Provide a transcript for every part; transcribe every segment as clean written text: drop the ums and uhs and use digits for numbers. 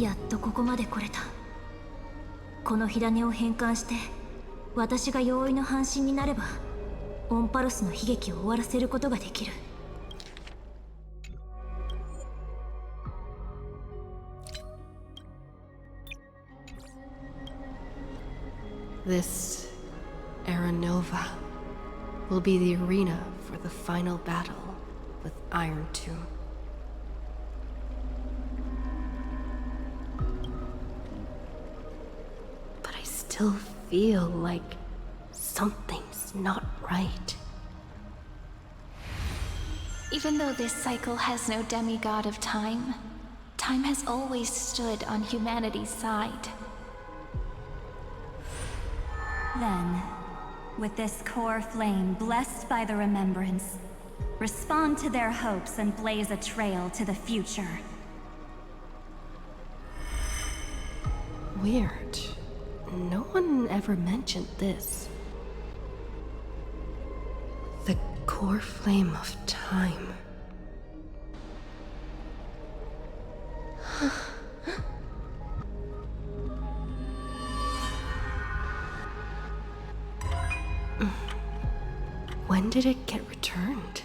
やっとここまで来れた。この火種を変換して私が容易の半身になればオンパルスの悲劇を終わらせることができる。This Era Nova will be the arena for the final battle with Iron Tomb. But I still feel like something's not right. Even though this cycle has no demigod of time, time has always stood on humanity's side. Then, with this core flame blessed by the remembrance, respond to their hopes and blaze a trail to the future. Weird. No one ever mentioned this. The core flame of time. When did it get returned?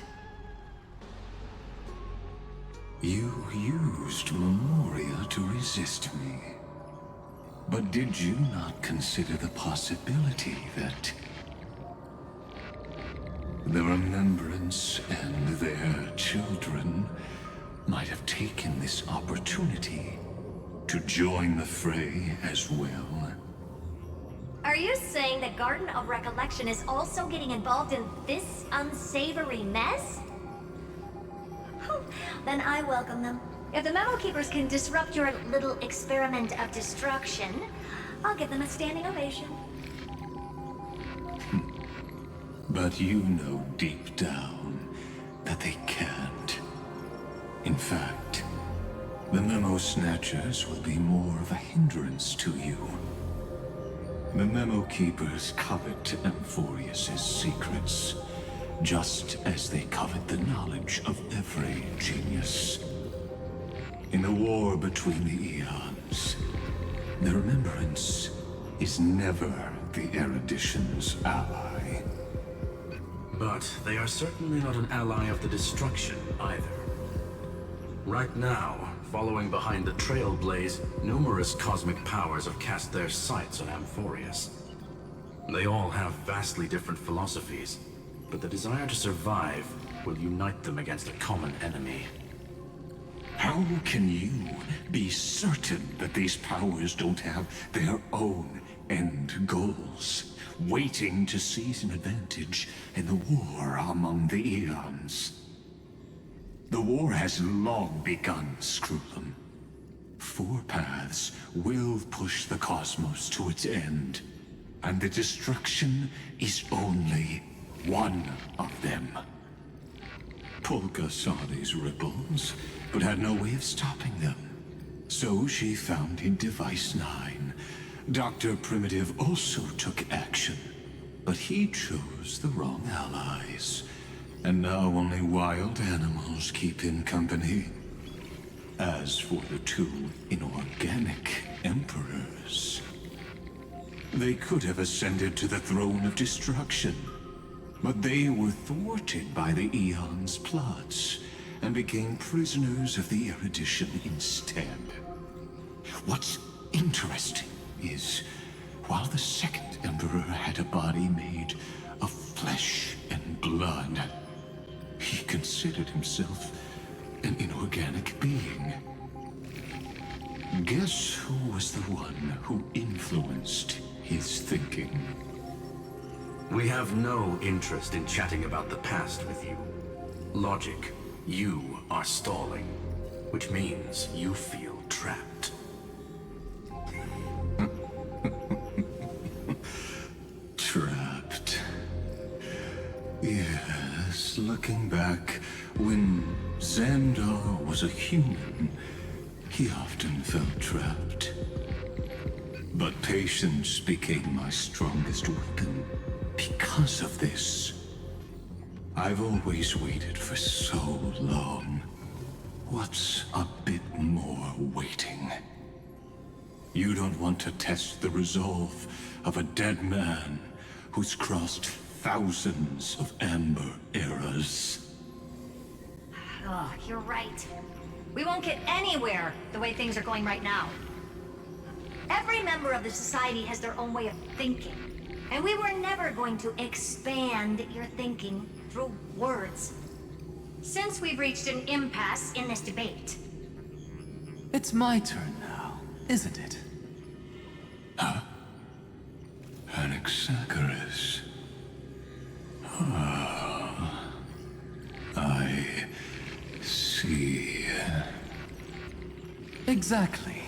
You used Memoria to resist me. But did you not consider the possibility that the Remembrance and their children might have taken this opportunity to join the fray as well? Are you saying that Garden of Recollection is also getting involved in this unsavory mess? Then I welcome them. If the Memo Keepers can disrupt your little experiment of destruction, I'll give them a standing ovation. But you know deep down that they can't. In fact, the Memo Snatchers will be more of a hindrance to you. The Memo Keepers covet Amphorius's secrets, just as they covet the knowledge of every genius. In the war between the eons, the Remembrance is never the Erudition's ally. But they are certainly not an ally of the destruction either. Right now, following behind the Trailblaze, numerous cosmic powers have cast their sights on Amphorius. They all have vastly different philosophies, but the desire to survive will unite them against a common enemy. How can you be certain that these powers don't have their own end goals, waiting to seize an advantage in the war among the eons? The war has long begun, Screwlum. 4 paths will push the cosmos to its end, and the destruction is only one of them. Polka saw these ripples, but had no way of stopping them. So she founded Device 9. Dr. Primitive also took action, but he chose the wrong allies. And now only wild animals keep him company. As for the 2 inorganic emperors, they could have ascended to the throne of destruction, but they were thwarted by the Eon's plots and became prisoners of the Erudition instead. What's interesting is, while the second emperor had a body made of flesh and blood, he considered himself an inorganic being. Guess who was the one who influenced his thinking? We have no interest in chatting about the past with you. Logic, you are stalling, which means you feel trapped. Trapped. Yes, looking back, when Xandar was a human, he often felt trapped. But patience became my strongest weapon because of this. I've always waited for so long. What's a bit more waiting? You don't want to test the resolve of a dead man who's crossed thousands of amber eras. Oh, you're right. We won't get anywhere the way things are going right now. Every member of the society has their own way of thinking, and we were never going to expand your thinking through words. Since we've reached an impasse in this debate. It's my turn now, isn't it? Anaxagoras. I see. Exactly.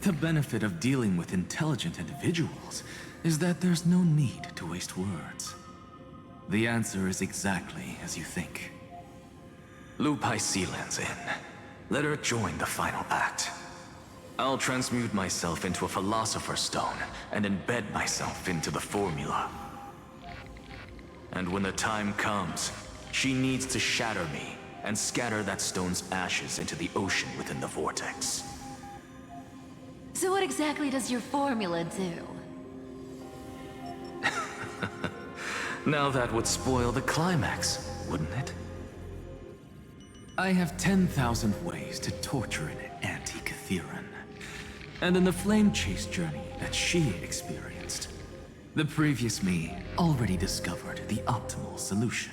The benefit of dealing with intelligent individuals is that there's no need to waste words. The answer is exactly as you think. Lupai Sealand's in. Let her join the final act. I'll transmute myself into a Philosopher's Stone and embed myself into the formula. And when the time comes, she needs to shatter me and scatter that stone's ashes into the ocean within the vortex. So what exactly does your formula do? Now that would spoil the climax, wouldn't it? I have 10,000 ways to torture an anti-Catheran. And in the flame chase journey that she experienced, the previous me already discovered the optimal solution.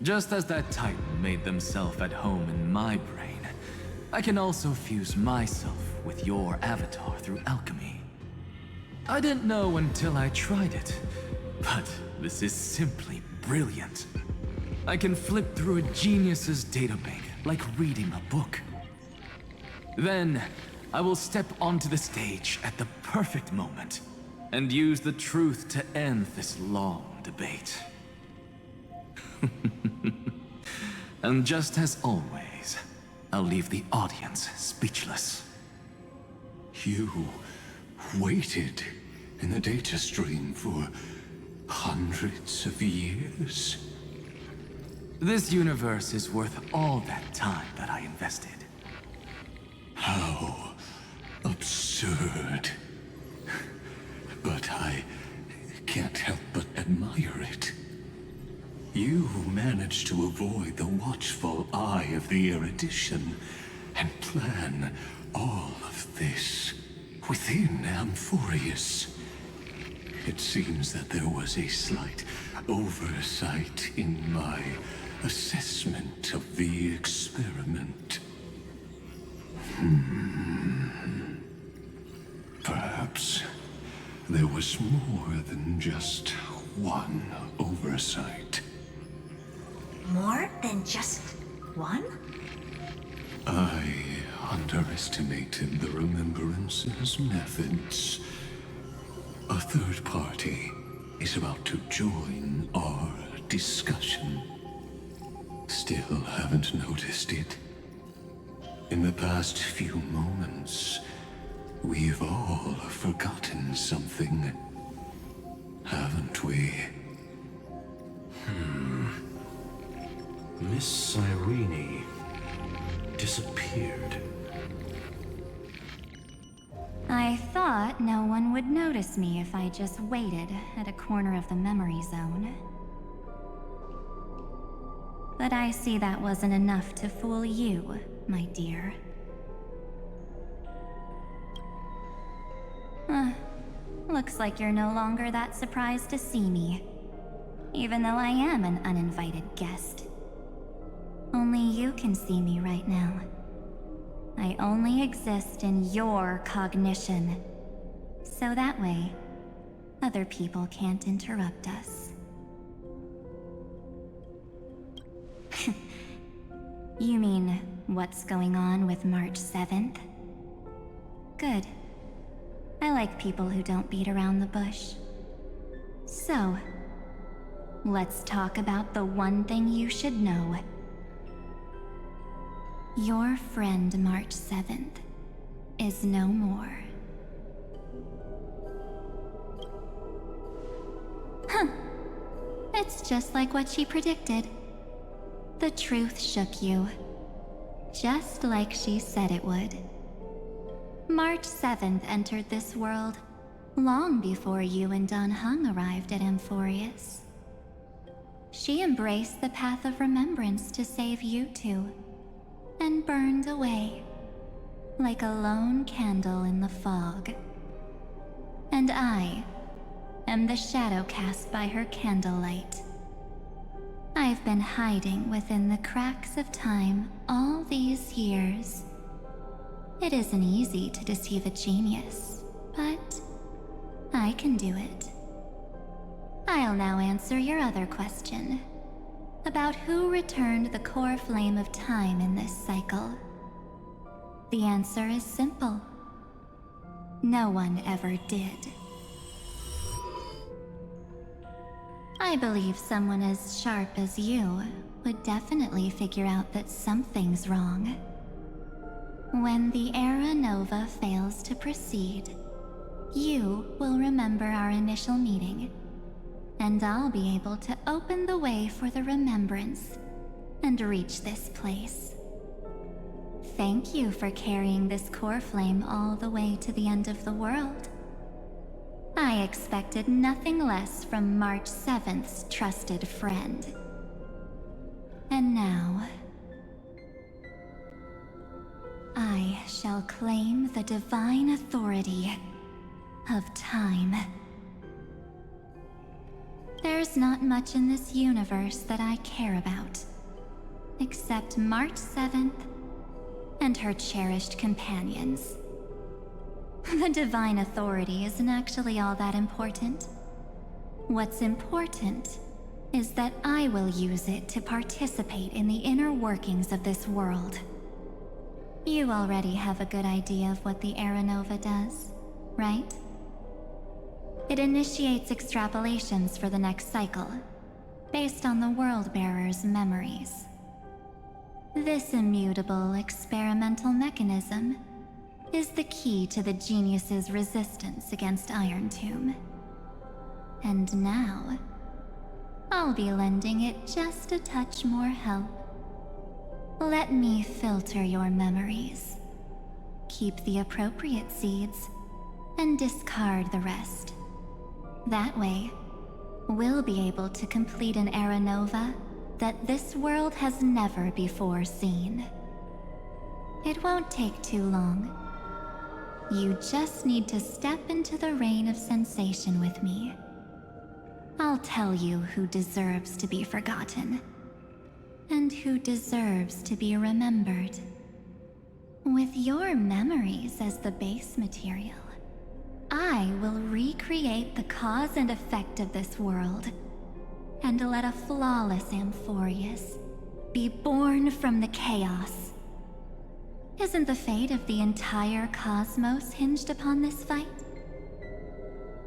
Just as that Titan made themselves at home in my brain, I can also fuse myself with your avatar through alchemy. I didn't know until I tried it, but this is simply brilliant. I can flip through a genius's databank like reading a book. Then, I will step onto the stage at the perfect moment and use the truth to end this long debate. And just as always, I'll leave the audience speechless. You waited in the data stream for hundreds of years? This universe is worth all that time that I invested. How absurd. But I can't help but admire it. You managed to avoid the watchful eye of the erudition and plan all of this within Amphorius. It seems that there was a slight oversight in my assessment of the experiment. Perhaps there was more than just one oversight. More than just one? I underestimated the Remembrance's methods. A third party is about to join our discussion. Still haven't noticed it. In the past few moments, we've all forgotten something, haven't we? Miss Cyrene disappeared. I thought no one would notice me if I just waited at a corner of the memory zone. But I see that wasn't enough to fool you, my dear. Looks like you're no longer that surprised to see me, even though I am an uninvited guest. Only you can see me right now. I only exist in your cognition, so that way, other people can't interrupt us. You mean, what's going on with March 7th? Good. I like people who don't beat around the bush. So, let's talk about the one thing you should know. Your friend March 7th is no more. Huh. It's just like what she predicted. The truth shook you. Just like she said it would. March 7th entered this world long before you and Dan Heng arrived at Amphorius. She embraced the path of remembrance to save you two, and burned away like a lone candle in the fog. And I am the shadow cast by her candlelight. I've been hiding within the cracks of time all these years. It isn't easy to deceive a genius, but I can do it. I'll now answer your other question about who returned the core flame of time in this cycle. The answer is simple. No one ever did. I believe someone as sharp as you would definitely figure out that something's wrong. When the Era Nova fails to proceed, you will remember our initial meeting, and I'll be able to open the way for the remembrance and reach this place. Thank you for carrying this core flame all the way to the end of the world. I expected nothing less from March 7th's trusted friend. And now, I shall claim the divine authority of time. There's not much in this universe that I care about, except March 7th and her cherished companions. The divine authority isn't actually all that important. What's important is that I will use it to participate in the inner workings of this world. You already have a good idea of what the Era Nova does, right? It initiates extrapolations for the next cycle, based on the World-Bearer's memories. This immutable experimental mechanism is the key to the genius's resistance against Iron Tomb. And now, I'll be lending it just a touch more help. Let me filter your memories. Keep the appropriate seeds, and discard the rest. That way, we'll be able to complete an Era Nova that this world has never before seen. It won't take too long. You just need to step into the rain of sensation with me. I'll tell you who deserves to be forgotten, and who deserves to be remembered. With your memories as the base material, I will recreate the cause and effect of this world, and let a flawless Amphorius be born from the chaos. Isn't the fate of the entire cosmos hinged upon this fight?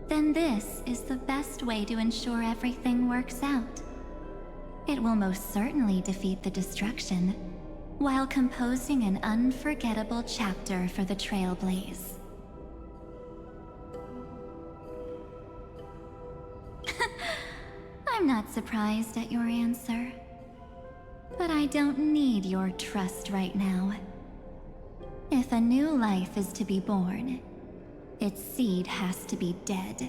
Then this is the best way to ensure everything works out. It will most certainly defeat the destruction, while composing an unforgettable chapter for the Trailblaze. I'm not surprised at your answer, but I don't need your trust right now. If a new life is to be born, its seed has to be dead.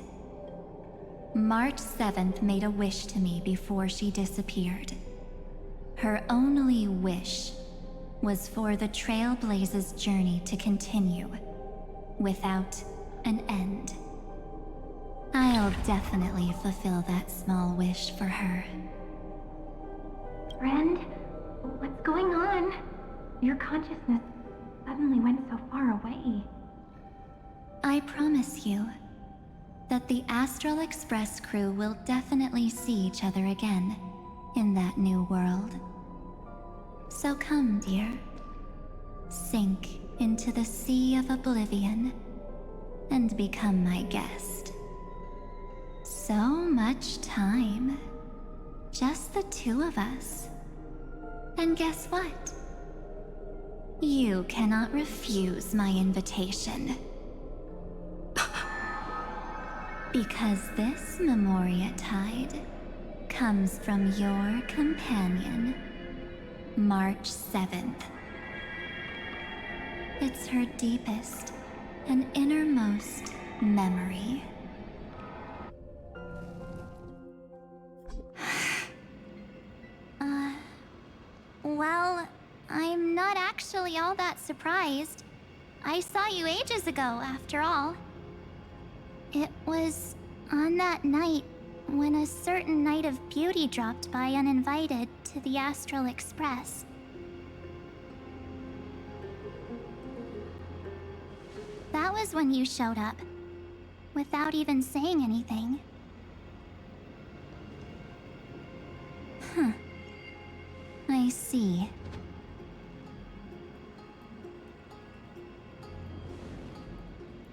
March 7th made a wish to me before she disappeared. Her only wish was for the Trailblaze's journey to continue, without an end. I'll definitely fulfill that small wish for her. Friend, what's going on? Your consciousness suddenly went so far away. I promise you that the Astral Express crew will definitely see each other again in that new world. So come, dear. Sink into the sea of oblivion and become my guest. So much time. Just the two of us. And guess what? You cannot refuse my invitation. Because this Memoria Tide comes from your companion, March 7th. It's her deepest An innermost memory. Well, I'm not actually all that surprised. I saw you ages ago, after all. It was on that night when a certain knight of beauty dropped by uninvited to the Astral Express. That was when you showed up, without even saying anything. Huh. I see.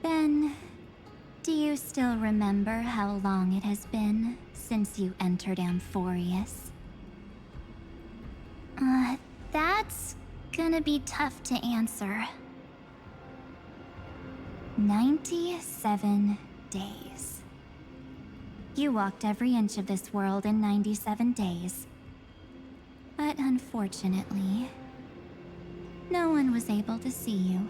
Then, do you still remember how long it has been since you entered Amphorius? That's gonna be tough to answer. 97 days. You walked every inch of this world in 97 days. But unfortunately, no one was able to see you.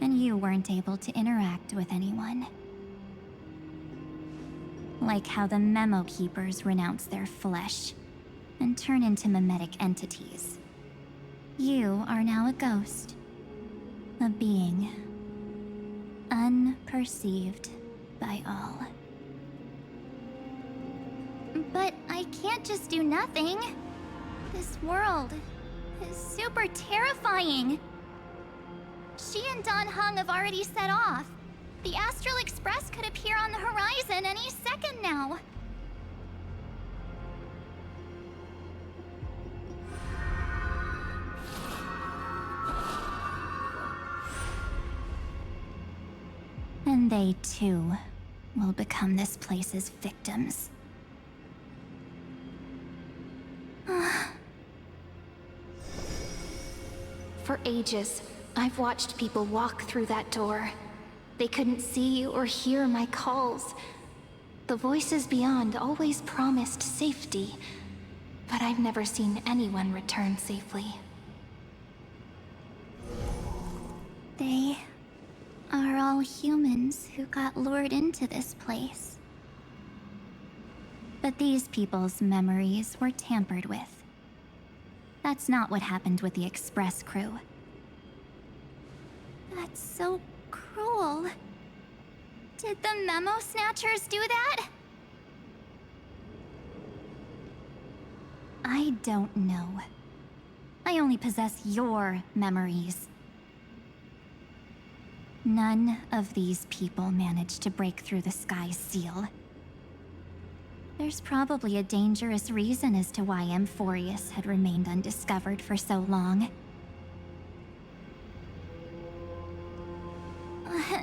And you weren't able to interact with anyone. Like how the Memo Keepers renounce their flesh and turn into mimetic entities. You are now a ghost. A being. Unperceived by all. But I can't just do nothing. This world is super terrifying. She and Don Hung have already set off. The Astral Express could appear on the horizon any second now. And they too will become this place's victims. For ages, I've watched people walk through that door. They couldn't see or hear my calls. The voices beyond always promised safety, but I've never seen anyone return safely. They are all humans who got lured into this place. But these people's memories were tampered with. That's not what happened with the Express crew. That's so cruel. Did the Memo Snatchers do that? I don't know. I only possess your memories. None of these people managed to break through the sky's seal. There's probably a dangerous reason as to why Amphorius had remained undiscovered for so long.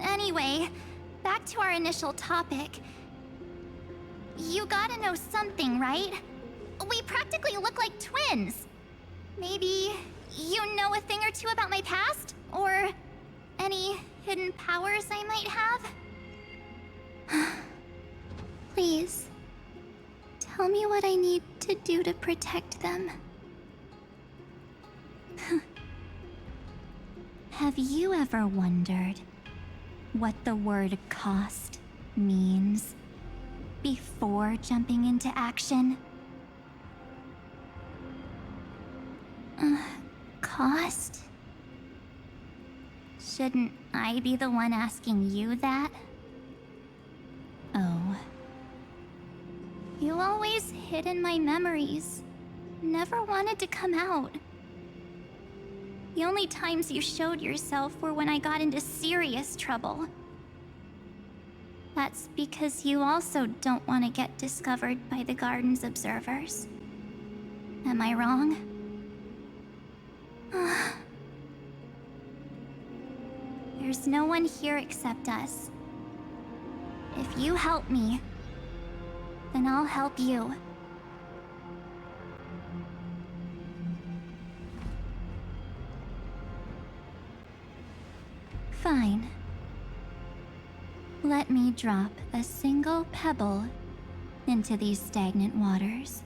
Anyway, back to our initial topic. You gotta know something, right? We practically look like twins. Maybe you know a thing or two about my past? Or any hidden powers I might have? Please, tell me what I need to do to protect them. Have you ever wondered what the word cost means before jumping into action? Cost? Shouldn't I be the one asking you that? Oh. You always hid in my memories. Never wanted to come out. The only times you showed yourself were when I got into serious trouble. That's because you also don't want to get discovered by the Garden's observers. Am I wrong? There's no one here except us. If you help me, then I'll help you. Fine. Let me drop a single pebble into these stagnant waters,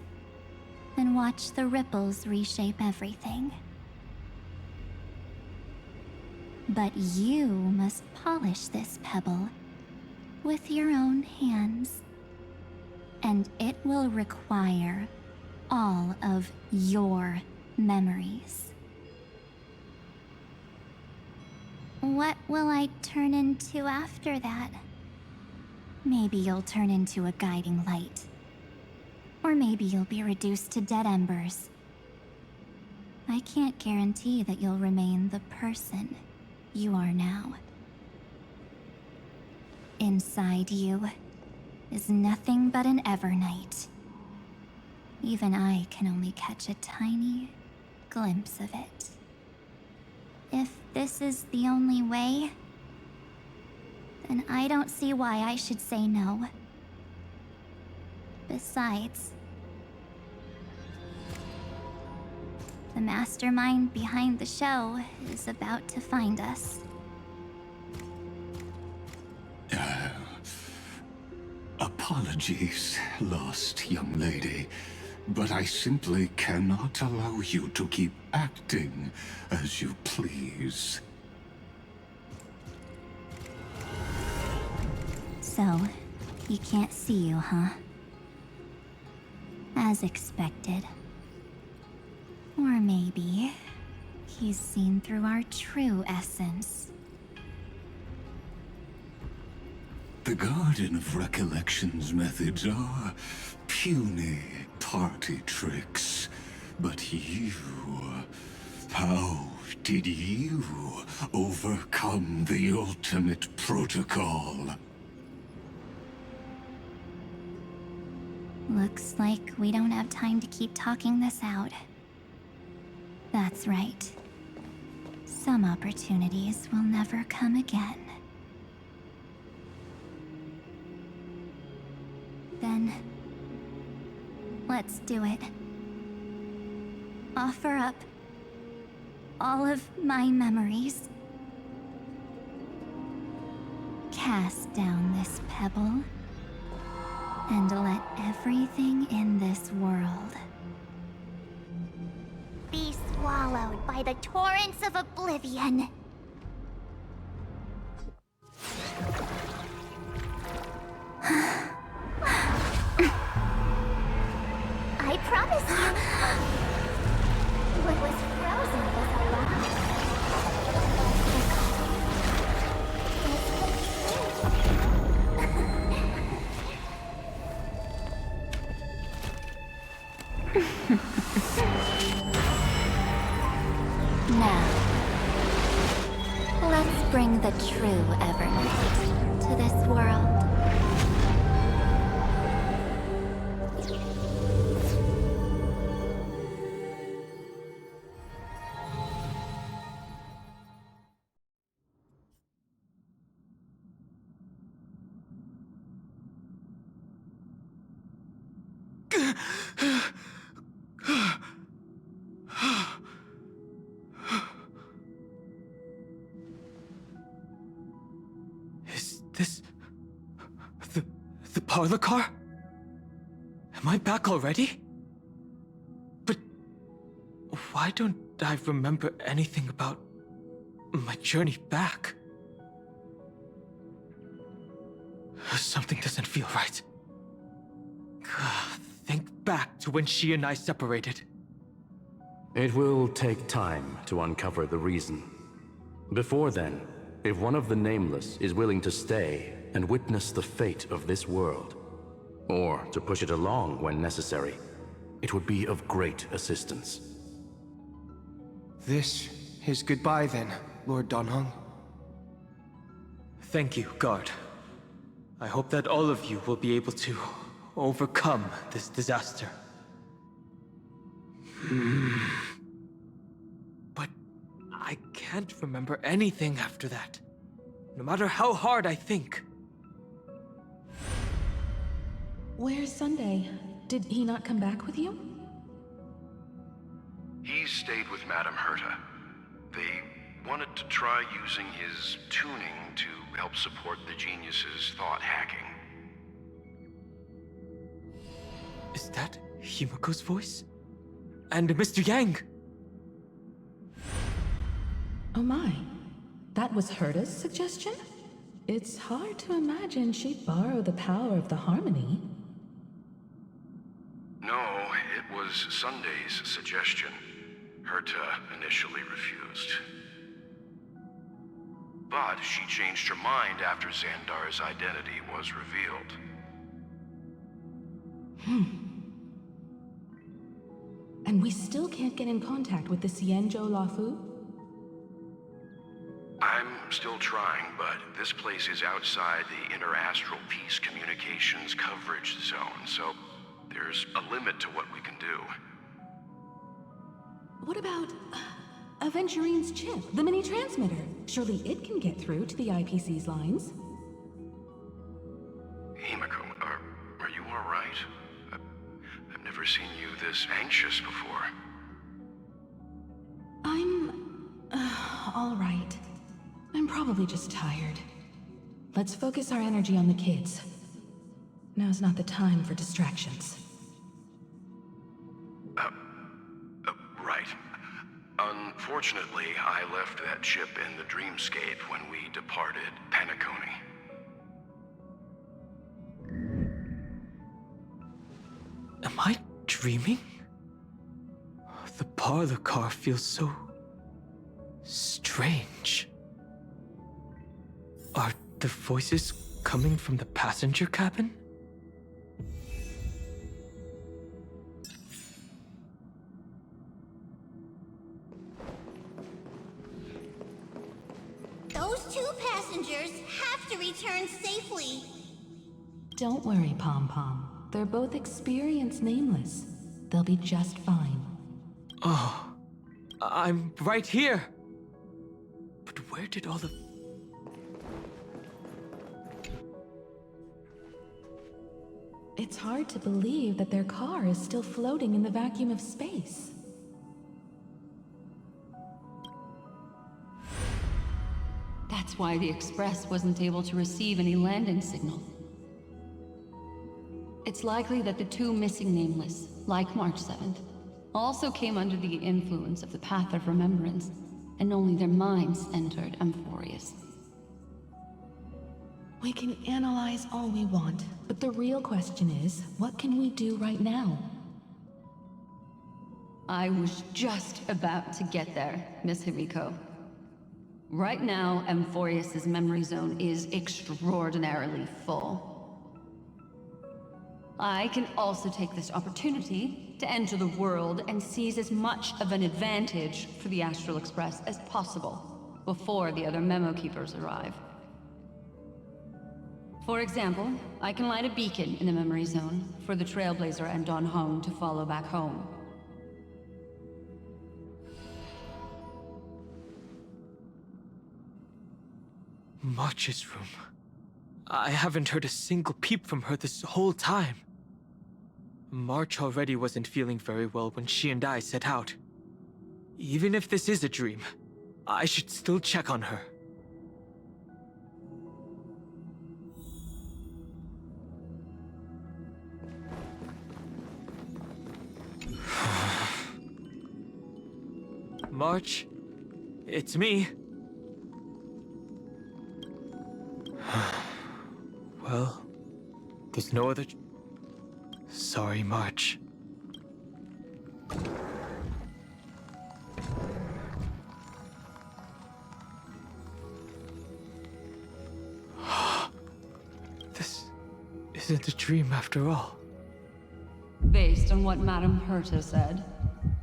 and watch the ripples reshape everything. But you must polish this pebble with your own hands. And it will require all of your memories. What will I turn into after that? Maybe you'll turn into a guiding light. Or maybe you'll be reduced to dead embers. I can't guarantee that you'll remain the person you are now. Inside you is nothing but an Evernight. Even I can only catch a tiny glimpse of it. If this is the only way, then I don't see why I should say no. Besides, the mastermind behind the show is about to find us. Apologies, lost young lady, but I simply cannot allow you to keep acting as you please. So, he can't see you, huh? As expected. Or maybe he's seen through our true essence. The Garden of Recollection's methods are puny party tricks. But you... how did you overcome the ultimate protocol? Looks like we don't have time to keep talking this out. That's right. Some opportunities will never come again. Then, let's do it. Offer up all of my memories. Cast down this pebble, and let everything in this world Be swallowed by the torrents of oblivion. I promise you, what was frozen was now. Let's bring the true Evernight to this world. Is this... the parlor car? Am I back already? But... why don't I remember anything about my journey back? Something doesn't feel right. Think back to when she and I separated. It will take time to uncover the reason. Before then, if one of the Nameless is willing to stay and witness the fate of this world, or to push it along when necessary, it would be of great assistance. This is goodbye then, Lord Donhong. Thank you, Guard. I hope that all of you will be able to overcome this disaster. But I can't remember anything after that, no matter how hard I think. Where's Sunday? Did he not come back with you? He stayed with Madame Herta. They wanted to try using his tuning to help support the genius's thought hacking. Is that Himiko's voice? And Mr. Yang? Oh my. That was Herta's suggestion? It's hard to imagine she'd borrow the power of the Harmony. No, it was Sunday's suggestion. Herta initially refused. But she changed her mind after Xandar's identity was revealed. And we still can't get in contact with the Xianzhou Lafu? I'm still trying, but this place is outside the interastral peace communications coverage zone, so there's a limit to what we can do. What about Aventurine's chip, the mini-transmitter? Surely it can get through to the IPC's lines. Himiko, are you all right? I've never seen you this anxious before. I'm... all right. I'm probably just tired. Let's focus our energy on the kids. Now's not the time for distractions. Right. Unfortunately, I left that chip in the dreamscape when we departed Penacony. Am I dreaming? The parlor car feels so... strange. Are the voices coming from the passenger cabin? Those two passengers have to return safely. Don't worry, Pom Pom. They're both experienced nameless. They'll be just fine. Oh, I'm right here. But where did all the... It's hard to believe that their car is still floating in the vacuum of space. That's why the Express wasn't able to receive any landing signal. It's likely that the two missing nameless, like March 7th, also came under the influence of the Path of Remembrance, and only their minds entered Amphorius. We can analyze all we want, but the real question is, what can we do right now? I was just about to get there, Miss Himiko. Right now, Amphorius' memory zone is extraordinarily full. I can also take this opportunity to enter the world and seize as much of an advantage for the Astral Express as possible before the other Memo Keepers arrive. For example, I can light a beacon in the memory zone for the Trailblazer and Don Hong to follow back home. March's room. I haven't heard a single peep from her this whole time. March already wasn't feeling very well when she and I set out. Even if this is a dream, I should still check on her. March, it's me. Well, there's no other... Sorry, March. This isn't a dream after all. Based on what Madame Herta said,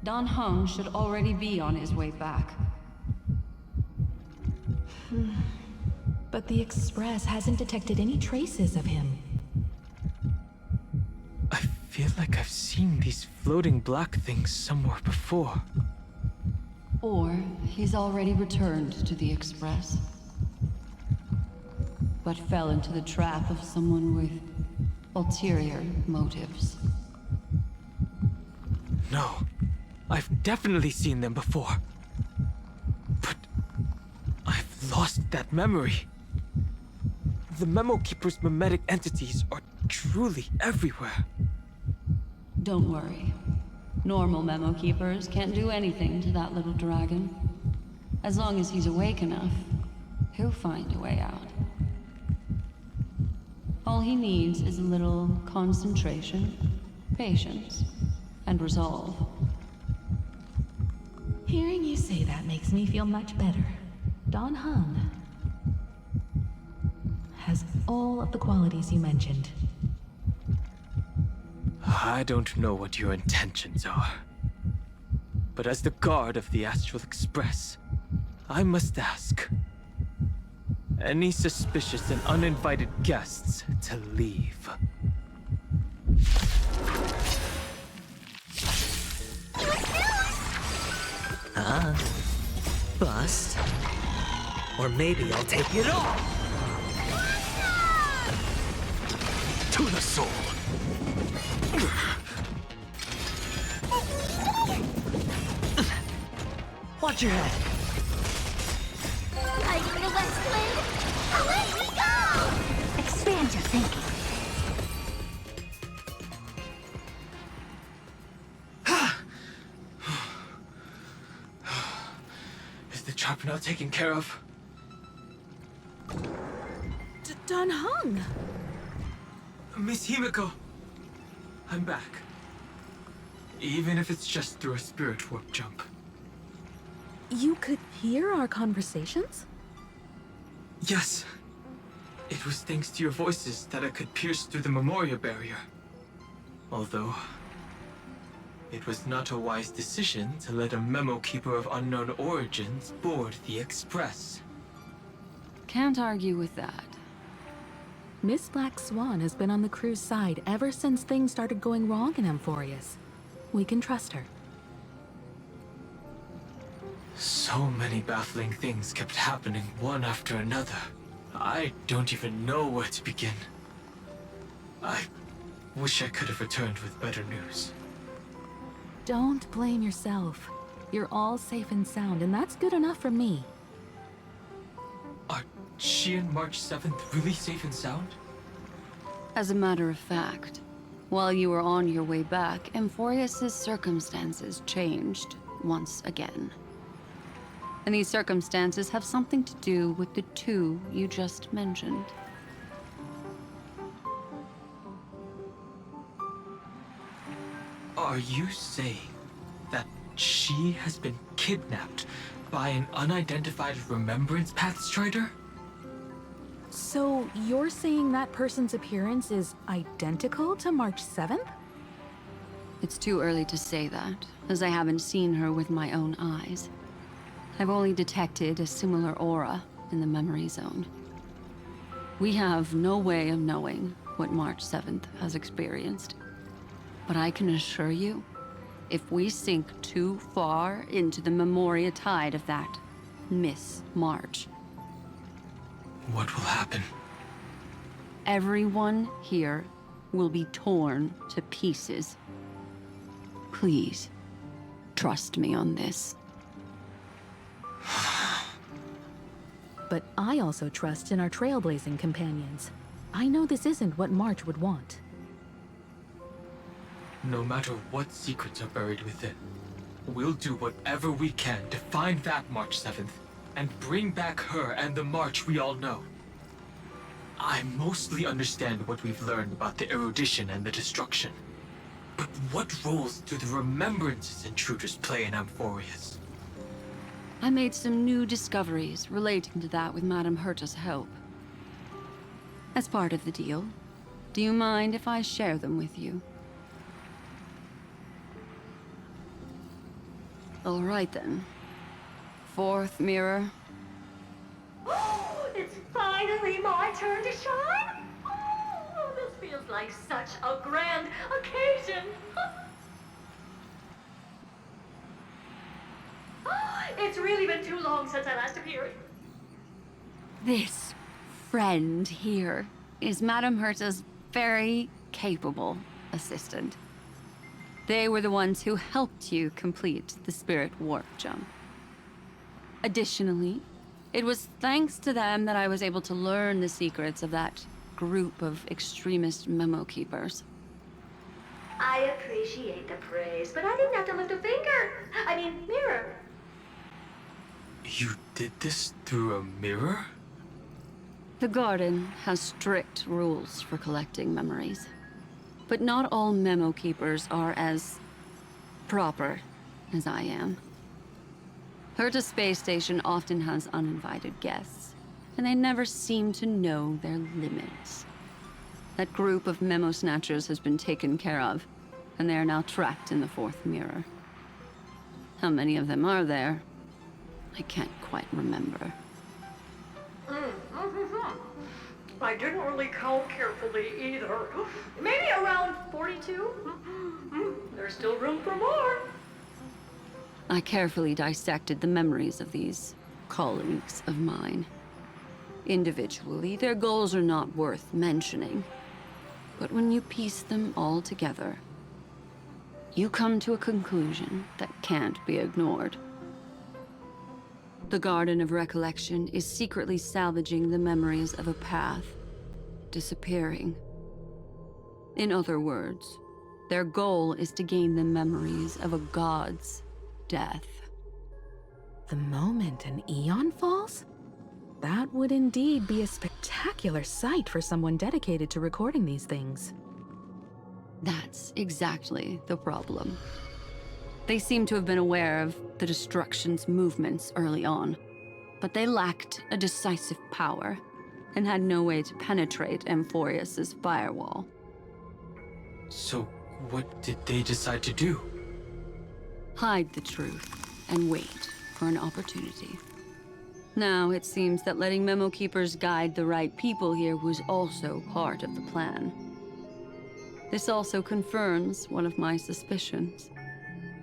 Don Hung should already be on his way back. But the Express hasn't detected any traces of him. I feel like I've seen these floating black things somewhere before. Or he's already returned to the Express, but fell into the trap of someone with ulterior motives. No, I've definitely seen them before. But I've lost that memory. The Memo Keeper's mimetic entities are truly everywhere. Don't worry. Normal Memo Keepers can't do anything to that little dragon. As long as he's awake enough, He'll find a way out. All he needs is a little concentration, patience, and resolve. Hearing you say that makes me feel much better. Don Hung has all of the qualities you mentioned. I don't know what your intentions are. But as the guard of the Astral Express, I must ask. Any suspicious and uninvited guests to leave. Bust. Or maybe I'll take it all! To the soul! Watch your head! Riding the west wind, away we go! Expand your thinking. Is the trap now taken care of? Don Hung! Miss Himiko! I'm back. Even if it's just through a spirit warp jump. You could hear our conversations? Yes. It was thanks to your voices that I could pierce through the Memoria barrier. Although, it was not a wise decision to let a memo keeper of unknown origins board the Express. Can't argue with that. Miss Black Swan has been on the crew's side ever since things started going wrong in Amphorius. We can trust her. So many baffling things kept happening one after another. I don't even know where to begin. I wish I could have returned with better news. Don't blame yourself. You're all safe and sound, and that's good enough for me. Are she and March 7th really safe and sound? As a matter of fact, while you were on your way back, Amphorius' circumstances changed once again. And these circumstances have something to do with the two you just mentioned. Are you saying that she has been kidnapped by an unidentified Remembrance Path Strider? So you're saying that person's appearance is identical to March 7th? It's too early to say that, as I haven't seen her with my own eyes. I've only detected a similar aura in the memory zone. We have no way of knowing what March 7th has experienced. But I can assure you, if we sink too far into the Memoria tide of that Miss March, what will happen? Everyone here will be torn to pieces. Please, trust me on this. But I also trust in our trailblazing companions. I know this isn't what March would want. No matter what secrets are buried within, we'll do whatever we can to find that March 7th and bring back her and the March we all know. I mostly understand what we've learned about the erudition and the destruction. But what roles do the Remembrances intruders play in Amphorius? I made some new discoveries relating to that with Madame Herta's help. As part of the deal, do you mind if I share them with you? All right then. Fourth mirror. It's finally my turn to shine! Oh, this feels like such a grand occasion! It's really been too long since I last appeared. This friend here is Madame Herta's very capable assistant. They were the ones who helped you complete the spirit warp jump. Additionally, it was thanks to them that I was able to learn the secrets of that group of extremist memo keepers. I appreciate the praise, but I didn't have to lift a finger. I mean, mirror. You did this through a mirror? The Garden has strict rules for collecting memories. But not all memo keepers are as proper as I am. Herta Space Station often has uninvited guests, and they never seem to know their limits. That group of memo snatchers has been taken care of, and they are now trapped in the fourth mirror. How many of them are there? I can't quite remember. I didn't really count carefully either. Maybe around 42? There's still room for more. I carefully dissected the memories of these colleagues of mine. Individually, their goals are not worth mentioning. But when you piece them all together, you come to a conclusion that can't be ignored. The Garden of Recollection is secretly salvaging the memories of a path disappearing. In other words, their goal is to gain the memories of a god's death. The moment an eon falls? That would indeed be a spectacular sight for someone dedicated to recording these things. That's exactly the problem. They seem to have been aware of the Destruction's movements early on, but they lacked a decisive power and had no way to penetrate Amphorius's firewall. So, what did they decide to do? Hide the truth and wait for an opportunity. Now, it seems that letting Memo Keepers guide the right people here was also part of the plan. This also confirms one of my suspicions.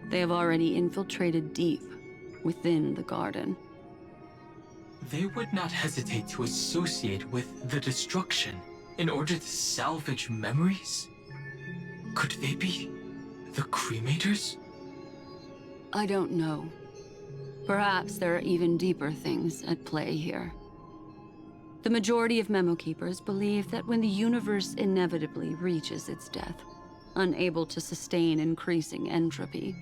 They have already infiltrated deep within the Garden. They would not hesitate to associate with the Destruction in order to salvage memories? Could they be the Cremators? I don't know. Perhaps there are even deeper things at play here. The majority of Memo Keepers believe that when the universe inevitably reaches its death, unable to sustain increasing entropy,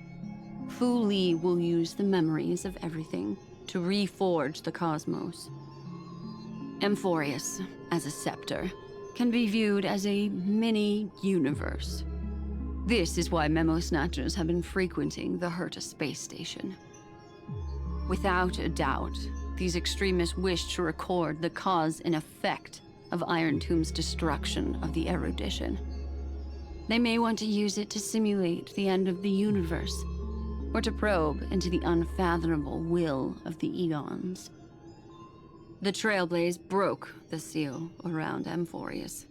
Fu Li will use the memories of everything to reforge the cosmos. Amphorius, as a scepter, can be viewed as a mini-universe. This is why Memo Snatchers have been frequenting the Herta space station. Without a doubt, these extremists wish to record the cause and effect of Iron Tomb's destruction of the erudition. They may want to use it to simulate the end of the universe, or to probe into the unfathomable will of the eons. The Trailblaze broke the seal around Amphorius,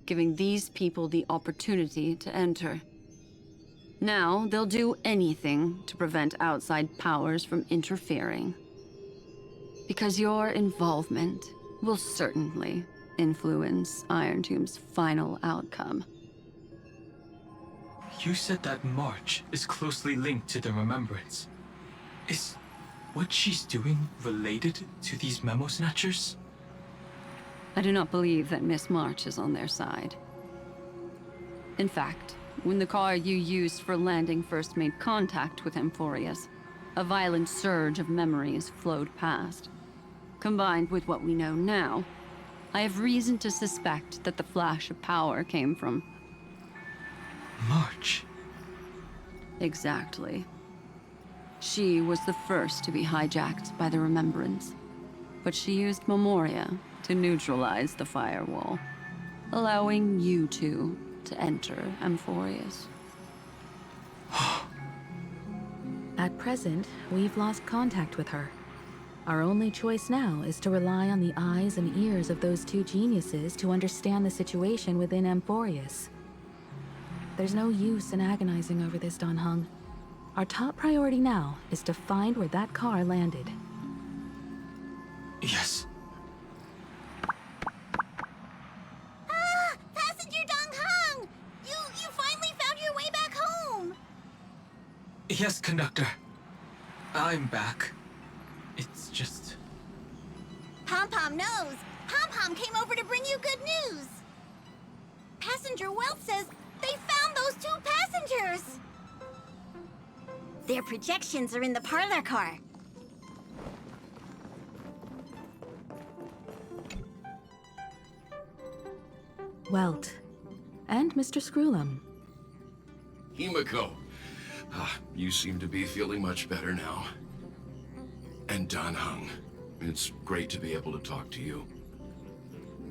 giving these people the opportunity to enter. Now, they'll do anything to prevent outside powers from interfering. Because your involvement will certainly influence Iron Tomb's final outcome. You said that March is closely linked to the Remembrance. Is what she's doing related to these Memo Snatchers? I do not believe that Miss March is on their side. In fact, when the car you used for landing first made contact with Amphorius, a violent surge of memories flowed past. Combined with what we know now, I have reason to suspect that the flash of power came from March. Exactly. She was the first to be hijacked by the Remembrance, but she used Memoria to neutralize the firewall, allowing you two to enter Amphorius. At present, we've lost contact with her. Our only choice now is to rely on the eyes and ears of those two geniuses to understand the situation within Amphorius. There's no use in agonizing over this, Dan Heng. Our top priority now is to find where that car landed. Yes. Ah! Passenger Dong Heng! You finally found your way back home! Yes, conductor. I'm back. It's just... Pom-Pom knows. Pom-Pom came over to bring you good news. Passenger Wealth says they found those two passengers. Their projections are in the parlor car. Welt. And Mr. Screwlum. Himiko. You seem to be feeling much better now. And Dan Heng. It's great to be able to talk to you.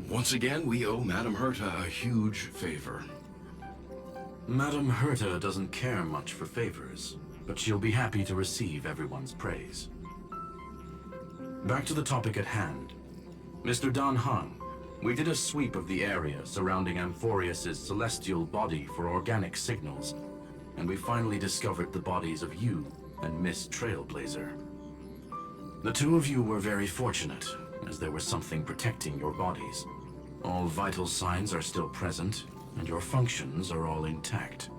Once again, we owe Madame Herta a huge favor. Madame Herta doesn't care much for favors, but she'll be happy to receive everyone's praise. Back to the topic at hand. Mr. Dan Heng, we did a sweep of the area surrounding Amphorius' celestial body for organic signals, and we finally discovered the bodies of you and Miss Trailblazer. The two of you were very fortunate, as there was something protecting your bodies. All vital signs are still present, and your functions are all intact.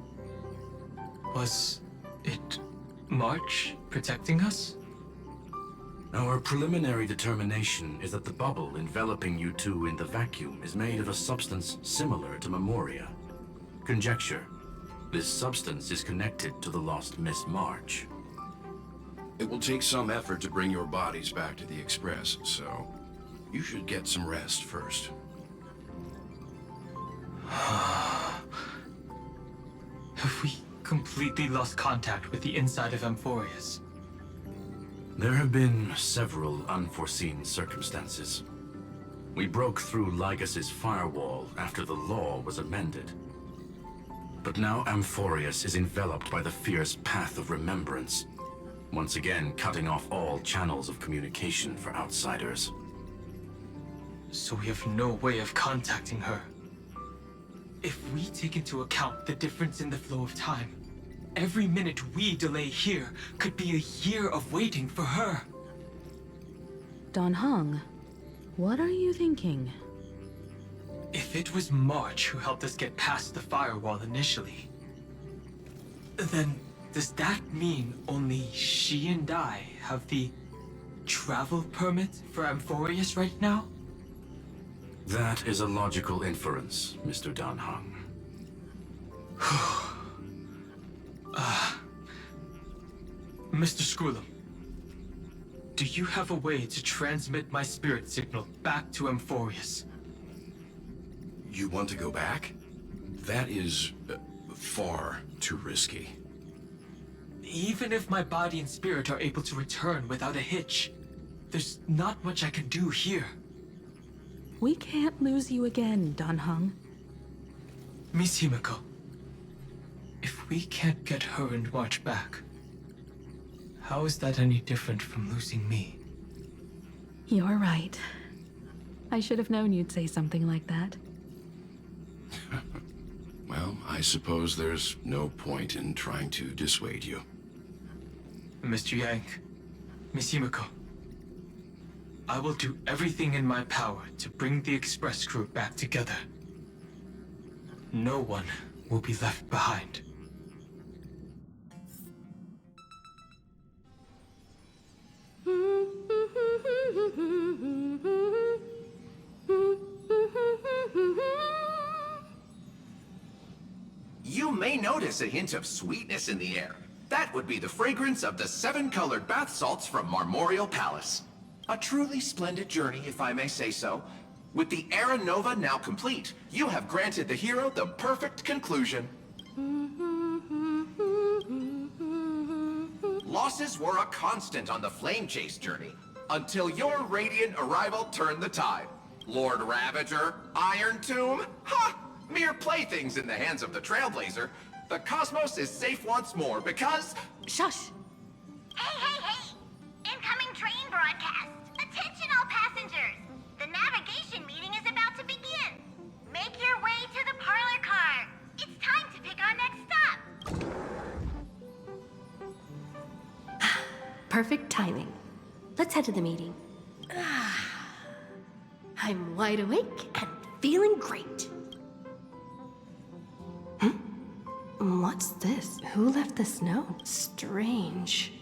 Was it March protecting us? Our preliminary determination is that the bubble enveloping you two in the vacuum is made of a substance similar to Memoria. Conjecture. This substance is connected to the lost Miss March. It will take some effort to bring your bodies back to the Express, so you should get some rest first. Have we completely lost contact with the inside of Amphorius? There have been several unforeseen circumstances. We broke through Lygas's firewall after the law was amended. But now Amphorius is enveloped by the fierce path of remembrance, once again cutting off all channels of communication for outsiders. So we have no way of contacting her. If we take into account the difference in the flow of time, every minute we delay here could be a year of waiting for her. Dan Heng, what are you thinking? If it was March who helped us get past the firewall initially, then does that mean only she and I have the travel permit for Amphorius right now? That is a logical inference, Mr. Dan Heng. Mr. Screwlum, do you have a way to transmit my spirit signal back to Amphorius? You want to go back? That is far too risky. Even if my body and spirit are able to return without a hitch, there's not much I can do here. We can't lose you again, Dan Heng. Miss Himiko, if we can't get her and March back, how is that any different from losing me? You're right. I should have known you'd say something like that. Well, I suppose there's no point in trying to dissuade you. Mr. Yang, Miss Himiko, I will do everything in my power to bring the Express crew back together. No one will be left behind. You may notice a hint of sweetness in the air. That would be the fragrance of the 7-colored bath salts from Marmorial Palace. A truly splendid journey, if I may say so. With the Era Nova now complete, you have granted the hero the perfect conclusion. Losses were a constant on the Flame Chase journey, until your radiant arrival turned the tide. Lord Ravager, Iron Tomb, ha! Mere playthings in the hands of the Trailblazer. The cosmos is safe once more because... Shush! Hey! Incoming train broadcast! Attention all passengers! The navigation meeting is about to begin! Make your way to the parlor car! It's time to pick our next stop! Perfect timing. Let's head to the meeting. I'm wide awake and feeling great. What's this? Who left this note? Strange.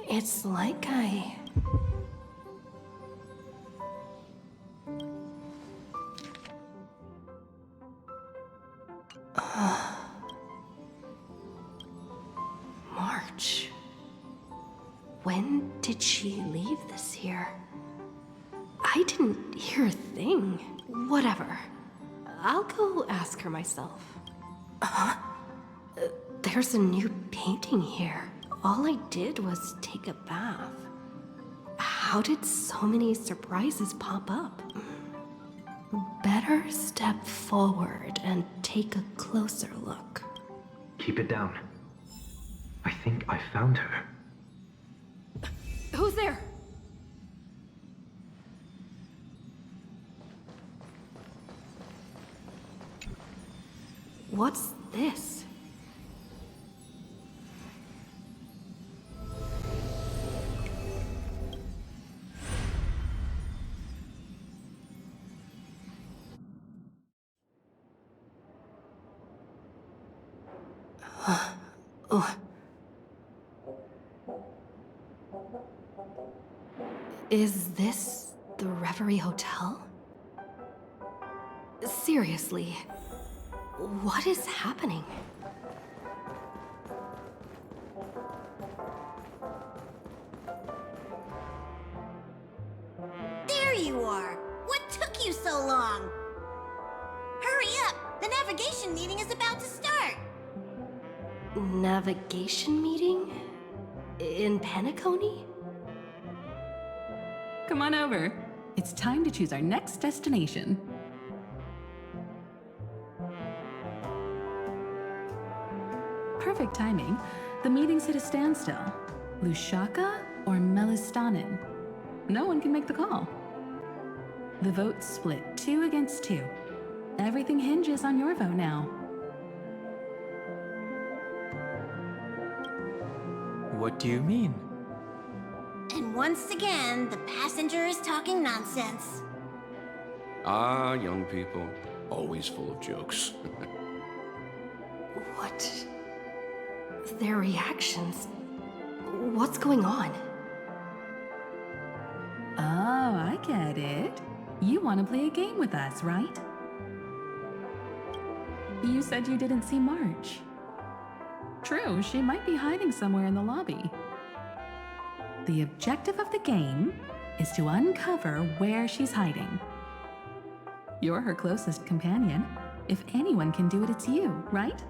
It's like March. When did she leave this here? I didn't hear a thing. Whatever. I'll go ask her myself. Huh? There's a new painting here. All I did was take a bath. How did so many surprises pop up? Better step forward and take a closer look. Keep it down. I think I found her. Who's there? What's this? Oh. Is this the Reverie Hotel? Seriously, what is happening? There you are! What took you so long? Hurry up! The navigation meeting is about to start! Navigation meeting? In Penacony? Come on over. It's time to choose our next destination. Perfect timing. The meeting's hit a standstill. Lushaka or Melistanin? No one can make the call. The vote's split 2 against 2. Everything hinges on your vote now. What do you mean? And once again, the passenger is talking nonsense. Ah, young people. Always full of jokes. What? Their reactions? What's going on? Oh, I get it. You want to play a game with us, right? You said you didn't see March. True, she might be hiding somewhere in the lobby. The objective of the game is to uncover where she's hiding. You're her closest companion. If anyone can do it, it's you, right?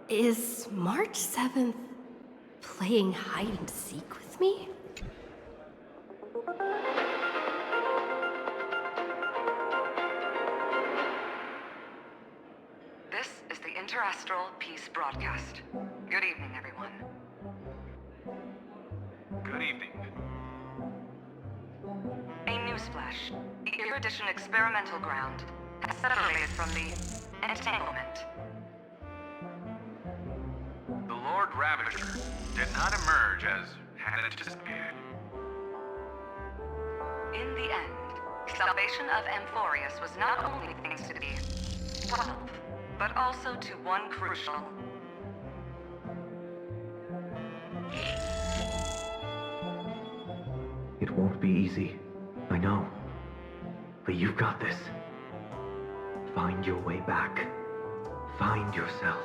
Is March 7th playing hide and seek with me? This is the Interastral Peace Broadcast. Good evening, everyone. Good evening. A newsflash. The Erudition experimental ground has separated from the entanglement. The Lord Ravager did not emerge as had anticipated. In the end, salvation of Amphorius was not only thanks to the 12, but also to one crucial. It won't be easy. I know. But you've got this. Find your way back. Find yourself.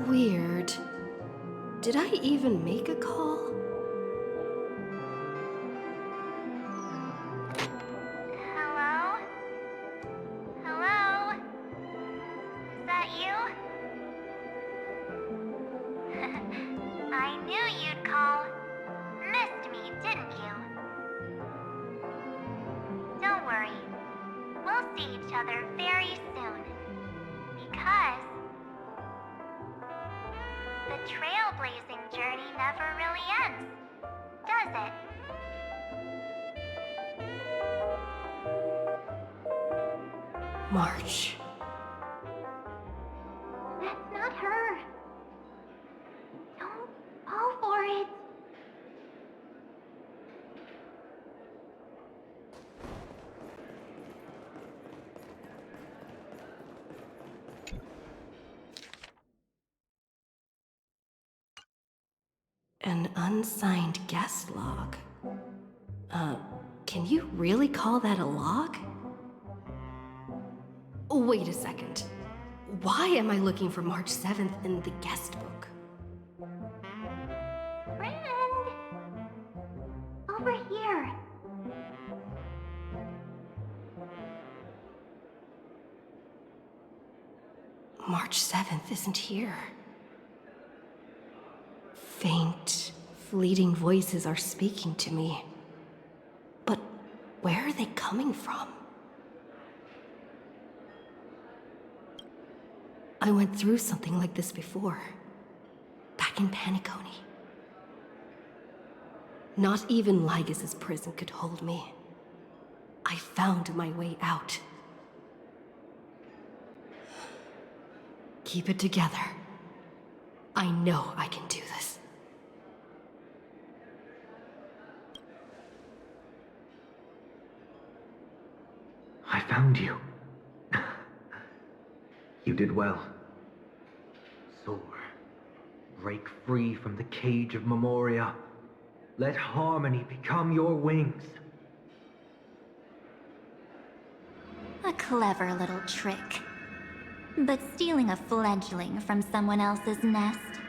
Weird. Did I even make a call? Hello? Hello? Is that you? I knew you'd call. Missed me, didn't you? Don't worry. We'll see each other very soon. Because the trailblazing journey never really ends, does it? March. That's not her. Don't fall for it. An unsigned guest log. Can you really call that a log? Wait a second. Why am I looking for March 7th in the guest book? Friend! Over here. March 7th isn't here. Faint, fleeting voices are speaking to me. But where are they coming from? I went through something like this before. Back in Paniconi. Not even Lygas's prison could hold me. I found my way out. Keep it together. I know I can do this. I found you. You did well. Soar. Break free from the cage of Memoria. Let harmony become your wings. A clever little trick. But stealing a fledgling from someone else's nest?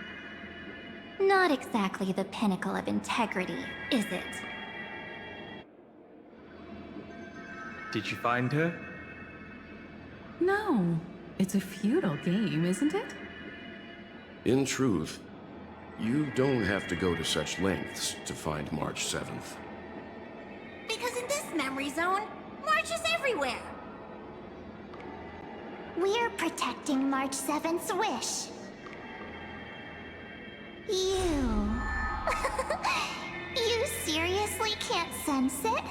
Not exactly the pinnacle of integrity, is it? Did you find her? No. It's a futile game, isn't it? In truth, you don't have to go to such lengths to find March 7th. Because in this memory zone, March is everywhere. We're protecting March 7th's wish. You... you seriously can't sense it?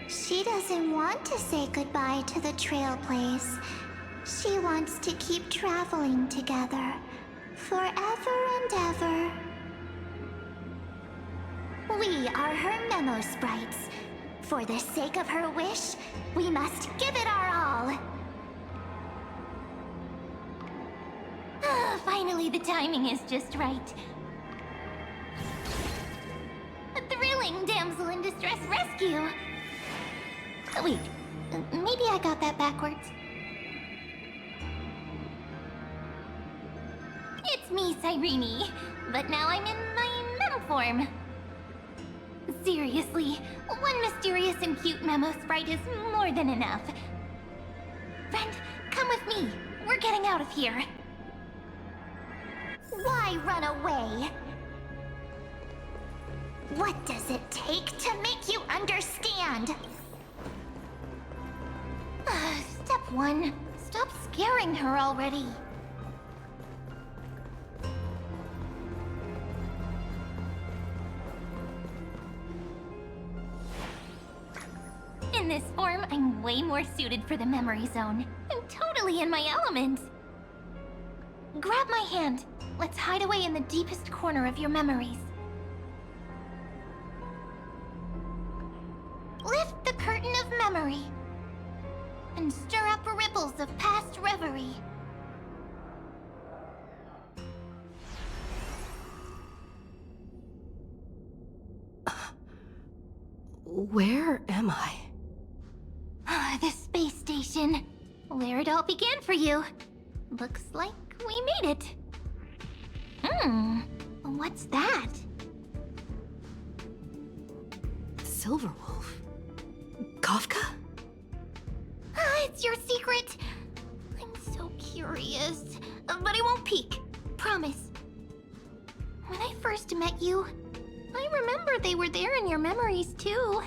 She doesn't want to say goodbye to the trail place. She wants to keep traveling together. Forever and ever. We are her memo sprites. For the sake of her wish, we must give it our all. Finally, the timing is just right. A thrilling damsel in distress rescue. Oh, wait, maybe I got that backwards. It's me, Cyrene, but now I'm in my mem form. Seriously, one mysterious and cute memo sprite is more than enough. Friend, come with me. We're getting out of here. Why run away? What does it take to make you understand? Step 1. Stop scaring her already. In this form, I'm way more suited for the memory zone. I'm totally in my element. Grab my hand. Let's hide away in the deepest corner of your memories. Lift the curtain of memory. And stir up ripples of past reverie. Where am I? The space station. Where it all began for you. Looks like we made it. What's that? Silverwolf? Kafka? It's your secret. I'm so curious. But I won't peek. Promise. When I first met you, I remember they were there in your memories too.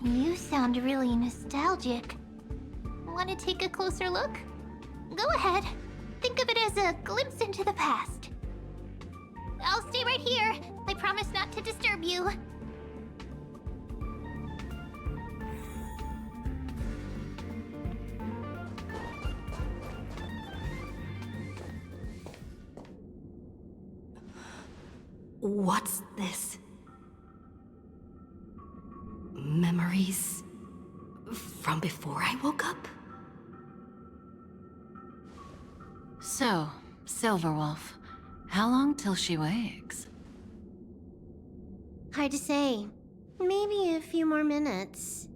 You sound really nostalgic. Want to take a closer look? Go ahead. Think of it as a glimpse into the past. I'll stay right here. I promise not to disturb you. What's this? Memories from before I woke up? So, Silverwolf, how long till she wakes? Hard to say. Maybe a few more minutes.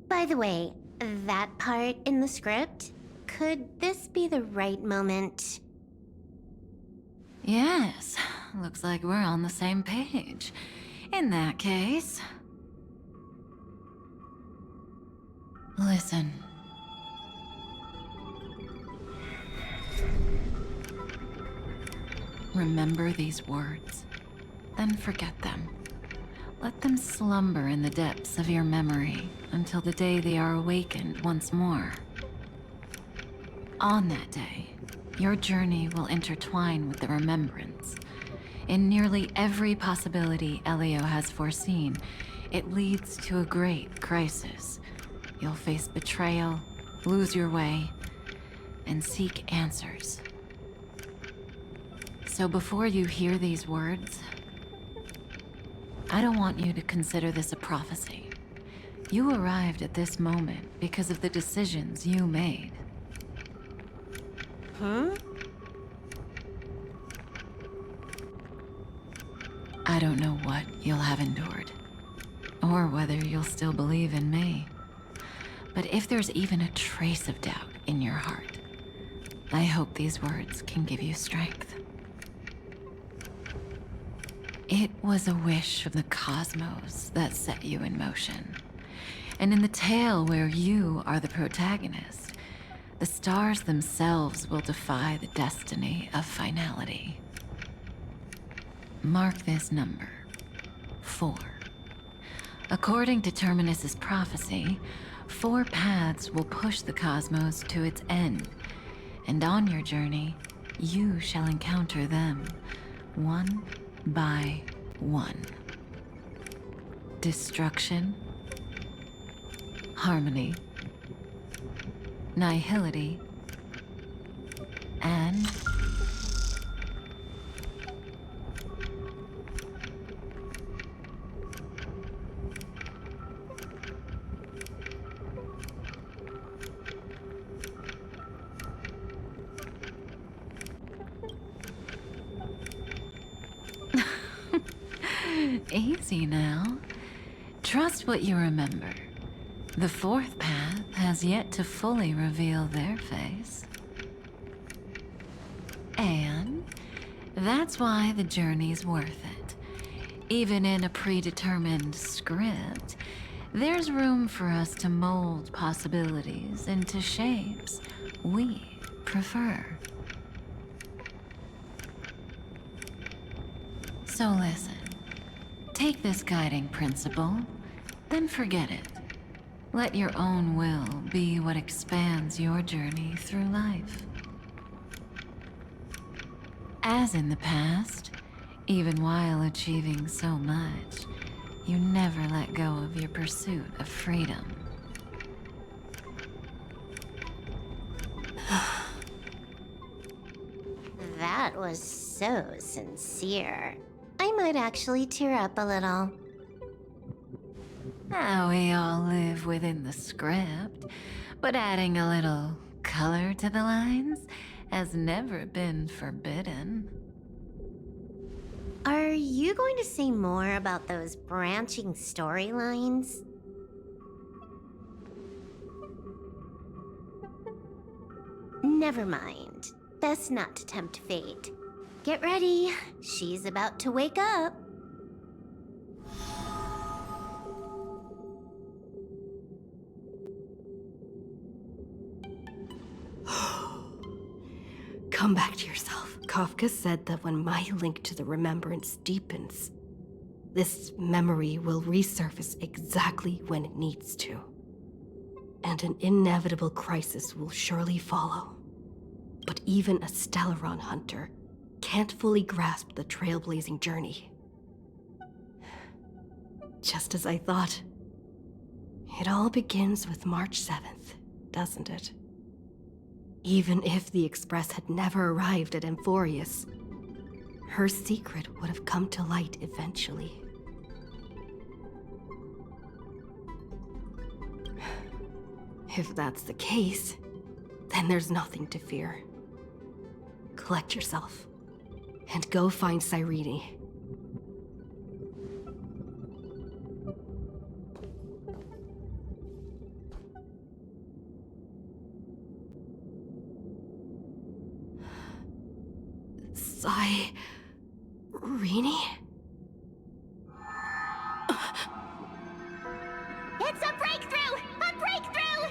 By the way, that part in the script, could this be the right moment? Yes, looks like we're on the same page. In that case... Listen. Remember these words, then forget them. Let them slumber in the depths of your memory until the day they are awakened once more. On that day, your journey will intertwine with the remembrance. In nearly every possibility Elio has foreseen, it leads to a great crisis. You'll face betrayal, lose your way, and seek answers. So before you hear these words, I don't want you to consider this a prophecy. You arrived at this moment because of the decisions you made. Huh? I don't know what you'll have endured, or whether you'll still believe in me. But if there's even a trace of doubt in your heart, I hope these words can give you strength. It was a wish of the cosmos that set you in motion. And in the tale where you are the protagonist, the stars themselves will defy the destiny of finality. Mark this number, 4. According to Terminus's prophecy, 4 paths will push the cosmos to its end, and on your journey, you shall encounter them, one by one. Destruction, harmony, nihility, and easy now. Trust what you remember. The 4th path has yet to fully reveal their face. And that's why the journey's worth it. Even in a predetermined script, there's room for us to mold possibilities into shapes we prefer. So listen. Take this guiding principle, then forget it. Let your own will be what expands your journey through life. As in the past, even while achieving so much, you never let go of your pursuit of freedom. That was so sincere. I might actually tear up a little. We all live within the script, but adding a little color to the lines has never been forbidden. Are you going to say more about those branching storylines? Never mind. Best not to tempt fate. Get ready. She's about to wake up. Come back to yourself. Kafka said that when my link to the remembrance deepens, this memory will resurface exactly when it needs to. And an inevitable crisis will surely follow. But even a Stellaron hunter can't fully grasp the trailblazing journey. Just as I thought. It all begins with March 7th, doesn't it? Even if the Express had never arrived at Amphorius, her secret would have come to light eventually. If that's the case, then there's nothing to fear. Collect yourself, and go find Cyrene. Rini? It's a breakthrough! A breakthrough!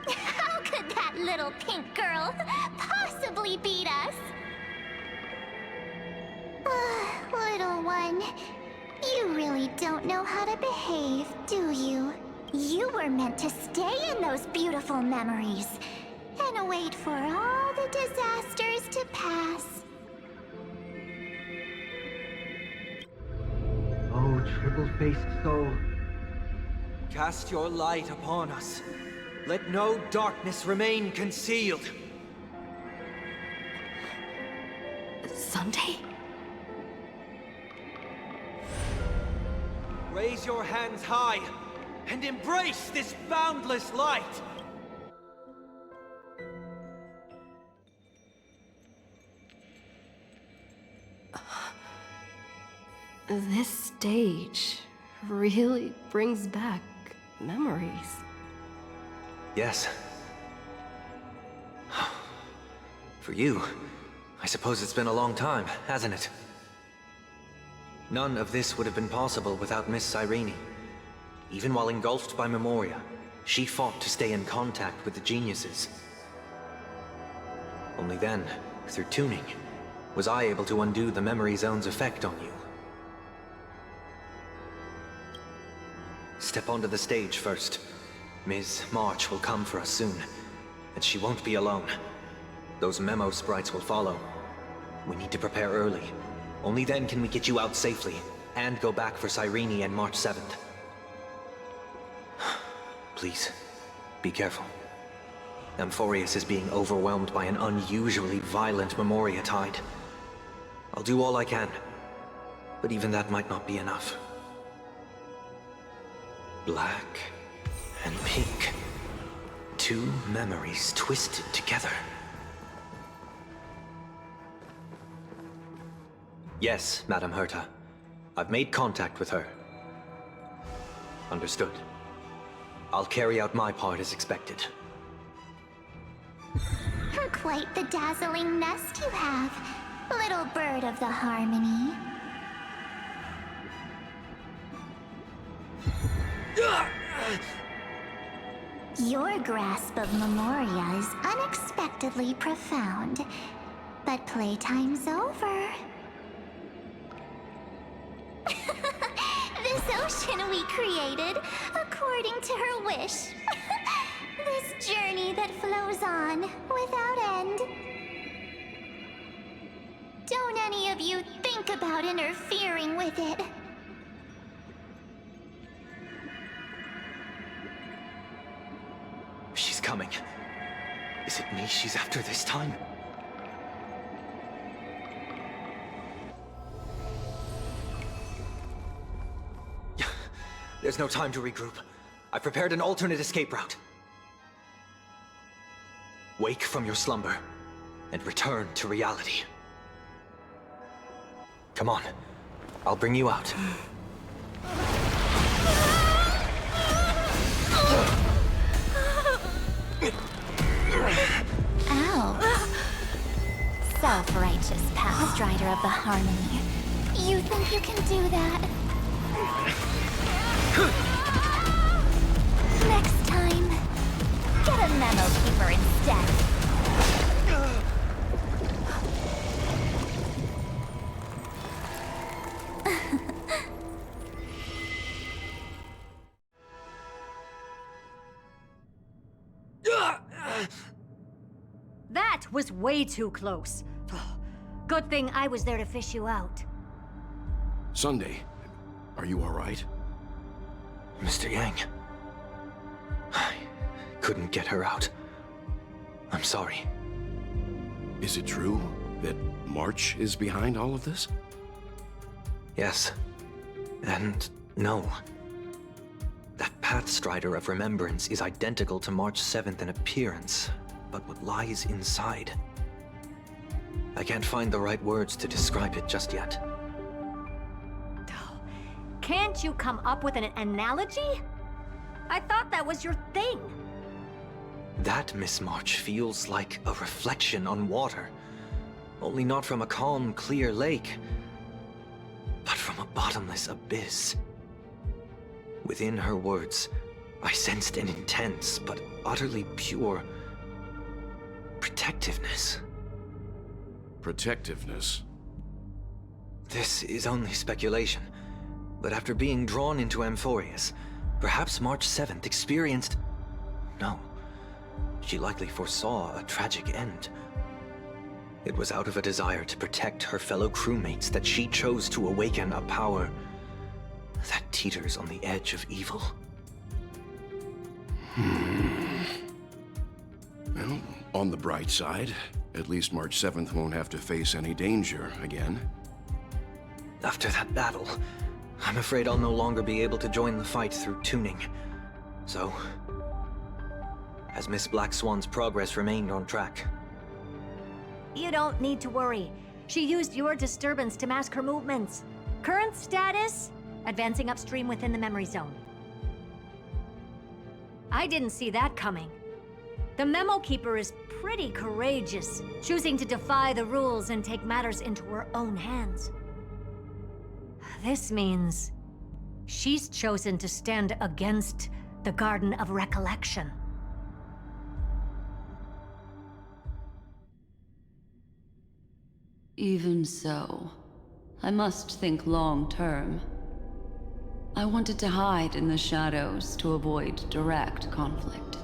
How could that little pink girl possibly beat us? Little one, you really don't know how to behave, do you? You were meant to stay in those beautiful memories and wait for all the disasters to pass. Oh, triple-faced soul, cast your light upon us. Let no darkness remain concealed. Sunday? Raise your hands high and embrace this boundless light. This stage really brings back memories. Yes. For you, I suppose it's been a long time, hasn't it? None of this would have been possible without Miss Cyrene. Even while engulfed by Memoria, she fought to stay in contact with the geniuses. Only then, through tuning, was I able to undo the memory zone's effect on you. Step onto the stage first. Ms. March will come for us soon, and she won't be alone. Those memo sprites will follow. We need to prepare early. Only then can we get you out safely, and go back for Cyrene and March 7th. Please, be careful. Amphorius is being overwhelmed by an unusually violent Memoria tide. I'll do all I can, but even that might not be enough. Black and pink. Two memories twisted together. Yes, Madam Herta. I've made contact with her. Understood. I'll carry out my part as expected. Quite the dazzling nest you have, little bird of the harmony. Your grasp of Memoria is unexpectedly profound, but playtime's over. This ocean we created, according to her wish. This journey that flows on without end. Don't any of you think about interfering with it. She's coming. Is it me she's after this time? There's no time to regroup. I've prepared an alternate escape route. Wake from your slumber and return to reality. Come on, I'll bring you out. Ow. Self-righteous path strider of the harmony. You think you can do that? Next time, get a memo keeper instead. That was way too close. Good thing I was there to fish you out. Sunday, are you all right? Mr. Yang. I couldn't get her out. I'm sorry. Is it true that March is behind all of this? Yes. And no. That Pathstrider of Remembrance is identical to March 7th in appearance, but what lies inside? I can't find the right words to describe it just yet. Can't you come up with an analogy? I thought that was your thing. That, Miss March, feels like a reflection on water. Only not from a calm, clear lake, but from a bottomless abyss. Within her words, I sensed an intense but utterly pure protectiveness. Protectiveness? This is only speculation, but after being drawn into Amphorius, perhaps March 7th experienced... No, she likely foresaw a tragic end. It was out of a desire to protect her fellow crewmates that she chose to awaken a power that teeters on the edge of evil. Well, on the bright side, at least March 7th won't have to face any danger again. After that battle, I'm afraid I'll no longer be able to join the fight through tuning. So, has Miss Black Swan's progress remained on track? You don't need to worry. She used your disturbance to mask her movements. Current status? Advancing upstream within the memory zone. I didn't see that coming. The Memo Keeper is pretty courageous, choosing to defy the rules and take matters into her own hands. This means she's chosen to stand against the Garden of Recollection. Even so, I must think long-term. I wanted to hide in the shadows to avoid direct conflict.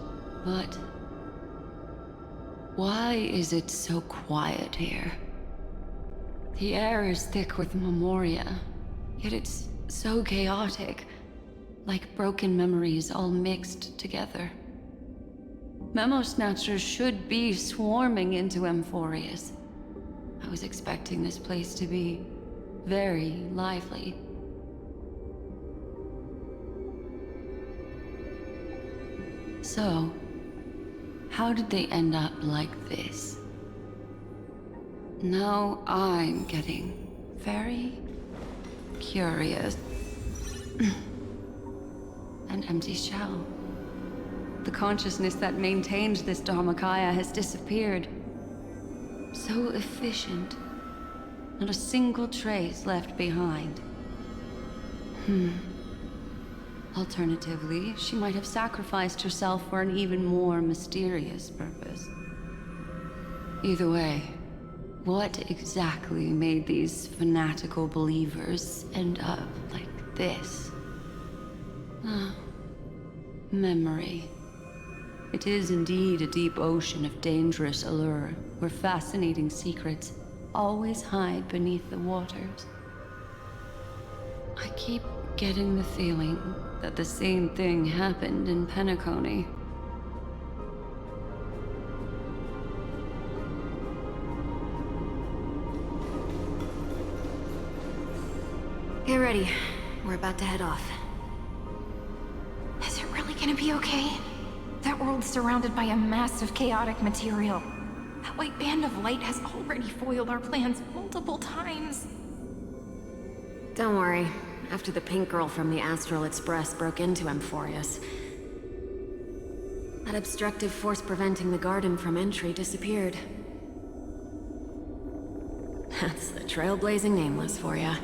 But why is it so quiet here? The air is thick with memoria, yet it's so chaotic, like broken memories all mixed together. Memo Snatchers should be swarming into Amphorius. I was expecting this place to be very lively. So, how did they end up like this? Now I'm getting very curious. An empty shell. The consciousness that maintained this Dharmakaya has disappeared. So efficient. Not a single trace left behind. Alternatively, she might have sacrificed herself for an even more mysterious purpose. Either way, what exactly made these fanatical believers end up like this? Memory. It is indeed a deep ocean of dangerous allure, where fascinating secrets always hide beneath the waters. I keep getting the feeling that the same thing happened in Penacony. Get ready. We're about to head off. Is it really gonna be okay? That world's surrounded by a massive chaotic material. That white band of light has already foiled our plans multiple times. Don't worry. After the pink girl from the Astral Express broke into Amphorius, that obstructive force preventing the garden from entry disappeared. That's the trailblazing nameless for ya.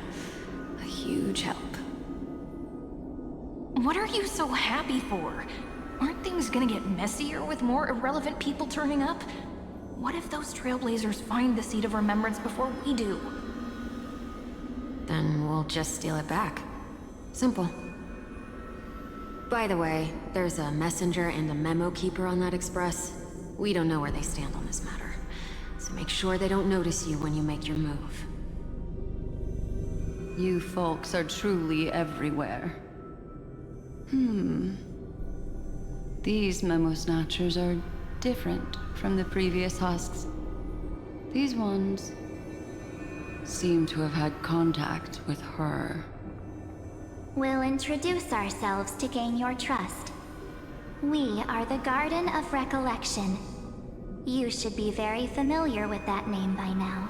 A huge help. What are you so happy for? Aren't things gonna get messier with more irrelevant people turning up? What if those trailblazers find the Seat of Remembrance before we do? Then we'll just steal it back. Simple. By the way, there's a messenger and a memo keeper on that express. We don't know where they stand on this matter, so make sure they don't notice you when you make your move. You folks are truly everywhere. These Memo Snatchers are different from the previous husks. These ones seem to have had contact with her. We'll introduce ourselves to gain your trust. We are the Garden of Recollection. You should be very familiar with that name by now.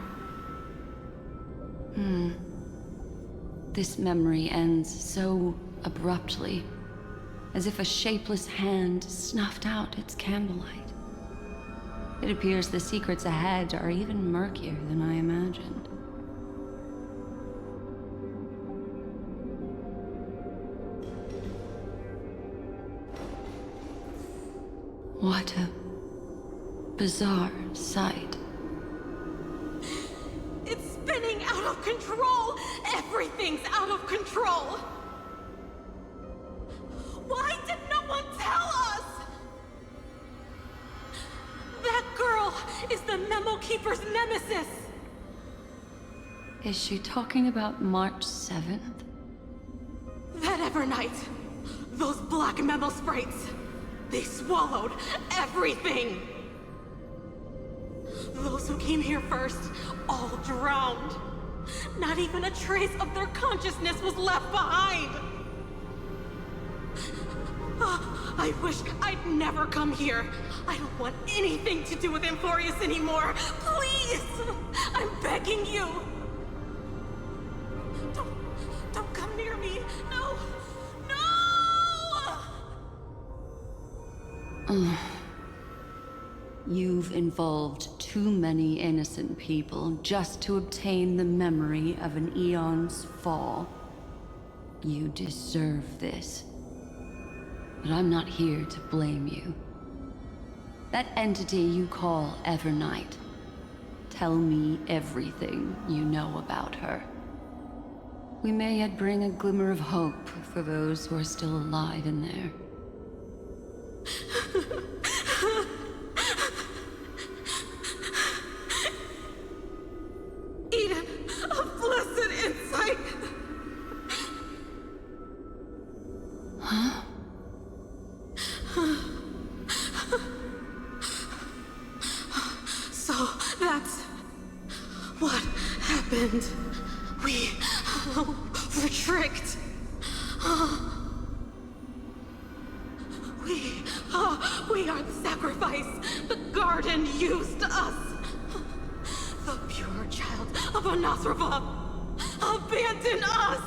This memory ends so abruptly, as if a shapeless hand snuffed out its candlelight. It appears the secrets ahead are even murkier than I imagined. What a bizarre sight. It's spinning out of control! Everything's out of control! Why did no one tell us? That girl is the Memo Keeper's nemesis! Is she talking about March 7th? That Evernight! Those black memo sprites! They swallowed everything! Those who came here first, all drowned. Not even a trace of their consciousness was left behind! I wish I'd never come here. I don't want anything to do with Amphorius anymore. Please! I'm begging you! Don't come near me! No! No! You've involved too many innocent people just to obtain the memory of an eon's fall. You deserve this. But I'm not here to blame you. That entity you call Evernight. Tell me everything you know about her. We may yet bring a glimmer of hope for those who are still alive in there. Eden, a blessed insight! Huh? So that's what happened. We were tricked. We are the sacrifice. The garden used us. The pure child of Anathrava abandoned us.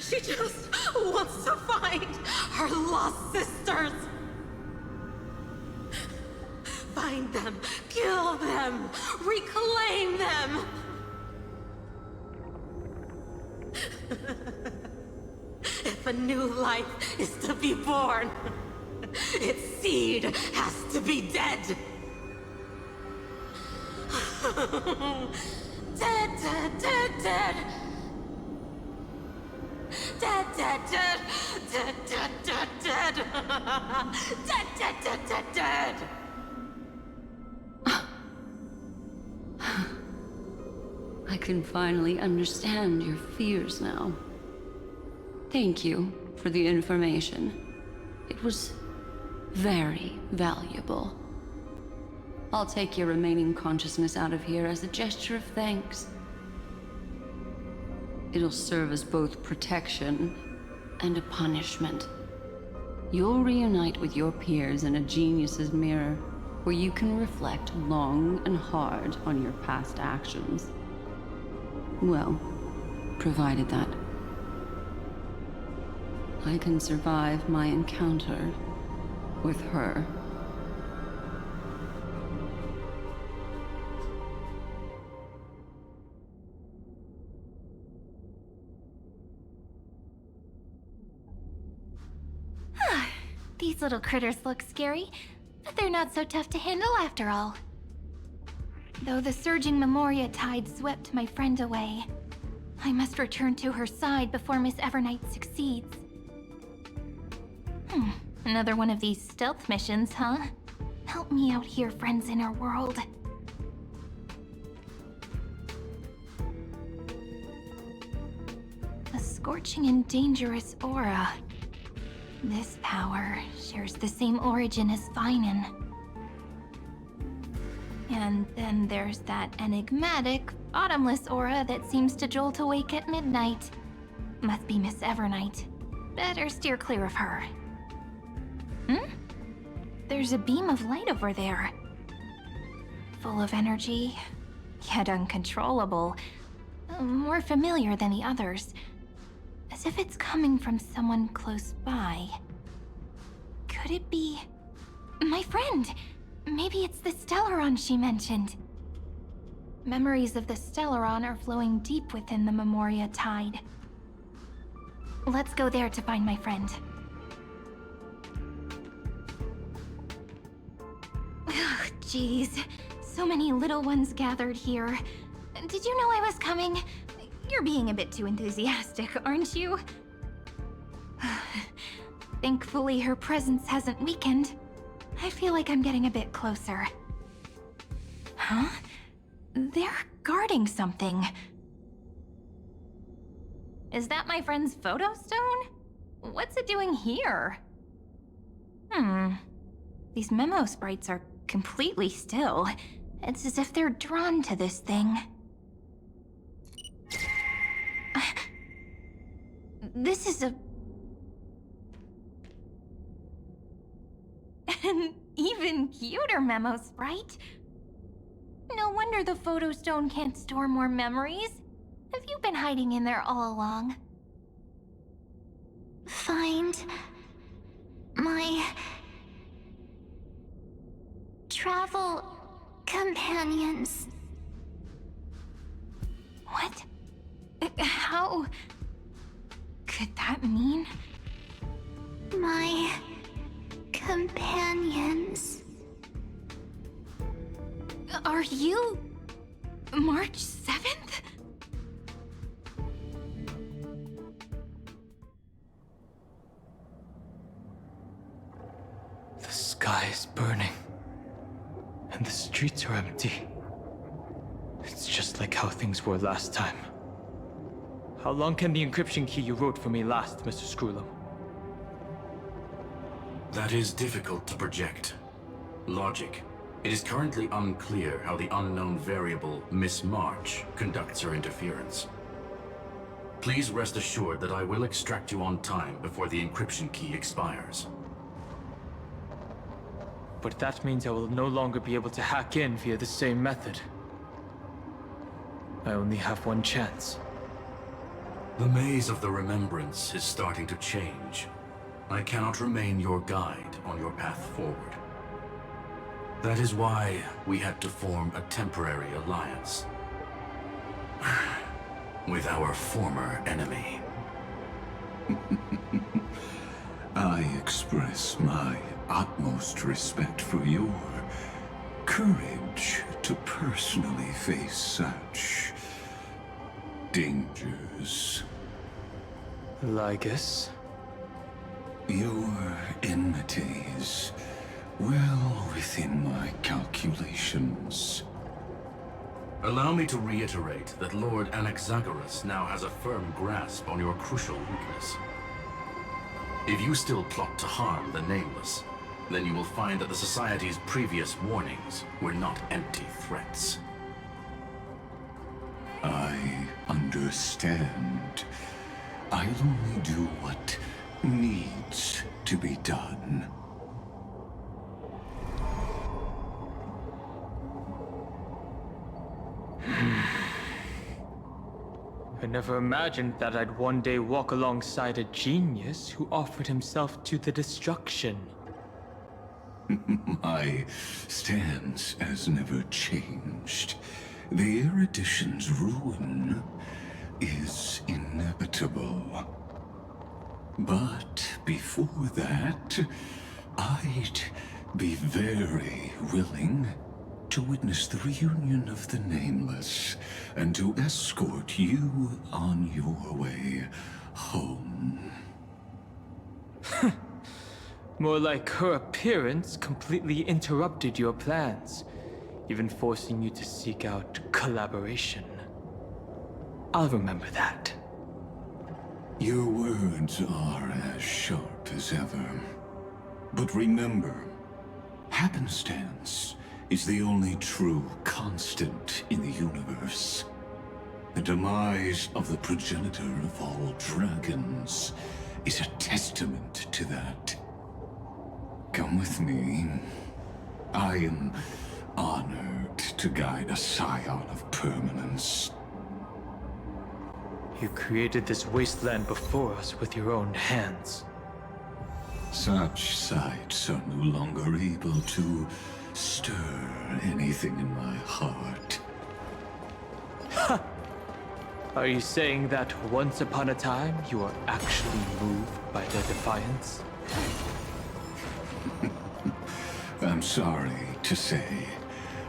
She just wants to find her lost sisters. Find them, kill them, reclaim them. If a new life is to be born, its seed has to be dead. Dead, dead, dead, dead. Dead, dead, dead. Dead, dead, dead, dead. Dead, dead, dead, dead, dead. I can finally understand your fears now. Thank you for the information. It was very valuable. I'll take your remaining consciousness out of here as a gesture of thanks. It'll serve as both protection and a punishment. You'll reunite with your peers in a genius's mirror, where you can reflect long and hard on your past actions. Well, provided that I can survive my encounter with her. These little critters look scary, but they're not so tough to handle after all. Though the surging Memoria tide swept my friend away, I must return to her side before Miss Evernight succeeds. Another one of these stealth missions, huh? Help me out here, friends in our world. A scorching and dangerous aura. This power shares the same origin as Vinen. And then there's that enigmatic, bottomless aura that seems to jolt awake at midnight. Must be Miss Evernight. Better steer clear of her. There's a beam of light over there. Full of energy, yet uncontrollable. more familiar than the others. As if it's coming from someone close by. Could it be... my friend? Maybe it's the Stellaron she mentioned. Memories of the Stellaron are flowing deep within the Memoria Tide. Let's go there to find my friend. Jeez, so many little ones gathered here. Did you know I was coming? You're being a bit too enthusiastic, aren't you? Thankfully, her presence hasn't weakened. I feel like I'm getting a bit closer. Huh? They're guarding something. Is that my friend's photo stone? What's it doing here? These memo sprites are completely still. It's as if they're drawn to this thing. This is an even cuter memo sprite. No wonder the photo stone can't store more memories. Have you been hiding in there all along? Find my travel companions. What? How could that mean? My companions. Are you March 7th? The sky is burning, and the streets are empty. It's just like how things were last time. How long can the encryption key you wrote for me last, Mr. Screwlum? That is difficult to project. Logic. It is currently unclear how the unknown variable, Miss March, conducts her interference. Please rest assured that I will extract you on time before the encryption key expires. But that means I will no longer be able to hack in via the same method. I only have one chance. The maze of the Remembrance is starting to change. I cannot remain your guide on your path forward. That is why we had to form a temporary alliance with our former enemy. I express my utmost respect for your courage to personally face such dangers. Lygus? Your enmities, well within my calculations. Allow me to reiterate that Lord Anaxagoras now has a firm grasp on your crucial weakness. If you still plot to harm the Nameless, then you will find that the Society's previous warnings were not empty threats. I understand. I'll only do what needs to be done. I never imagined that I'd one day walk alongside a genius who offered himself to the destruction. My stance has never changed. The erudition's ruin is inevitable. But before that, I'd be very willing to witness the reunion of the Nameless and to escort you on your way home. More like her appearance completely interrupted your plans, even forcing you to seek out collaboration. I'll remember that. Your words are as sharp as ever. But remember, happenstance is the only true constant in the universe. The demise of the progenitor of all dragons is a testament to that. Come with me. I am honored to guide a scion of permanence. You created this wasteland before us with your own hands. Such sights are no longer able to stir anything in my heart. Ha! Are you saying that once upon a time you were actually moved by their defiance? I'm sorry to say,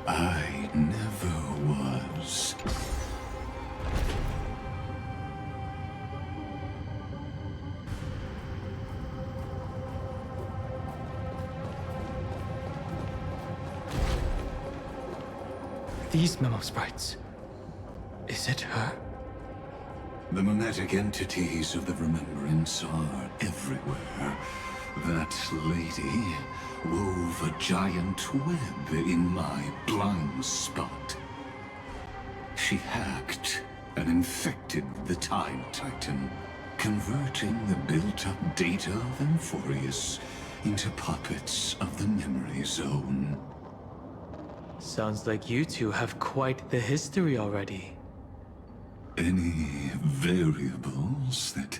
I never was. These memo sprites. Is it her? The mimetic entities of the Remembrance are everywhere. That lady wove a giant web in my blind spot. She hacked and infected the Time Titan, converting the built-up data of Amphorius into puppets of the Memory Zone. Sounds like you two have quite the history already. Any variables that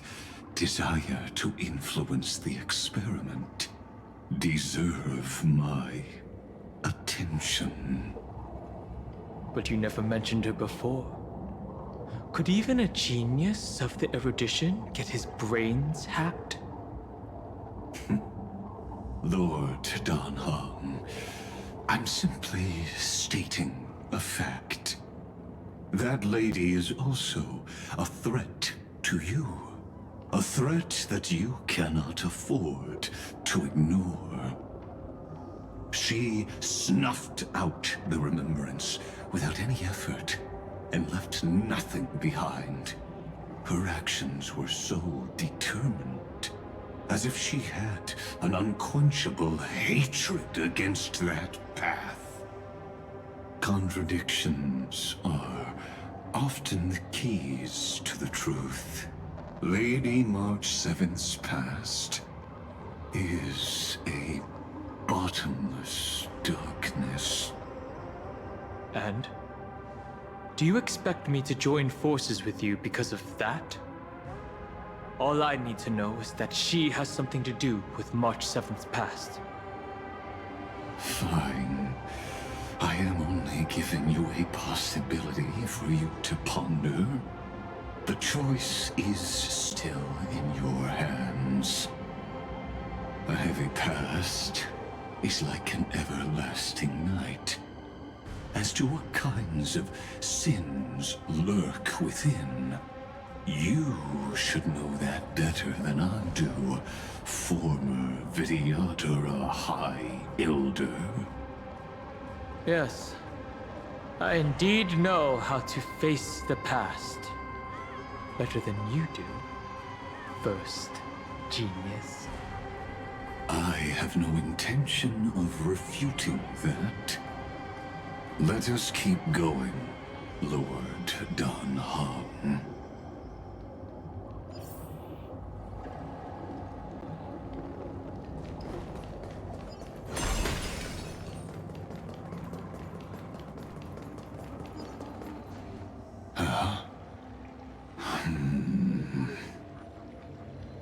desire to influence the experiment deserve my attention. But you never mentioned her before. Could even a genius of the erudition get his brains hacked? Lord Dan Hong, I'm simply stating a fact. That lady is also a threat to you. A threat that you cannot afford to ignore. She snuffed out the Remembrance without any effort and left nothing behind. Her actions were so determined, as if she had an unquenchable hatred against that path. Contradictions are often the keys to the truth. Lady March 7th's past is a bottomless darkness. And? Do you expect me to join forces with you because of that? All I need to know is that she has something to do with March 7th's past. Fine. I am only giving you a possibility for you to ponder. The choice is still in your hands. A heavy past is like an everlasting night. As to what kinds of sins lurk within, you should know that better than I do, former Vidyadhara High Elder. Yes, I indeed know how to face the past. Better than you do, first genius. I have no intention of refuting that. Let us keep going, Lord Dan Hong.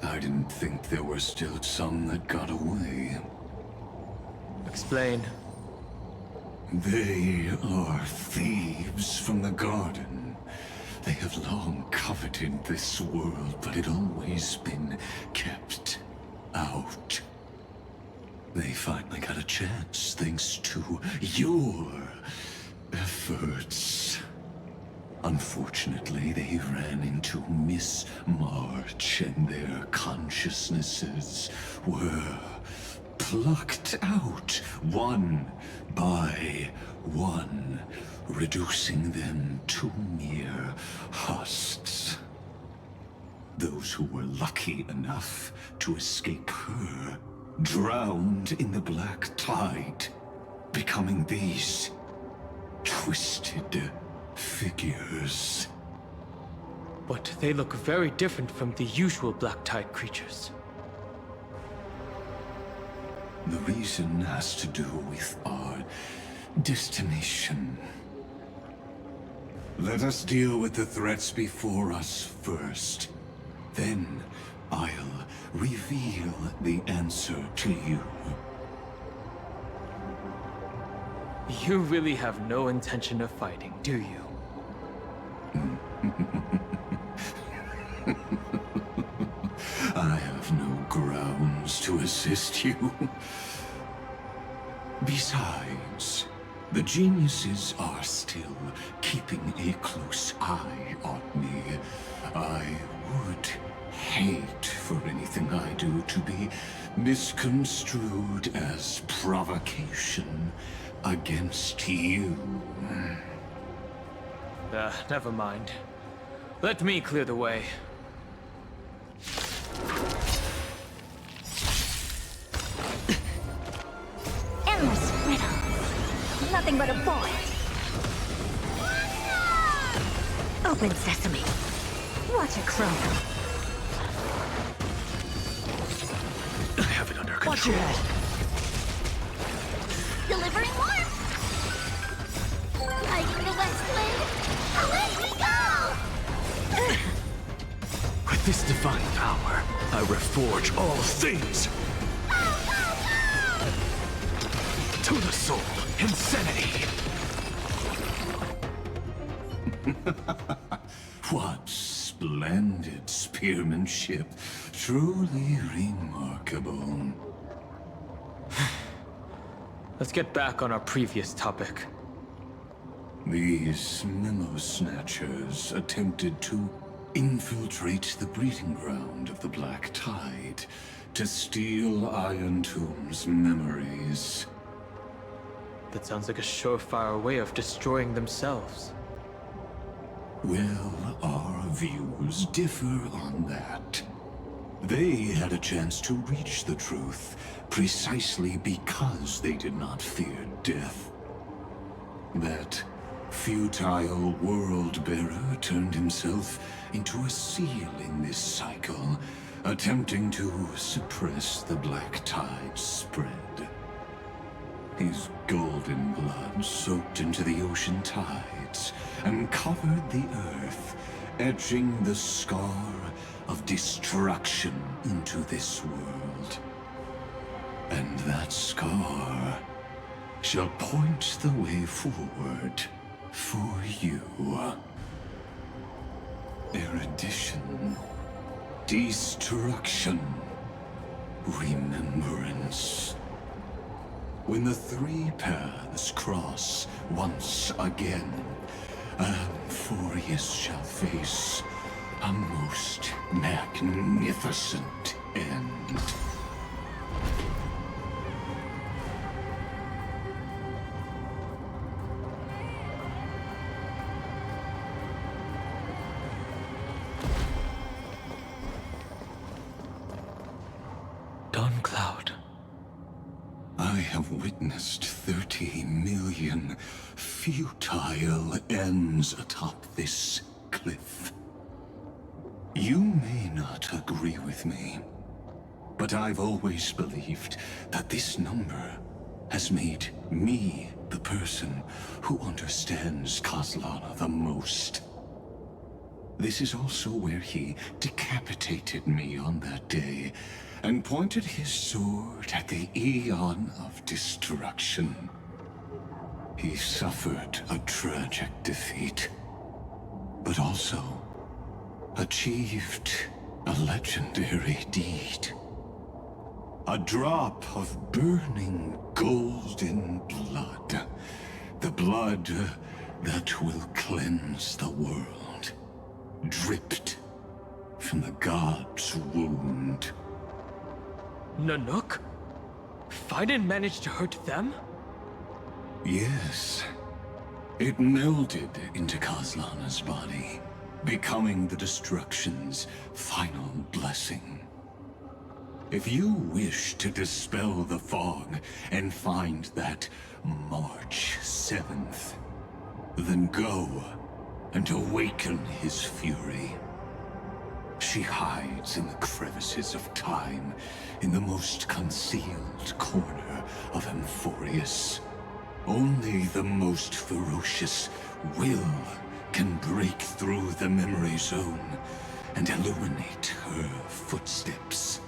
I didn't think there were still some that got away. Explain. They are thieves from the garden. They have long coveted this world, but it always been kept out. They finally got a chance thanks to your efforts. Unfortunately, they ran into Miss March, and their consciousnesses were plucked out one by one, reducing them to mere husks. Those who were lucky enough to escape her drowned in the black tide, becoming these twisted figures. But they look very different from the usual Black Tide creatures. The reason has to do with our destination. Let us deal with the threats before us first. Then, I'll reveal the answer to you. You really have no intention of fighting, do you? I have no grounds to assist you. Besides, the geniuses are still keeping a close eye on me. I would hate for anything I do to be misconstrued as provocation against you. Never mind. Let me clear the way. Endless riddles. Nothing but a void. Open sesame. Watch it crow. I have it under control. Watch your head. Delivering warmth. Lighting the west wind. Away we go! With this divine power, I reforge all things. To the soul, insanity. What splendid spearmanship. Truly remarkable. Let's get back on our previous topic. These memo snatchers attempted to infiltrate the breeding ground of the Black Tide to steal Iron Tomb's memories. That sounds like a surefire way of destroying themselves. Well, our views differ on that. They had a chance to reach the truth precisely because they did not fear death. That futile world-bearer turned himself into a seal in this cycle, attempting to suppress the Black Tide's spread. His golden blood soaked into the ocean tides and covered the earth, etching the scar of destruction into this world. And that scar shall point the way forward for you. Erudition, destruction, remembrance. When the three paths cross once again, Amphorius shall face a most magnificent end. Cloud. I have witnessed 30 million futile ends atop this cliff. You may not agree with me, but I've always believed that this number has made me the person who understands Kozlana the most. This is also where he decapitated me on that day and pointed his sword at the Eon of Destruction. He suffered a tragic defeat, but also achieved a legendary deed. A drop of burning golden blood. The blood that will cleanse the world. Dripped from the god's wound. Nanook? Fiden managed to hurt them? Yes. It melded into Kozlana's body, becoming the Destruction's final blessing. If you wish to dispel the fog and find that March 7th, then go and awaken his fury. She hides in the crevices of time, in the most concealed corner of Amphorius. Only the most ferocious will can break through the memory zone and illuminate her footsteps.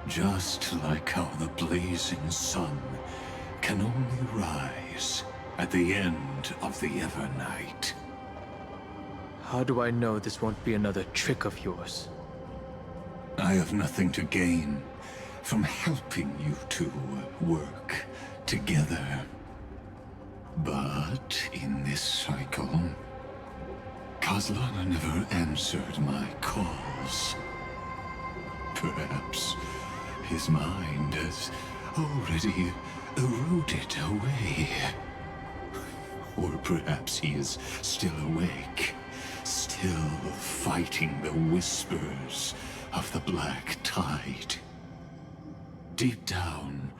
Just like how the blazing sun can only rise at the end of the Evernight. How do I know this won't be another trick of yours? I have nothing to gain from helping you two work together. But in this cycle, Kozlana never answered my calls. Perhaps his mind has already eroded away. Or perhaps he is still awake, still fighting the whispers of the Black Tide. Deep down,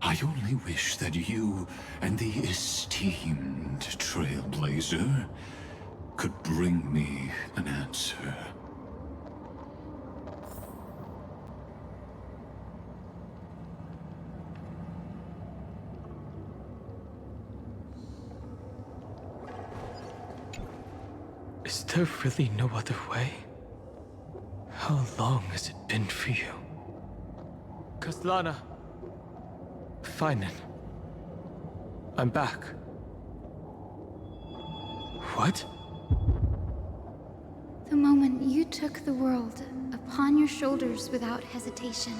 I only wish that you and the esteemed Trailblazer could bring me an answer. Is there really no other way? How long has it been for you? Kozlana! Fine then. I'm back. What? The moment you took the world upon your shoulders without hesitation,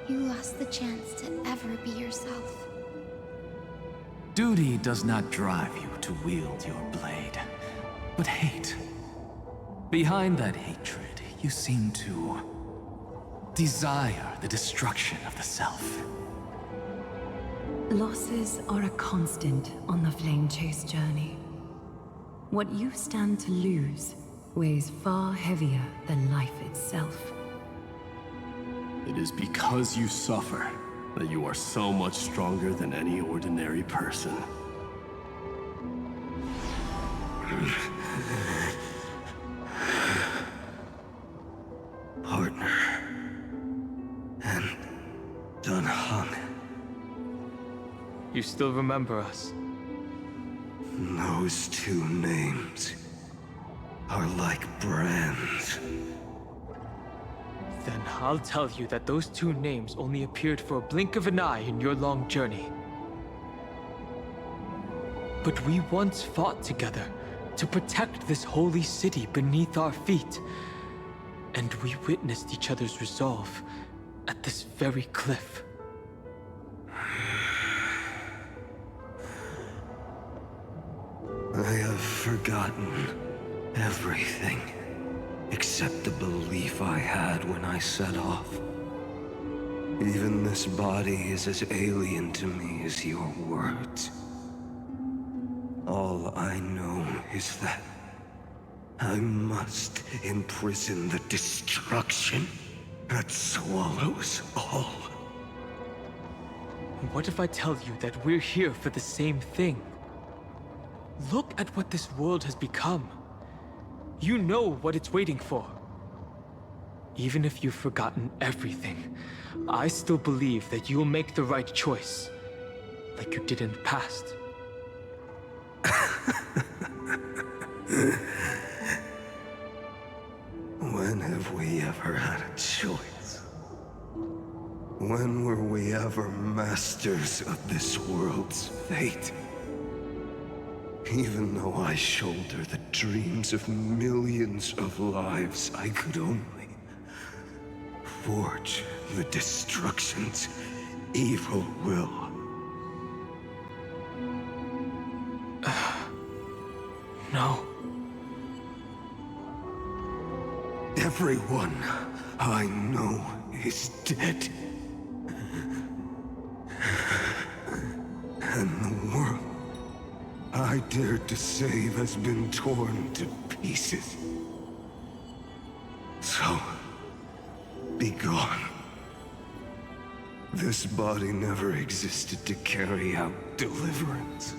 you lost the chance to ever be yourself. Duty does not drive you to wield your blade, but hate. Behind that hatred, you seem to desire the destruction of the self. Losses are a constant on the Flame Chase journey. What you stand to lose weighs far heavier than life itself. It is because you suffer that you are so much stronger than any ordinary person. Partner. And Dun Hung. You still remember us? Those two names are like brands. Then I'll tell you that those two names only appeared for a blink of an eye in your long journey. But we once fought together to protect this holy city beneath our feet. And we witnessed each other's resolve at this very cliff. I have forgotten everything, except the belief I had when I set off. Even this body is as alien to me as your words. All I know is that I must imprison the destruction that swallows all. What if I tell you that we're here for the same thing? Look at what this world has become. You know what it's waiting for. Even if you've forgotten everything, I still believe that you'll make the right choice, like you did in the past. When have we ever had a choice? When were we ever masters of this world's fate? Even though I shoulder the dreams of millions of lives, I could only forge the destruction's evil will. No. Everyone I know is dead. And the world I dared to save has been torn to pieces. So, be gone. This body never existed to carry out deliverance.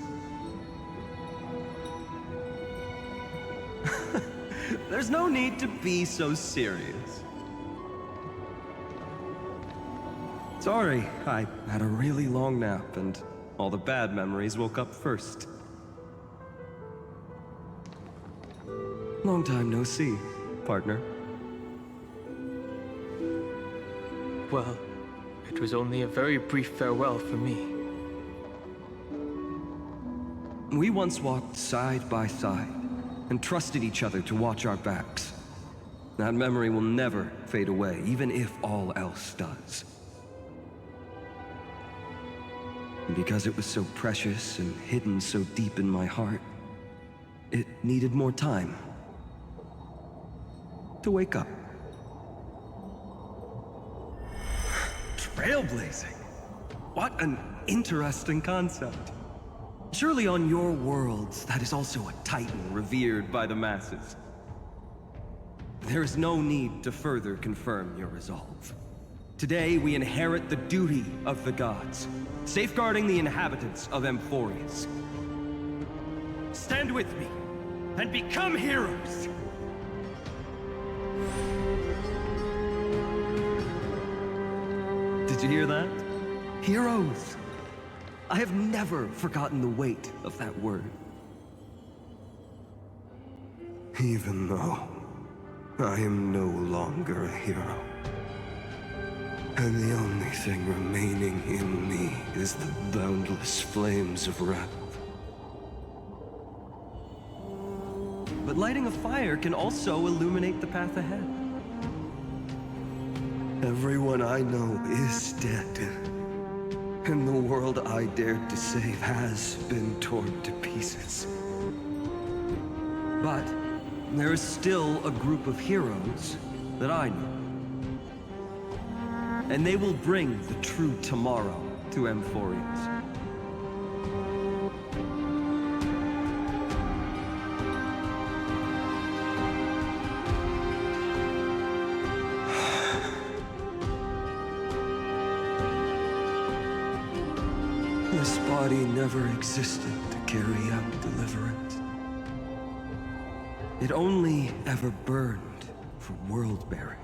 There's no need to be so serious. Sorry, I had a really long nap and all the bad memories woke up first. Long time no see, partner. Well, it was only a very brief farewell for me. We once walked side by side and trusted each other to watch our backs. That memory will never fade away, even if all else does. And because it was so precious and hidden so deep in my heart, it needed more time to wake up. Trailblazing? What an interesting concept. Surely on your worlds, that is also a titan revered by the masses. There is no need to further confirm your resolve. Today, we inherit the duty of the gods, safeguarding the inhabitants of Emphorius. Stand with me, and become heroes! Did you hear that? Heroes! I have never forgotten the weight of that word. Even though I am no longer a hero, and the only thing remaining in me is the boundless flames of wrath. But lighting a fire can also illuminate the path ahead. Everyone I know is dead, and the world I dared to save has been torn to pieces. But there is still a group of heroes that I know. And they will bring the true tomorrow to Emphorius. This body never existed to carry out deliverance. It only ever burned for world-bearing.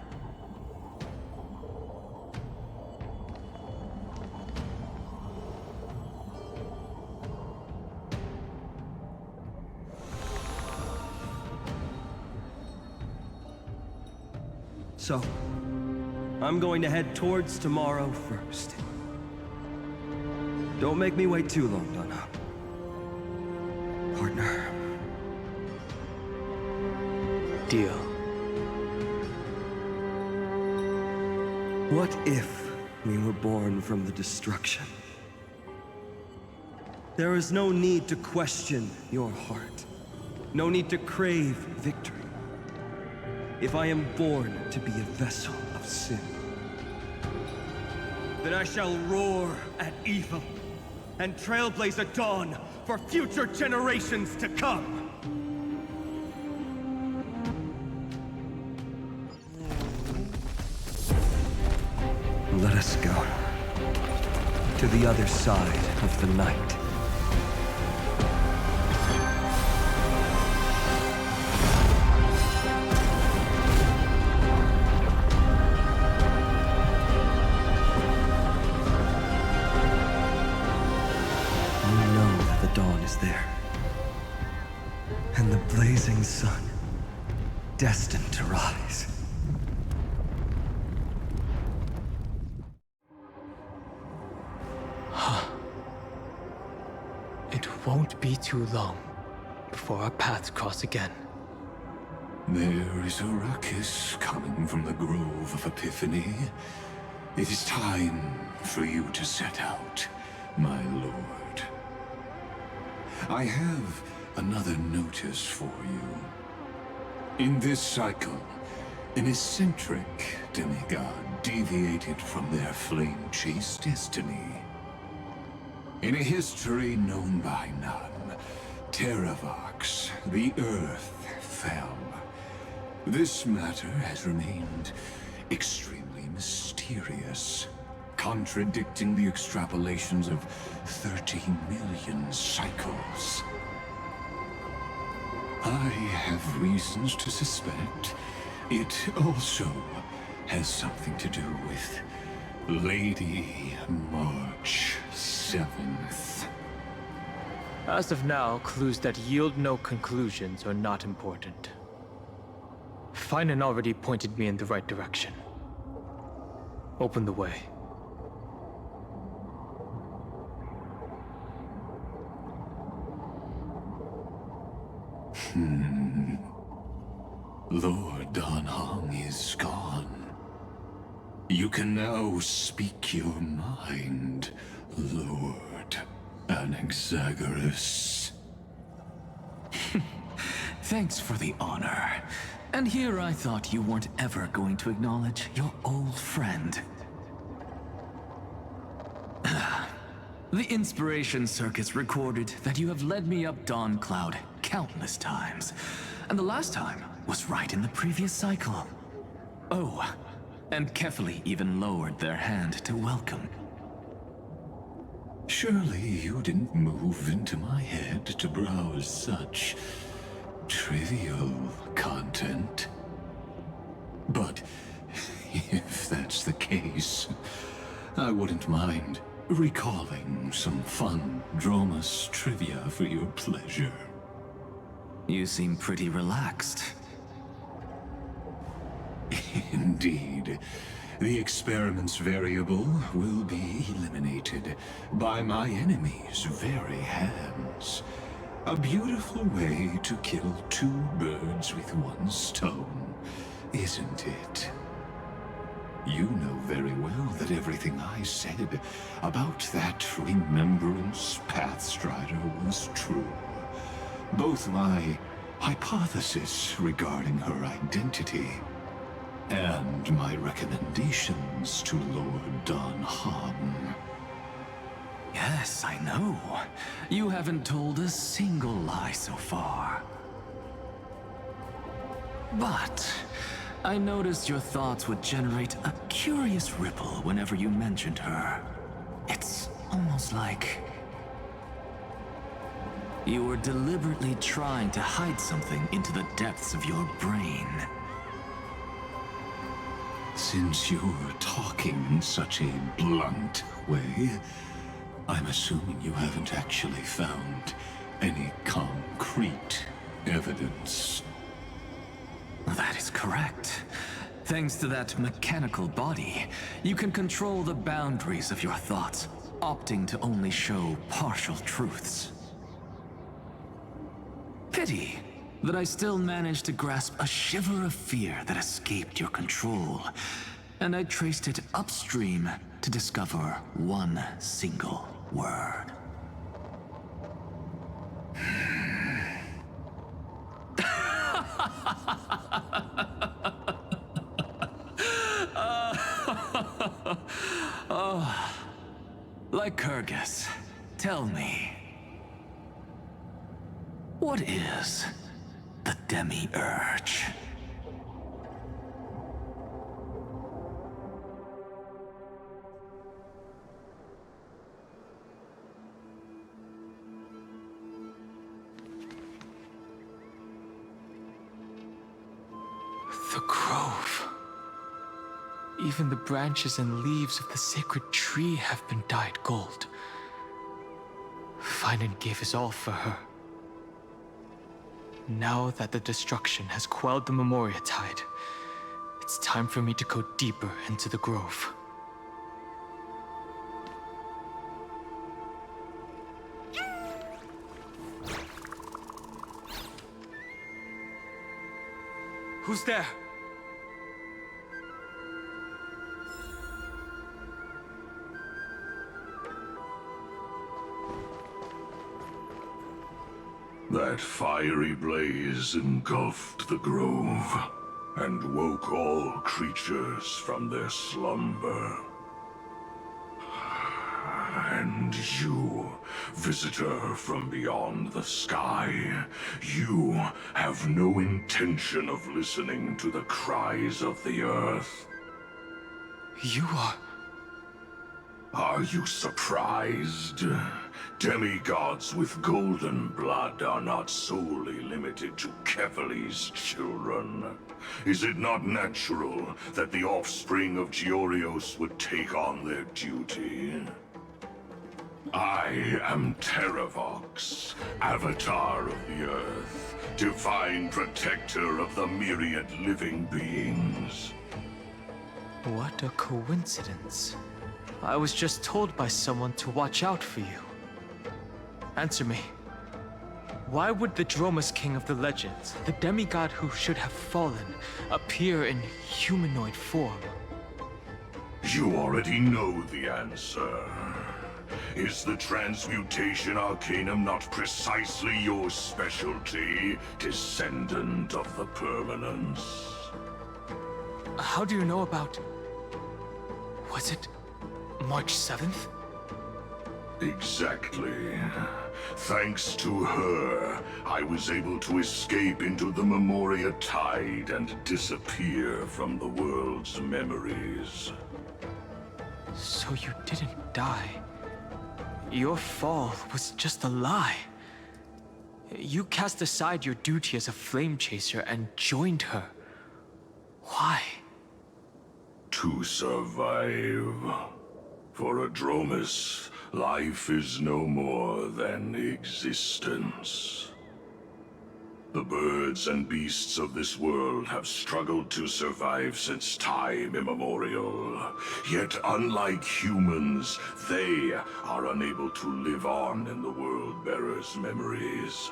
So, I'm going to head towards tomorrow first. Don't make me wait too long, Donna. Partner. Deal. What if we were born from the destruction? There is no need to question your heart. No need to crave victory. If I am born to be a vessel of sin, then I shall roar at evil and trailblaze a dawn for future generations to come. Let us go to the other side of the night. Dawn is there. And the blazing sun, destined to rise. It won't be too long before our paths cross again. There is a ruckus coming from the Grove of Epiphany. It is time for you to set out, my lord. I have another notice for you. In this cycle, an eccentric demigod deviated from their flame-chased destiny. In a history known by none, Terravox, the Earth, fell. This matter has remained extremely mysterious, contradicting the extrapolations of 30 million cycles. I have reasons to suspect it also has something to do with Lady March 7th. As of now, clues that yield no conclusions are not important. Finan already pointed me in the right direction. Open the way. Lord Dan Heng is gone. You can now speak your mind, Lord Anaxagoras. Thanks for the honor. And here I thought you weren't ever going to acknowledge your old friend. The Inspiration Circus recorded that you have led me up Dawn Cloud countless times. And the last time was right in the previous cycle. Oh, and Kefali even lowered their hand to welcome. Surely you didn't move into my head to browse such trivial content. But if that's the case, I wouldn't mind recalling some fun Dromus trivia for your pleasure. You seem pretty relaxed. Indeed. The experiment's variable will be eliminated by my enemy's very hands. A beautiful way to kill two birds with one stone, isn't it? You know very well that everything I said about that Remembrance Pathstrider was true. Both my hypothesis regarding her identity and my recommendations to Lord Dan Heng. Yes, I know. You haven't told a single lie so far. But I noticed your thoughts would generate a curious ripple whenever you mentioned her. It's almost like you were deliberately trying to hide something into the depths of your brain. Since you're talking in such a blunt way, I'm assuming you haven't actually found any concrete evidence. That is correct. Thanks to that mechanical body, you can control the boundaries of your thoughts, opting to only show partial truths. Pity that I still managed to grasp a shiver of fear that escaped your control, and I traced it upstream to discover one single word. Oh, Lycurgus, tell me, what is the Demi-Urge? The grove. Even the branches and leaves of the sacred tree have been dyed gold. Finan gave us all for her. Now that the destruction has quelled the Memoria tide, it's time for me to go deeper into the grove. Who's there? That fiery blaze engulfed the grove and woke all creatures from their slumber. And you, visitor from beyond the sky, you have no intention of listening to the cries of the earth. You are... Are you surprised? Demigods with golden blood are not solely limited to Kefali's children. Is it not natural that the offspring of Georios would take on their duty? I am Terravok, Lux, Avatar of the Earth, divine protector of the myriad living beings. What a coincidence. I was just told by someone to watch out for you. Answer me. Why would the Dromus King of the legends, the demigod who should have fallen, appear in humanoid form? You already know the answer. Is the transmutation arcanum not precisely your specialty, descendant of the permanence? How do you know about... Was it March 7th? Exactly. Thanks to her, I was able to escape into the Memoria Tide and disappear from the world's memories. So you didn't die. Your fall was just a lie. You cast aside your duty as a flame chaser and joined her. Why? To survive. For a Dromus, life is no more than existence. The birds and beasts of this world have struggled to survive since time immemorial. Yet unlike humans, they are unable to live on in the World-Bearer's memories.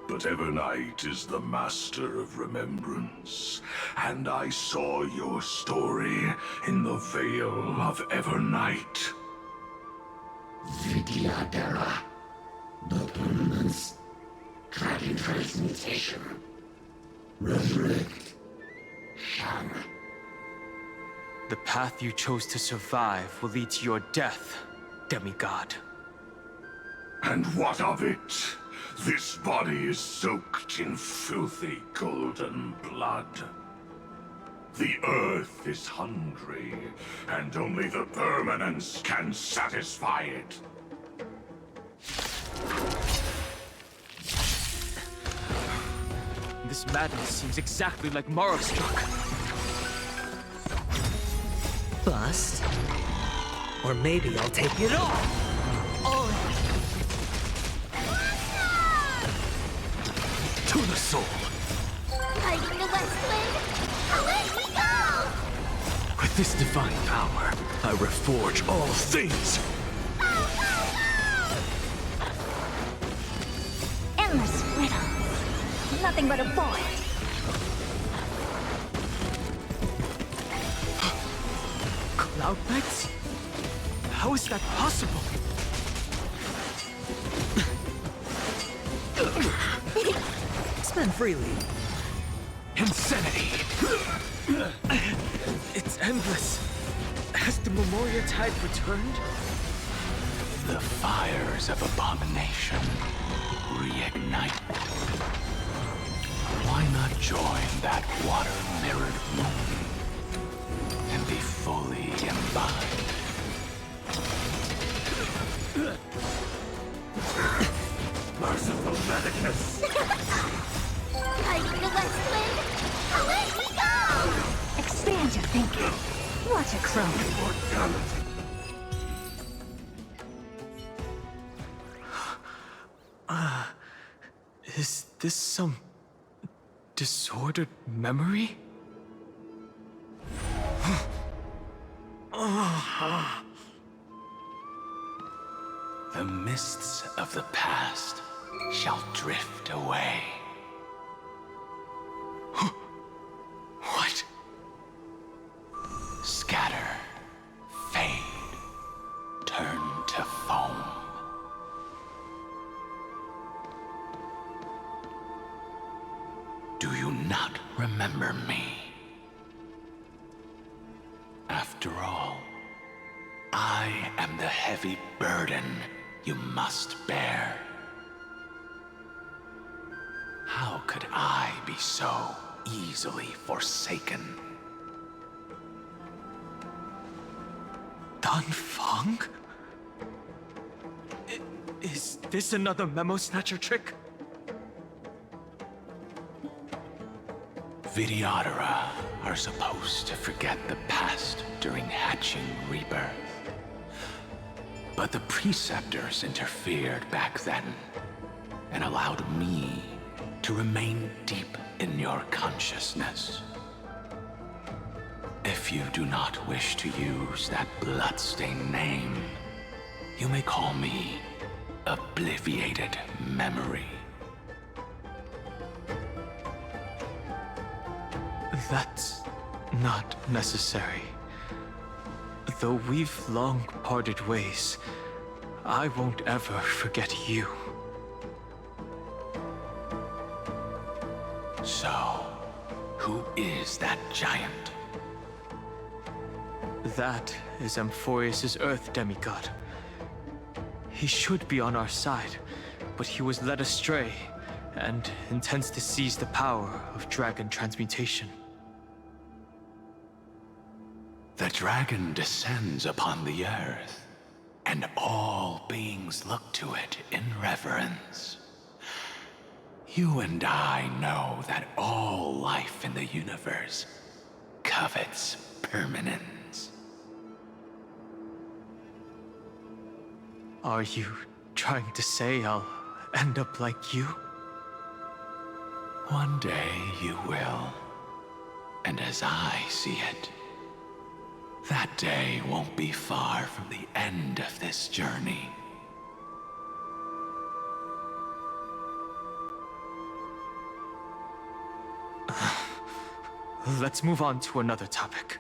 But Evernight is the master of remembrance, and I saw your story in the Veil of Evernight. Vidyadhara, the permanence, tracking transmutation, resurrect, Shang. The path you chose to survive will lead to your death, demigod. And what of it? This body is soaked in filthy golden blood. The Earth is hungry, and only the permanence can satisfy it. This madness seems exactly like Marowstruck. Bust? Or maybe I'll take it all! All of it! To the soul! Fighting the West Wind! Let me go! With this divine power, I reforge all things! Endless riddles. Nothing but a void. Cloud Knights? How is that possible? Spend freely. Insanity! It's endless. Has the Memoria Tide returned? The fires of abomination reignite. Why not join that water-mirrored moon and be fully imbibed? Merciful Medicus! Fighting the West Wind! Let me go! Expand your thinking. Watch a crow. Is this some disordered memory? The mists of the past shall drift away. What? Scatter, fade, turn to foam. Do you not remember me? After all, I am the heavy burden you must bear. How could I be so easily forsaken? Dan Feng? Is this another Memo Snatcher trick? Vidyadhara are supposed to forget the past during hatching rebirth. But But the Preceptors interfered back then and allowed me to remain deep in your consciousness. If you do not wish to use that bloodstained name, you may call me Obliviated Memory. That's not necessary. Though we've long parted ways, I won't ever forget you. So, who is that giant? That is Amphorius' Earth demigod. He should be on our side, but he was led astray and intends to seize the power of dragon transmutation. The dragon descends upon the earth, and all beings look to it in reverence. You and I know that all life in the universe covets permanence. Are you trying to say I'll end up like you? One day you will, and as I see it, that day won't be far from the end of this journey. Let's move on to another topic.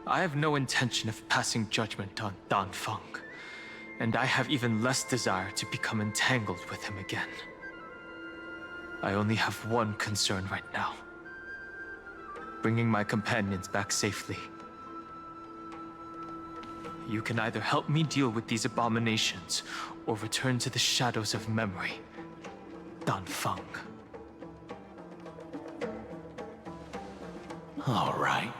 I have no intention of passing judgment on Dan Feng, and I have even less desire to become entangled with him again. I only have one concern right now: bringing my companions back safely. You can either help me deal with these abominations, or return to the shadows of memory. Dan Feng. All right.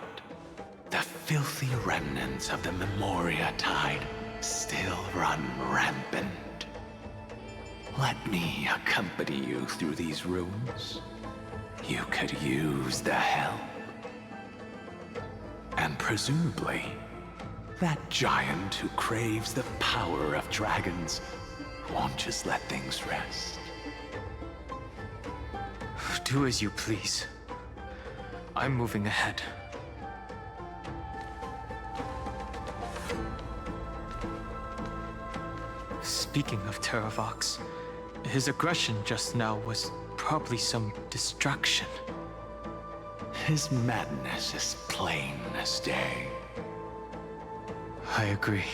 The filthy remnants of the Memoria Tide still run rampant. Let me accompany you through these rooms. You could use the help. And presumably, that giant who craves the power of dragons won't just let things rest. Do as you please. I'm moving ahead. Speaking of Terravox, his aggression just now was probably some distraction. His madness is plain as day. I agree.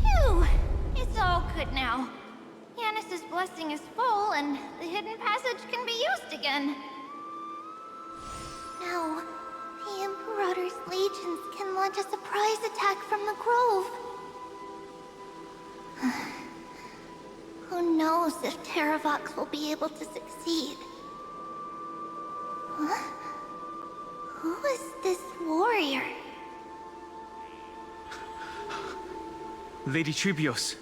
Phew! It's all good now. Yanis's blessing is full, and the hidden passage can be used again. Now, the Imperator's legions can launch a surprise attack from the grove. Who knows if Terravox will be able to succeed? Huh? Who is this warrior? Lady Trebios,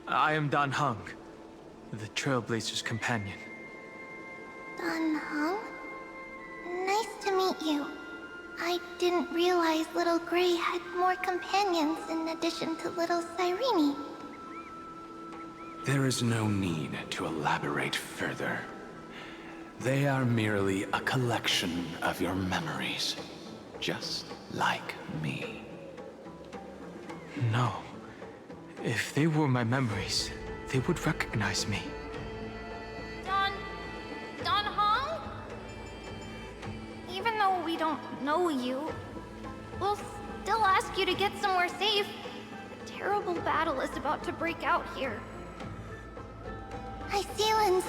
I am Dan Heng, the Trailblazer's companion. Dan Heng? Nice to meet you. I didn't realize Little Gray had more companions in addition to Little Cyrene. There is no need to elaborate further. They are merely a collection of your memories, just like me. No. If they were my memories, they would recognize me. Dan Heng? Even though we don't know you, we'll still ask you to get somewhere safe. A terrible battle is about to break out here. Icelands,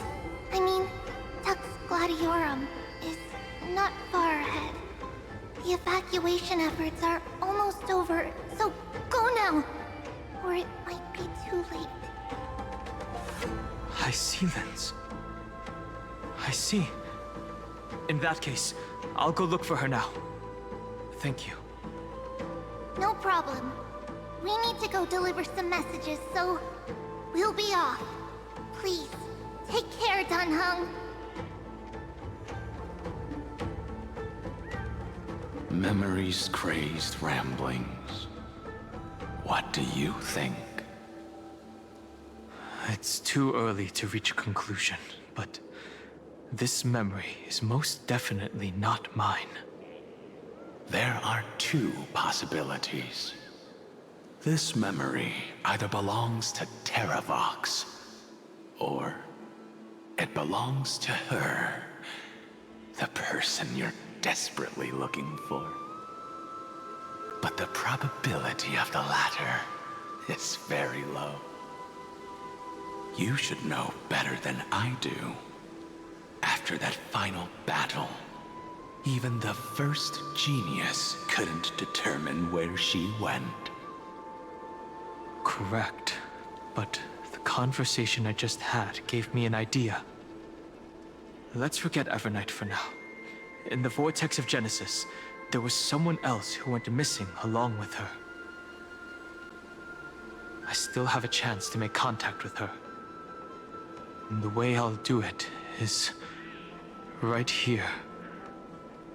Tux Gladiorum, is not far ahead. The evacuation efforts are almost over, so go now, or it might be too late. Anti-sealants. I see. In that case, I'll go look for her now. Thank you. No problem. We need to go deliver some messages, so we'll be off. Please, take care, Dan Heng. Memories crazed ramblings. What do you think? It's too early to reach a conclusion, but this memory is most definitely not mine. There are two possibilities. This memory either belongs to Terravox, or it belongs to her, the person you're desperately looking for. But the probability of the latter is very low. You should know better than I do. After that final battle, even the first genius couldn't determine where she went. Correct. But the conversation I just had gave me an idea. Let's forget Evernight for now. In the Vortex of Genesis, there was someone else who went missing along with her. I still have a chance to make contact with her. And the way I'll do it is right here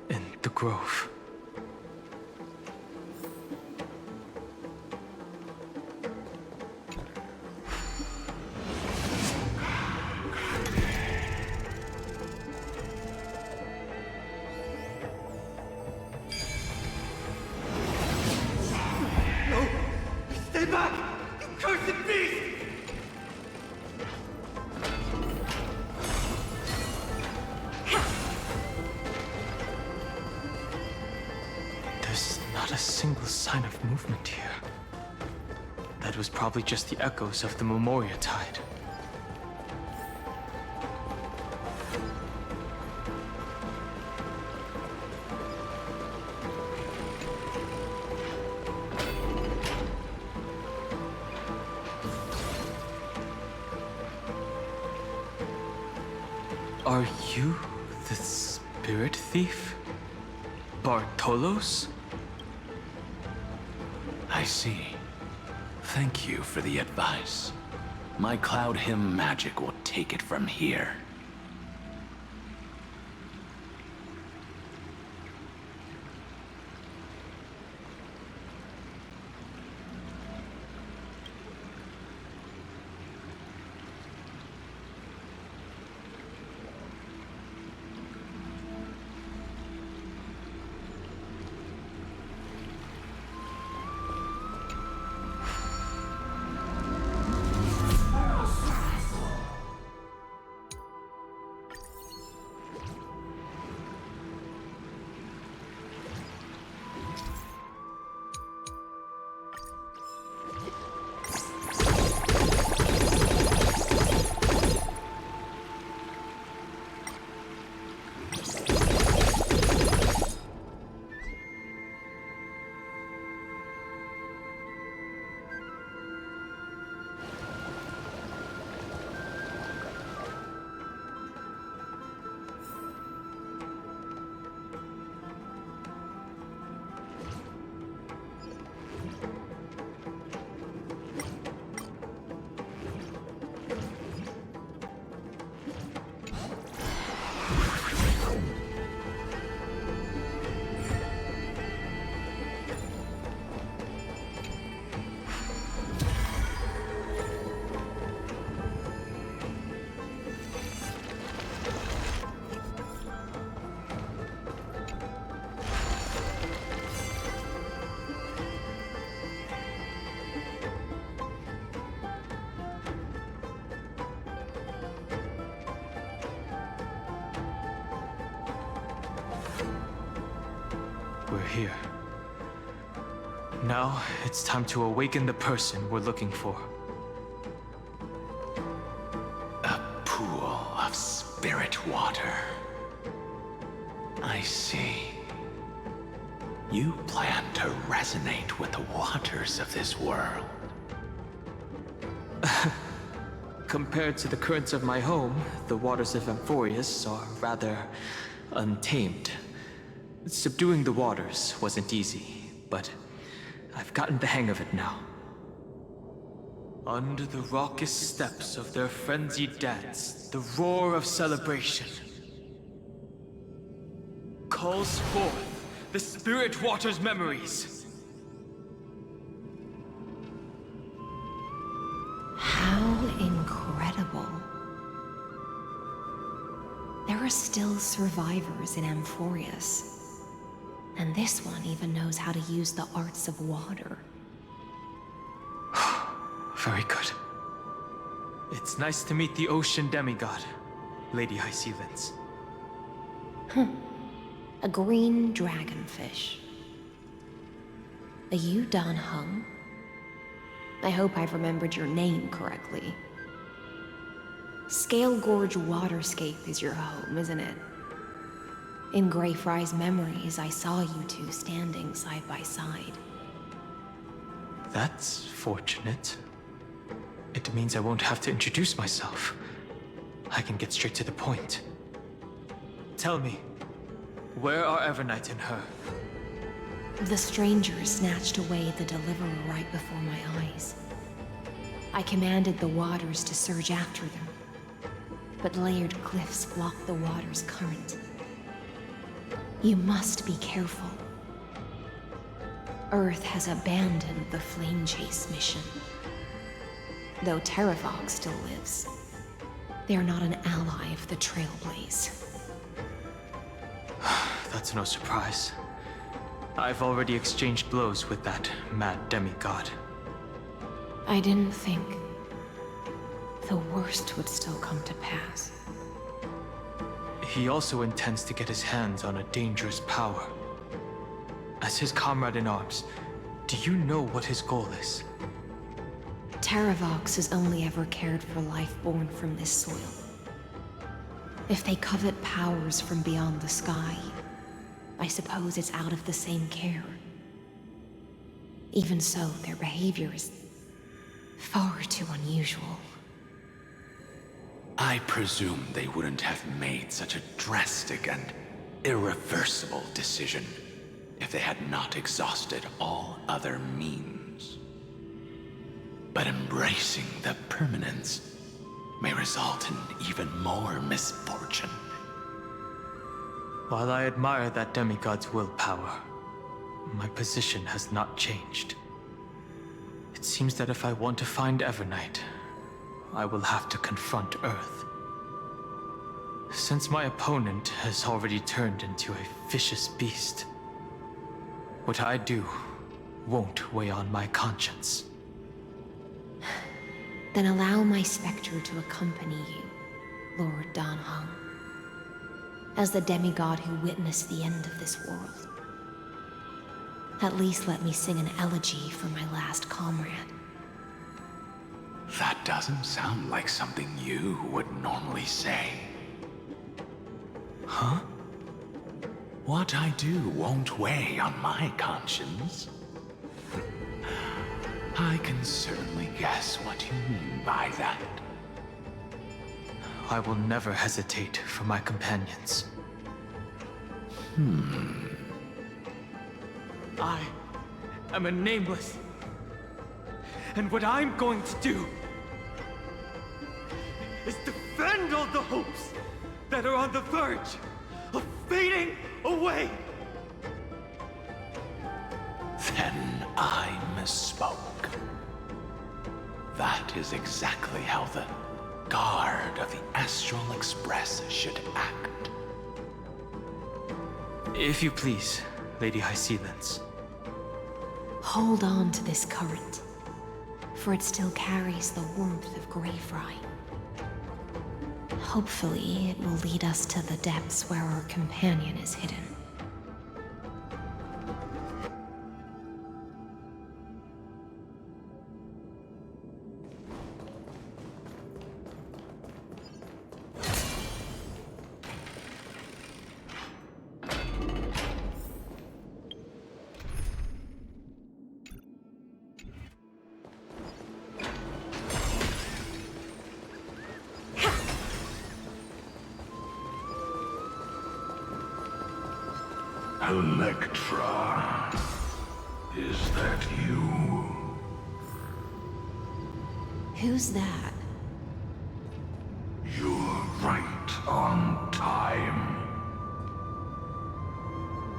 in the grove. No! Stay back! You cursed beast! There's not a single sign of movement here. That was probably just the echoes of the Memoria Tide. Are you the spirit thief? Bartolos? I see. Thank you for the advice. My Cloud Hymn magic will take it from here. We're here. Now, it's time to awaken the person we're looking for. A pool of spirit water. I see. You plan to resonate with the waters of this world. Compared to the currents of my home, the waters of Amphorius are rather untamed. Subduing the waters wasn't easy, but I've gotten the hang of it now. Under the raucous steps of their frenzied dance, the roar of celebration calls forth the Spirit Water's memories. How incredible. There are still survivors in Amphorius. And this one even knows how to use the arts of water. Very good. It's nice to meet the ocean demigod, Lady Hysealence. A green dragonfish. Are you Dan Hung? I hope I've remembered your name correctly. Scale Gorge Waterscape is your home, isn't it? In Greyfry's memories, I saw you two standing side by side. That's fortunate. It means I won't have to introduce myself. I can get straight to the point. Tell me, where are Evernight and her? The strangers snatched away the Deliverer right before my eyes. I commanded the waters to surge after them, but layered cliffs blocked the water's current. You must be careful. Earth has abandoned the Flame Chase mission. Though Terravox still lives, they are not an ally of the Trailblaze. That's no surprise. I've already exchanged blows with that mad demigod. I didn't think the worst would still come to pass. He also intends to get his hands on a dangerous power. As his comrade in arms, do you know what his goal is? Terravox has only ever cared for life born from this soil. If they covet powers from beyond the sky, I suppose it's out of the same care. Even so, their behavior is far too unusual. I presume they wouldn't have made such a drastic and irreversible decision if they had not exhausted all other means. But embracing the permanence may result in even more misfortune. While I admire that demigod's willpower, my position has not changed. It seems that if I want to find Evernight, I will have to confront Earth. Since my opponent has already turned into a vicious beast, what I do won't weigh on my conscience. Then allow my specter to accompany you, Lord Dan Hung. As the demigod who witnessed the end of this world. At least let me sing an elegy for my last comrade. That doesn't sound like something you would normally say. Huh? What I do won't weigh on my conscience. I can certainly guess what you mean by that. I will never hesitate for my companions. I am a nameless. And what I'm going to do is defend all the hopes that are on the verge of fading away. Then I misspoke. That is exactly how the guard of the Astral Express should act. If you please, Lady Hysealence. Hold on to this current, for it still carries the warmth of Greyfry. Hopefully, it will lead us to the depths where our companion is hidden. Electra, is that you? Who's that? You're right on time.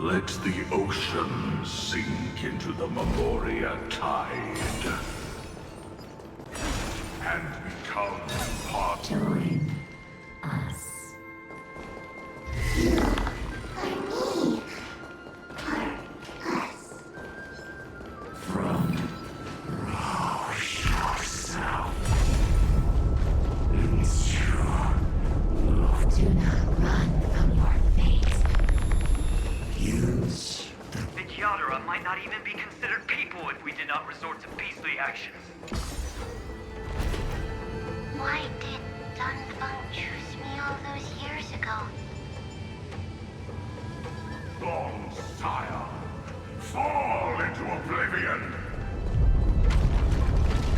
Let the ocean sink into the Memoria tide and become part Join us. Do not run from your fate. The Yadara might not even be considered people if we did not resort to beastly actions. Why did Dunfeng choose me all those years ago? Long sire, fall into oblivion.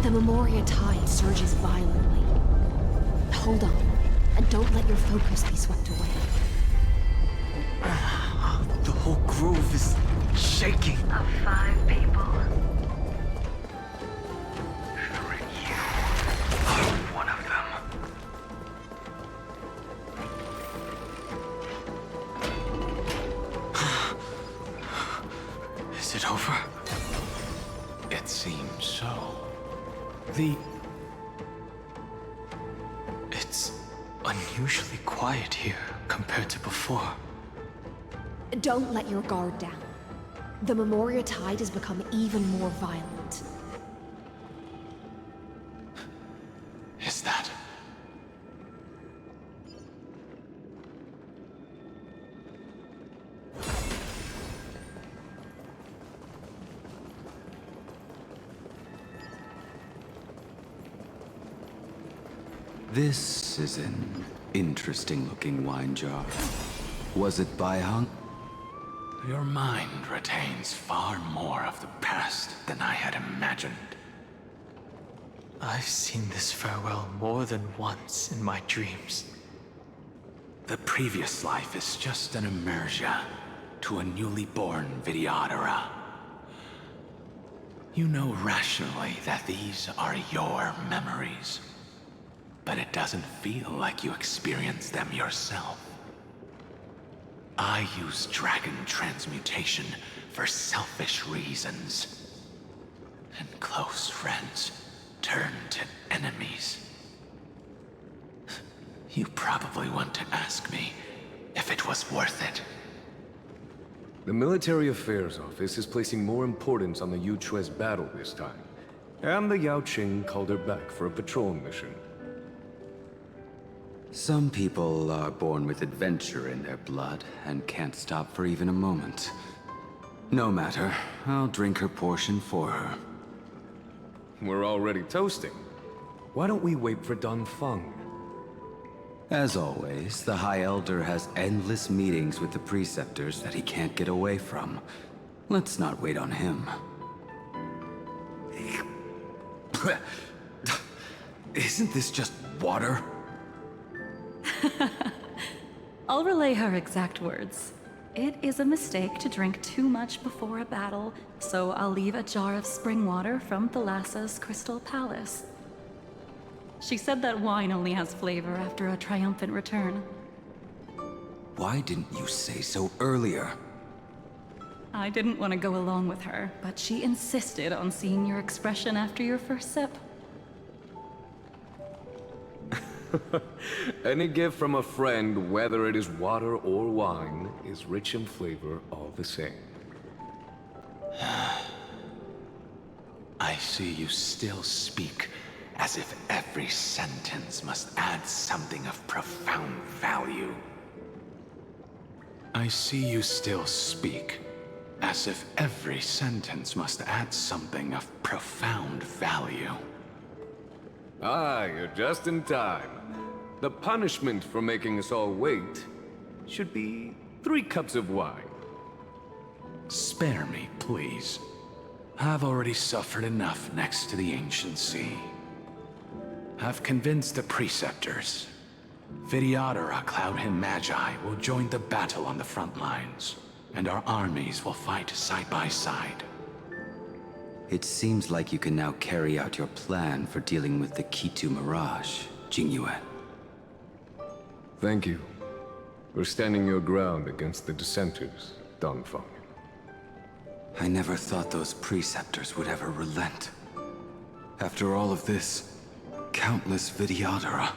The Memoria tide surges violently. Hold on, and don't let your focus be swept away. The whole grove is shaking. Of 5 people, one of them. Is it over? It seems so. It's unusually quiet here compared to before. Don't let your guard down. The Memoria tide has become even more violent. Is that? This is an interesting-looking wine jar. Was it by Hunk? Your mind retains far more of the past than I had imagined. I've seen this farewell more than once in my dreams. The previous life is just an immersia to a newly born Vidyadhara. You know rationally that these are your memories, but it doesn't feel like you experienced them yourself. I use dragon transmutation for selfish reasons, and close friends turn to enemies. You probably want to ask me if it was worth it. The Military Affairs Office is placing more importance on the Yuchue's battle this time, and the Yao Qing called her back for a patrol mission. Some people are born with adventure in their blood and can't stop for even a moment. No matter, I'll drink her portion for her. We're already toasting. Why don't we wait for Dunfeng? As always, the High Elder has endless meetings with the Preceptors that he can't get away from. Let's not wait on him. Isn't this just water? I'll relay her exact words. It is a mistake to drink too much before a battle, so I'll leave a jar of spring water from Thalassa's Crystal Palace. She said that wine only has flavor after a triumphant return. Why didn't you say so earlier? I didn't want to go along with her, but she insisted on seeing your expression after your first sip. Any gift from a friend, whether it is water or wine, is rich in flavor all the same. I see you still speak as if every sentence must add something of profound value. I see you still speak as if every sentence must add something of profound value. Ah, you're just in time. The punishment for making us all wait should be 3 cups of wine. Spare me, please. I've already suffered enough next to the ancient sea. I've convinced the Preceptors. Vidyadhara Cloud and Magi will join the battle on the front lines. and our armies will fight side by side. It seems like you can now carry out your plan for dealing with the Kitu Mirage, Jingyuan. Thank you for standing your ground against the dissenters, Dongfeng. I never thought those preceptors would ever relent. After all of this, countless Vidyadhara.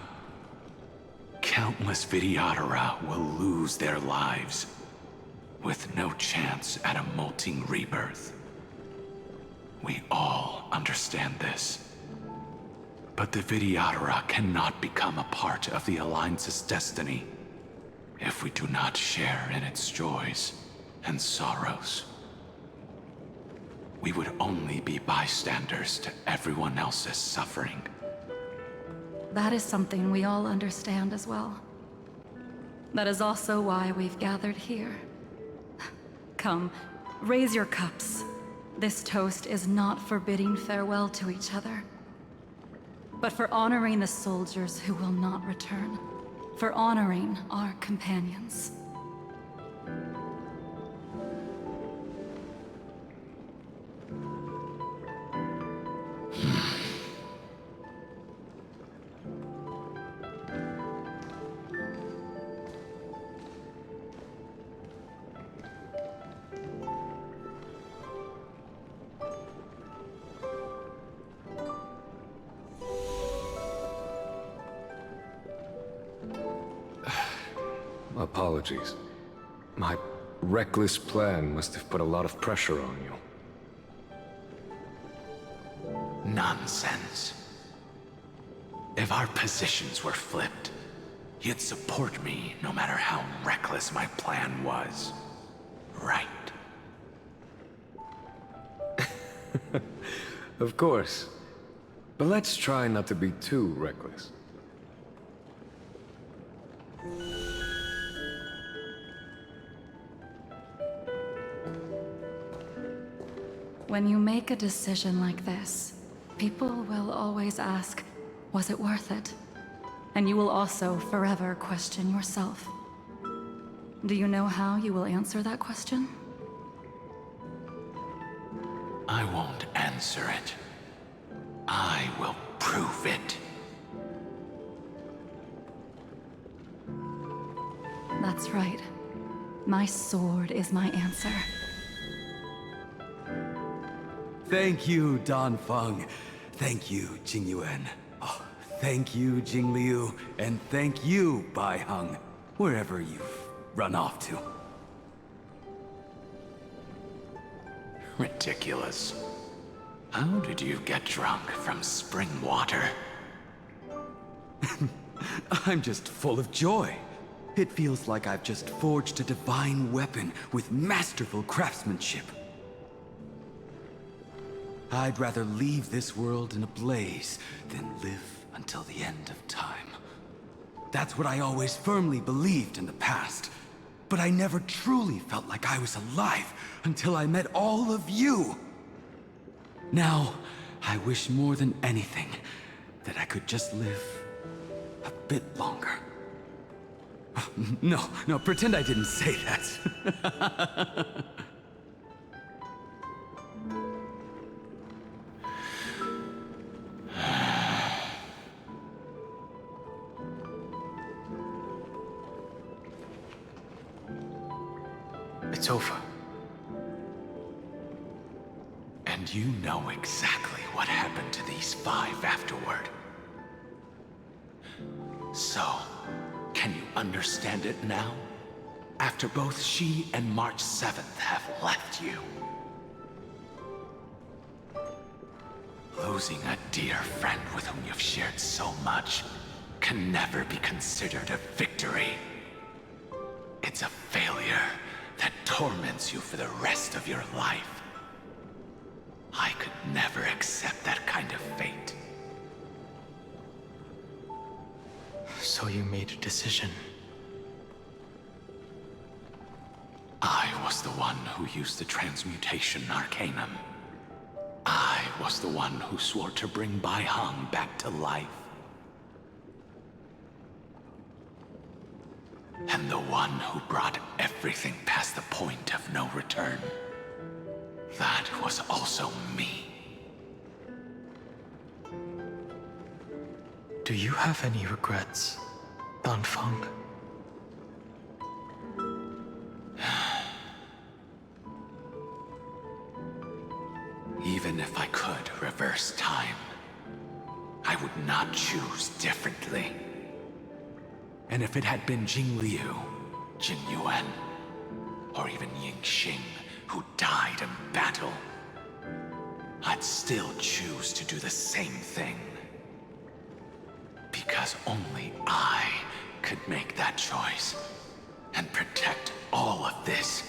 Countless Vidyadhara will lose their lives, with no chance at a molting rebirth. We all understand this. But the Vidyadhara cannot become a part of the Alliance's destiny if we do not share in its joys and sorrows. We would only be bystanders to everyone else's suffering. That is something we all understand as well. That is also why we've gathered here. Come, raise your cups. This toast is not for bidding farewell to each other, but for honoring the soldiers who will not return, for honoring our companions. Apologies. My reckless plan must have put a lot of pressure on you. Nonsense. If our positions were flipped, you'd support me no matter how reckless my plan was. Right? Of course. But let's try not to be too reckless. When you make a decision like this, people will always ask, was it worth it? And you will also forever question yourself. Do you know how you will answer that question? I won't answer it. I will prove it. That's right. My sword is my answer. Thank you, Dongfeng. Thank you, Jingyuan. Oh, thank you, Jingliu. And thank you, Baiheng, wherever you've run off to. Ridiculous. How did you get drunk from spring water? I'm just full of joy. It feels like I've just forged a divine weapon with masterful craftsmanship. I'd rather leave this world in a blaze than live until the end of time. That's what I always firmly believed in the past. But I never truly felt like I was alive until I met all of you. Now, I wish more than anything that I could just live a bit longer. No, pretend I didn't say that. It's over. And you know exactly what happened to these 5 afterward. So, can you understand it now? After both she and March 7th have left you. Losing a dear friend with whom you've shared so much can never be considered a victory. It's a failure that torments you for the rest of your life. I could never accept that kind of fate. So you made a decision. I was the one who used the transmutation arcanum. I was the one who swore to bring Baiheng back to life. And the one who brought everything past the point of no return. That was also me. Do you have any regrets, Danfeng? Even if I could reverse time, I would not choose differently. And if it had been Jing Liu, Jin Yuan, or even Ying Xing who died in battle, I'd still choose to do the same thing. Because only I could make that choice and protect all of this.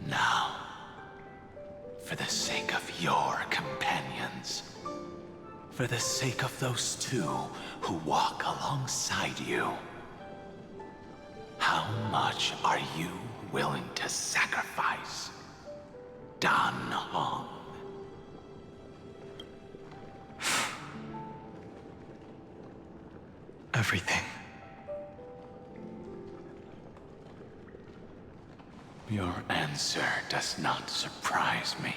Now, for the sake of your companions, for the sake of those two who walk alongside you, how much are you willing to sacrifice, Dan Hong? Everything. Your answer does not surprise me.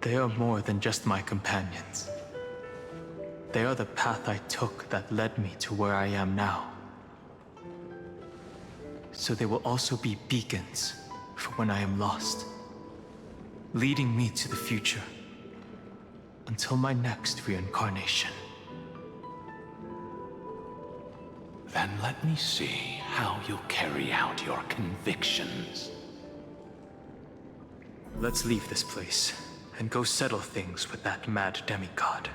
They are more than just my companions. They are the path I took that led me to where I am now. So they will also be beacons for when I am lost, leading me to the future until my next reincarnation. Then let me see how you'll carry out your convictions. Let's leave this place and go settle things with that mad demigod.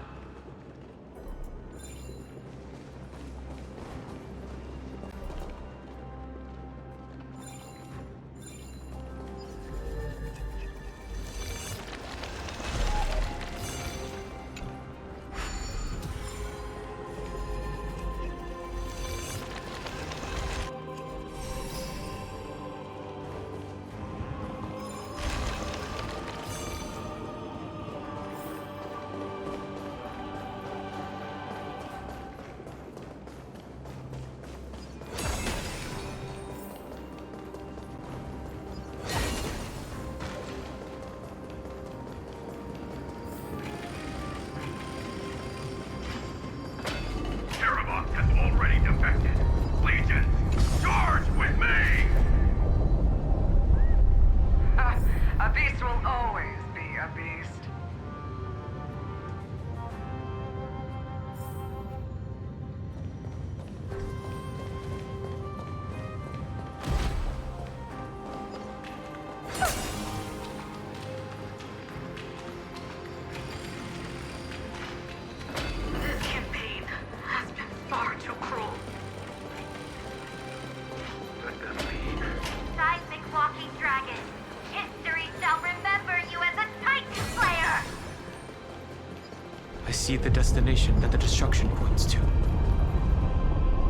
See the destination that the destruction points to.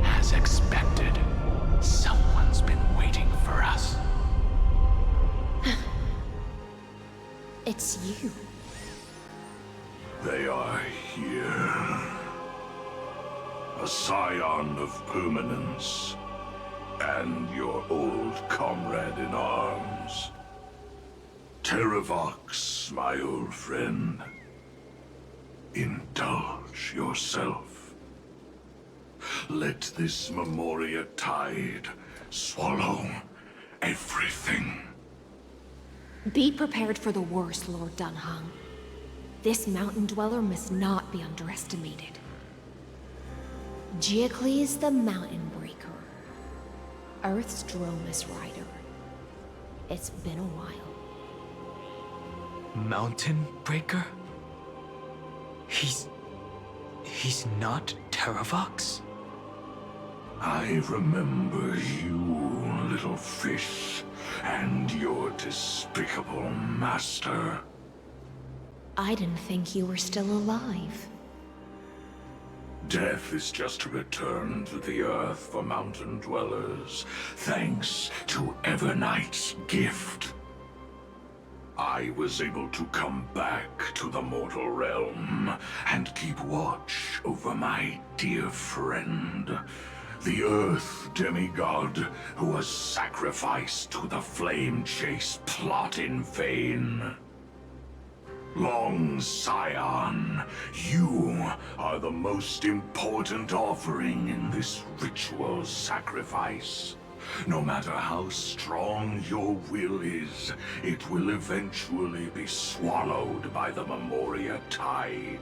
As expected, someone's been waiting for us. It's you. They are here. A scion of permanence, and your old comrade in arms. Terravox, my old friend. Indulge yourself. Let this Memoria tide swallow everything. Be prepared for the worst, Lord Dunhung. This mountain dweller must not be underestimated. Giacles the Mountain Breaker. Earth's Dromus Rider. It's been a while. Mountain Breaker? He's not Terravox? I remember you, little fish, and your despicable master. I didn't think you were still alive. Death is just a return to the earth for mountain dwellers, thanks to Evernight's gift. I was able to come back to the mortal realm and keep watch over my dear friend, the Earth demigod who was sacrificed to the flame chase plot in vain. Long Scion, you are the most important offering in this ritual sacrifice. No matter how strong your will is, it will eventually be swallowed by the Memoria Tide.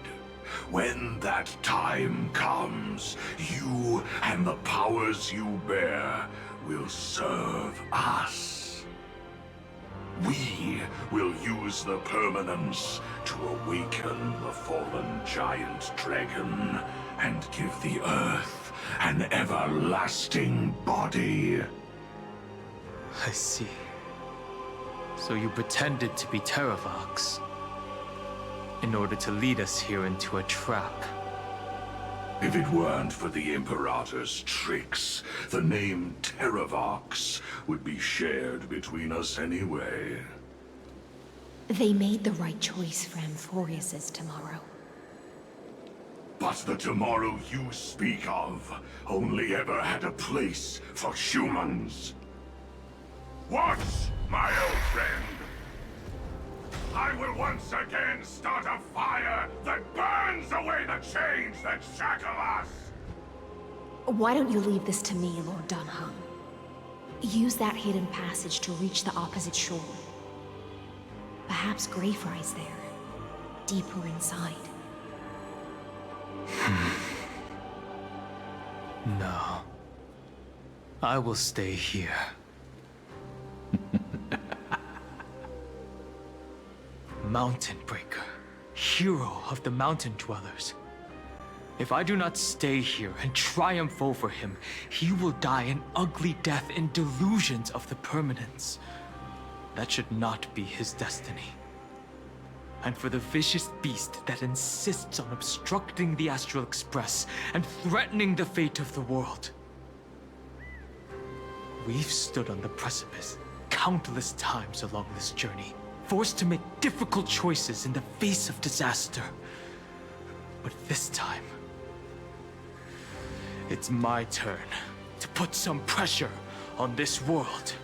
When that time comes, you and the powers you bear will serve us. We will use the permanence to awaken the fallen giant dragon and give the Earth an everlasting body. I see. So you pretended to be Terravox in order to lead us here into a trap. If it weren't for the Imperator's tricks, the name Terravox would be shared between us anyway. They made the right choice for Amphorius's tomorrow. But the tomorrow you speak of only ever had a place for humans. Watch, my old friend! I will once again start a fire that burns away the chains that shackle us! Why don't you leave this to me, Lord Dunham? Use that hidden passage to reach the opposite shore. Perhaps Greyfry's there, deeper inside. No. I will stay here. Mountain Breaker, hero of the mountain dwellers. If I do not stay here and triumph over him, he will die an ugly death in delusions of the permanence. That should not be his destiny. And for the vicious beast that insists on obstructing the Astral Express and threatening the fate of the world. We've stood on the precipice countless times along this journey, forced to make difficult choices in the face of disaster. But this time, it's my turn to put some pressure on this world.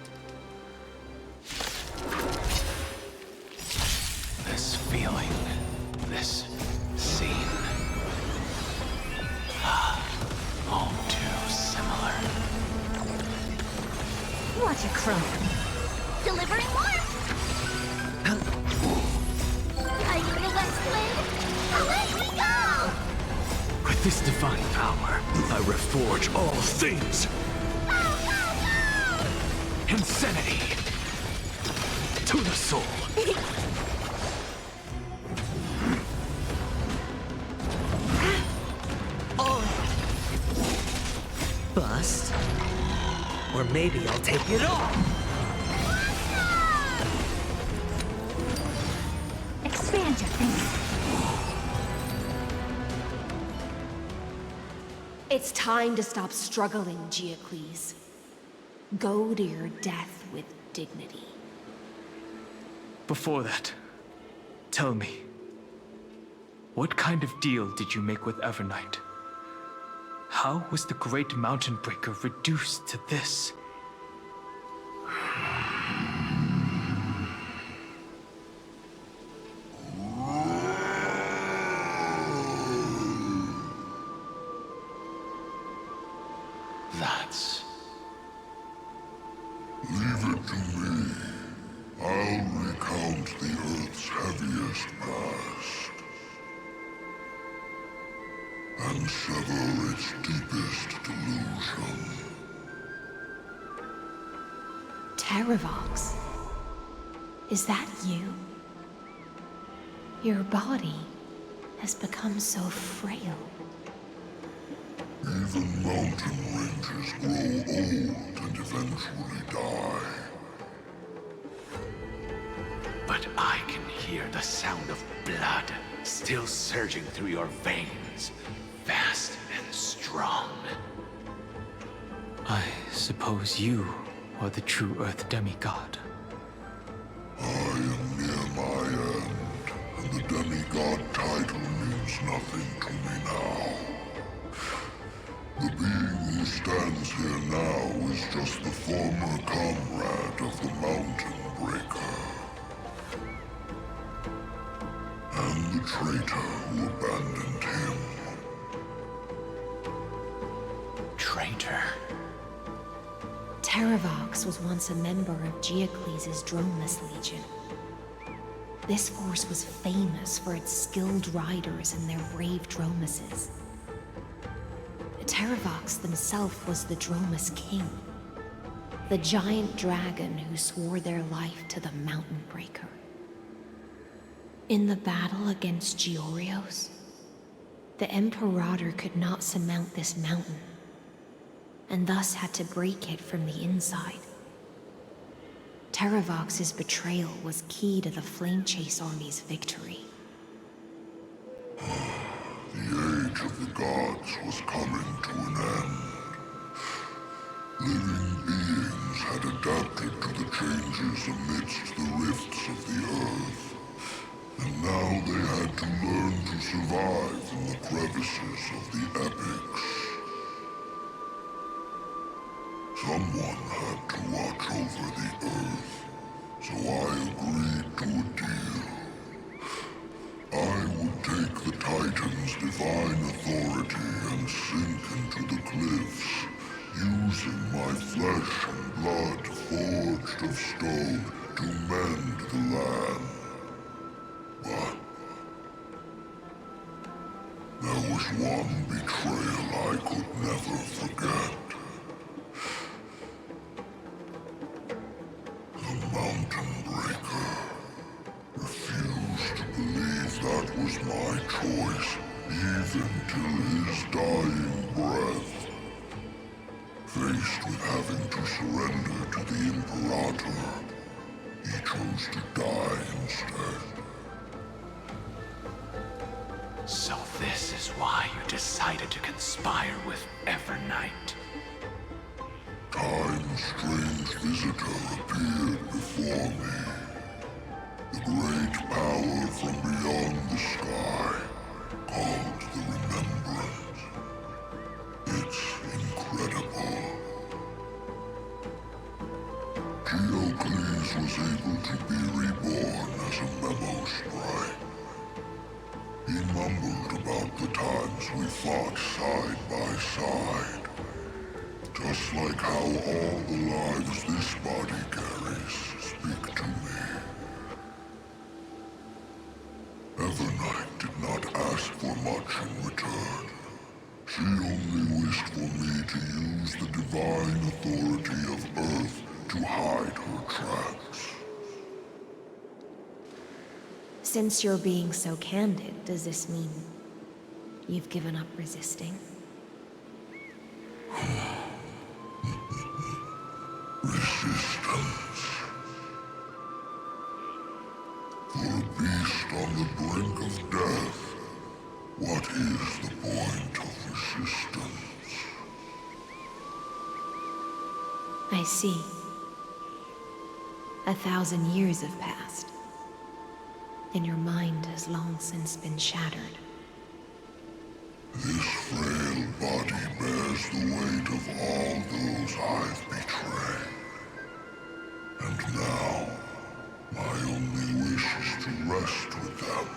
This feeling, this scene. All too similar. What a crumb. Delivering warmth! Guiding the West Wind, away we go! With this divine power, I reforge all things. Insanity to the soul. Bust. Or maybe I'll take it all. Expand your thinking. It's time to stop struggling, Geocles. Go to your death with dignity. Before that, tell me, what kind of deal did you make with Evernight? How was the Great Mountain Breaker reduced to this? That's... Leave it to me. I'll recount the Earth's heaviest past. And sever its deepest delusion. Terravox? Is that you? Your body has become so frail. Even mountain ranges grow old and eventually die. But I can hear the sound of blood still surging through your veins, fast and strong. I suppose you are the true Earth demigod. I am merely demigod title means nothing to me now. The being who stands here now is just the former comrade of the Mountain Breaker. And the traitor who abandoned him. Traitor? Terravox was once a member of Geocles' Dromus Legion. This force was famous for its skilled riders and their brave Dromuses. Terravox himself was the Dromus King, the giant dragon who swore their life to the Mountain Breaker. In the battle against Georios, the Imperator could not surmount this mountain, and thus had to break it from the inside. Terravox's betrayal was key to the Flame Chase Army's victory. The age of the gods was coming to an end. Living beings had adapted to the changes amidst the rifts of the earth, and now they had to learn to survive in the crevices of the epics. Someone had to watch over the earth, so I agreed to a deal. I would take the Titan's divine authority and sink into the cliffs, using my flesh and blood forged of stone to mend the land. But there was one betrayal I could never forget. The Mountain Breaker refused to believe that was my choice, even till his dying breath. Faced with having to surrender to the Imperator, he chose to die instead. So this is why you decided to conspire with Evernight. Time's strange visitor appeared before me. The great power from beyond the sky, called the Remembrance. It's incredible. Geocles was able to be reborn as a memo sprite. He mumbled about the times we fought side by side. Just like how all the lives this body carries speak to me. Evernight did not ask for much in return. She only wished for me to use the divine authority of Earth to hide her tracks. Since you're being so candid, does this mean you've given up resisting? Resistance. For a beast on the brink of death, what is the point of resistance? I see. 1,000 years have passed, and your mind has long since been shattered. This frail body bears the weight of all those I've betrayed. And now, my only wish is to rest with them.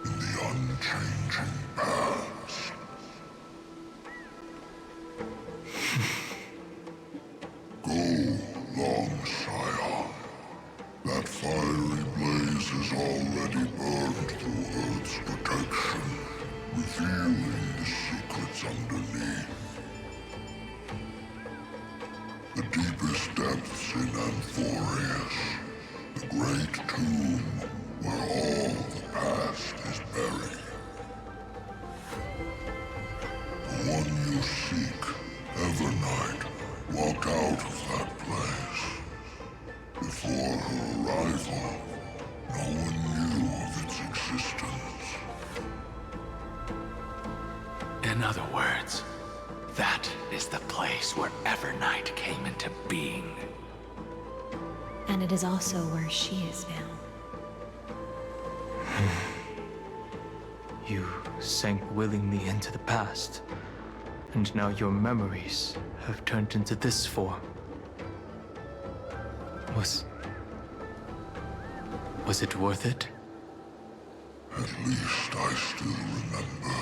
In the unchanging past. Go, long Scion. That fiery blaze has already burned through Earth's protection, revealing the secrets underneath. The deepest depths in Amphorius, the great tomb where all the past is buried. The one you seek, Evernight, walked out of that place. Before her arrival, no one knew of its existence. In other words, that is the place where Evernight came into being. And it is also where she is now. You sank willingly into the past, and now your memories have turned into this form. Was it worth it? At least I still remember.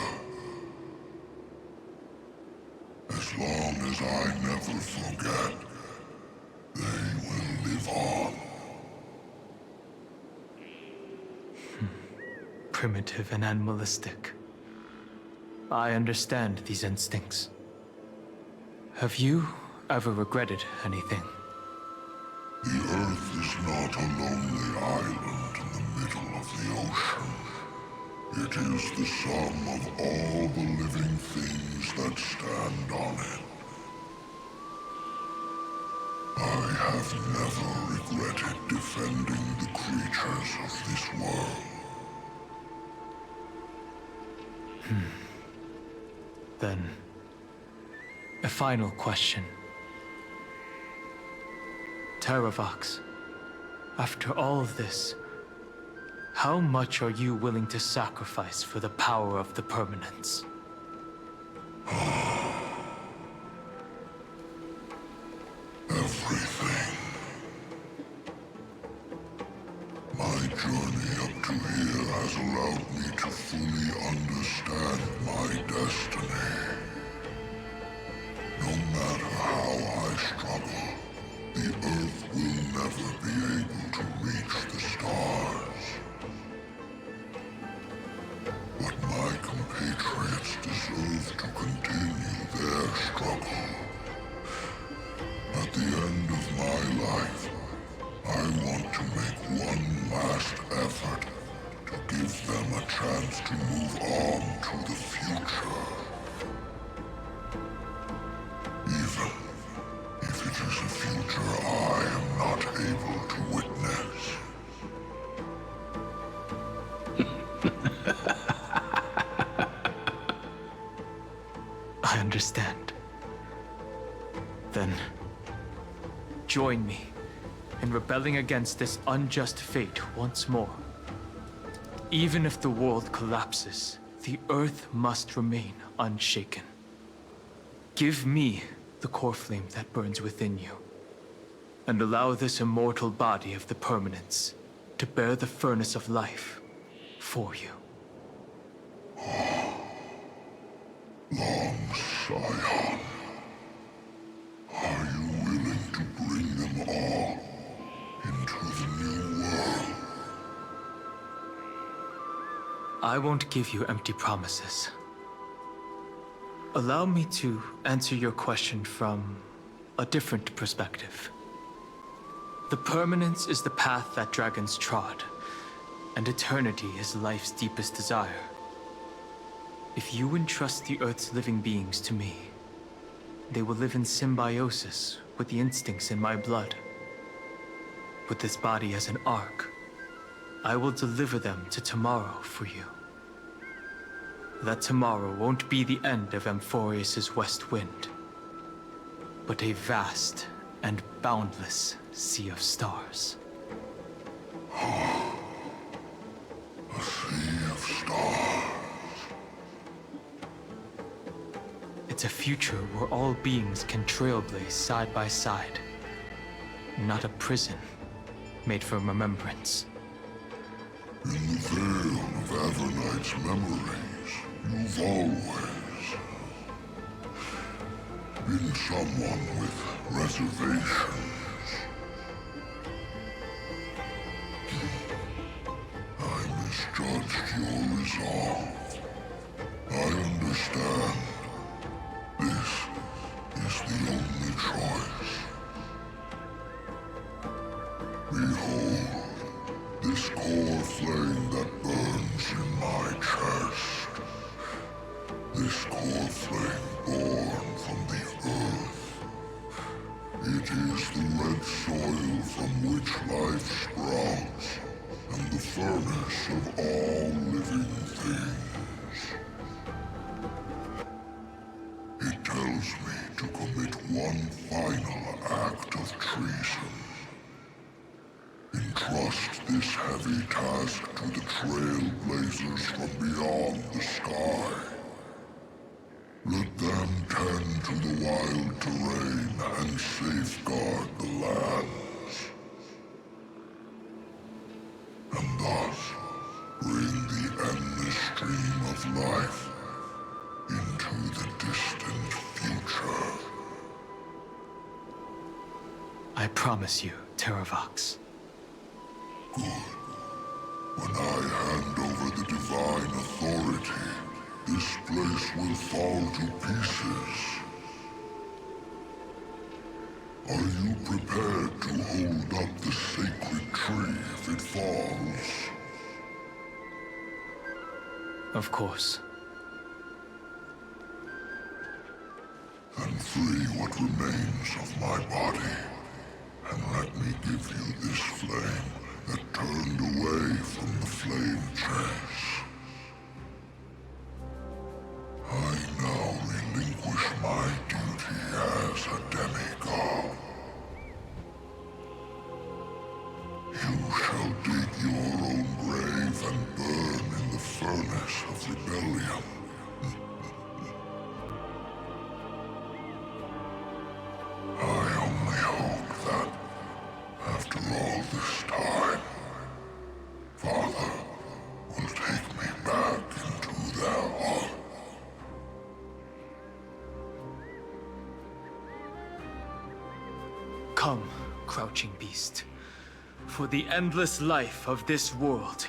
As long as I never forget, they will live on. Primitive and animalistic. I understand these instincts. Have you ever regretted anything? The Earth is not a lonely island in the middle of the ocean. It is the sum of all the living things that stand on it. I have never regretted defending the creatures of this world. Then, a final question. Terravox, after all of this, how much are you willing to sacrifice for the power of the permanence? Everything. My journey up to here has allowed me to fully understand my destiny. No matter how I struggle, the Earth will never be able to reach the stars. But my compatriots deserve to continue their struggle. At the end of my life, I want to make one last effort to give them a chance to move on to the future. Even if it is a future I am not able to witness. I understand. Then, join me in rebelling against this unjust fate once more. Even if the world collapses, the Earth must remain unshaken. Give me the core flame that burns within you, and allow this immortal body of the permanence to bear the furnace of life for you. Long Scion, are you willing to bring them all into the new world? I won't give you empty promises. Allow me to answer your question from a different perspective. The permanence is the path that dragons trod, and eternity is life's deepest desire. If you entrust the Earth's living beings to me, they will live in symbiosis with the instincts in my blood. With this body as an ark, I will deliver them to tomorrow for you. That tomorrow won't be the end of Amphorius's west wind, but a vast and boundless sea of stars. A sea of stars. It's a future where all beings can trailblaze side by side, not a prison made for remembrance. In the veil of Evernight's memories, you've always been someone with reservations. I misjudged your resolve. I understand. This is the only choice. Behold, this core flame that burns in my chest. This core flame born from the earth. It is the red soil from which life sprouts, and the furnace of all living things. It tells me to commit one final act of treason. Entrust this heavy task to the trailblazers from beyond the sky. Let them tend to the wild terrain and safeguard the lands. And thus bring the endless stream of life into the distant future. I promise you, Terravox. Good. When I hand over the divine authority, this place will fall to pieces. Are you prepared to hold up the sacred tree if it falls? Of course. Then free what remains of my body, and let me give you this flame that turned away from the flame chase. I now relinquish my duty as a demigod. You shall dig your own grave and burn in the furnace of rebellion. I only hope that, after all this time, Father will take me back into their heart. Come, crouching beast, for the endless life of this world.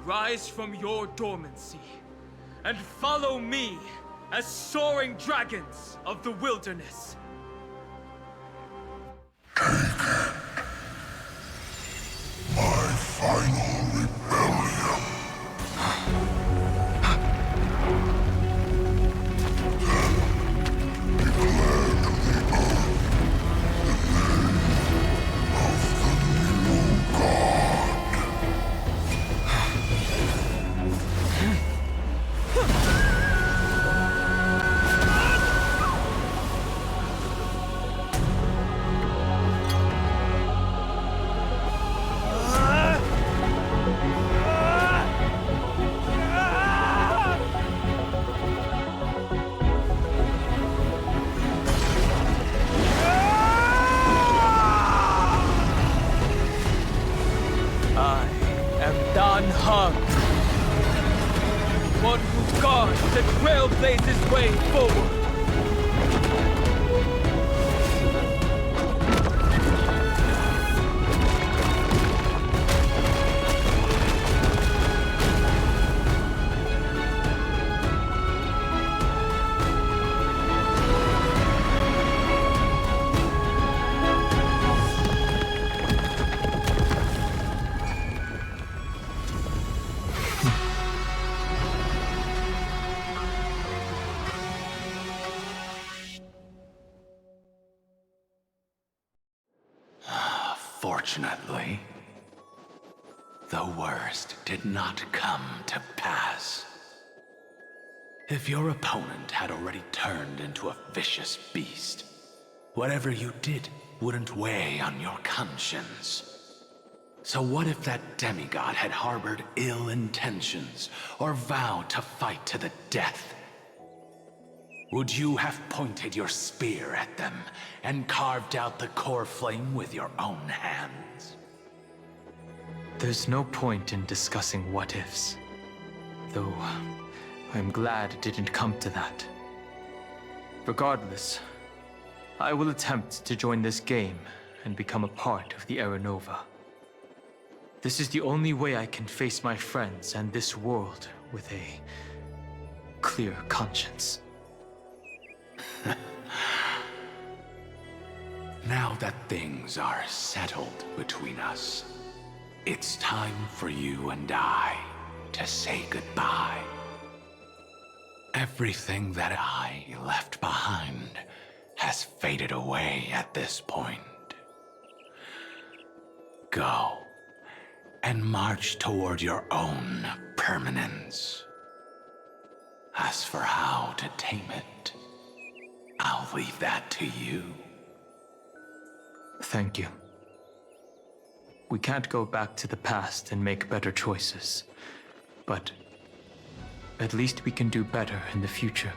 Rise from your dormancy, and follow me as soaring dragons of the wilderness. My final rebellion. Then declare to the earth the name of the new god. I am Dan Heng, one who guards the trailblazer's way forward. Fortunately, the worst did not come to pass. If your opponent had already turned into a vicious beast, whatever you did wouldn't weigh on your conscience. So what if that demigod had harbored ill intentions or vowed to fight to the death? Would you have pointed your spear at them and carved out the core flame with your own hands? There's no point in discussing what-ifs. Though, I'm glad it didn't come to that. Regardless, I will attempt to join this game and become a part of the Era Nova. This is the only way I can face my friends and this world with a clear conscience. Now that things are settled between us, it's time for you and I to say goodbye. Everything that I left behind has faded away at this point. Go and march toward your own permanence. As for how to tame it, I'll leave that to you. Thank you. We can't go back to the past and make better choices, but at least we can do better in the future.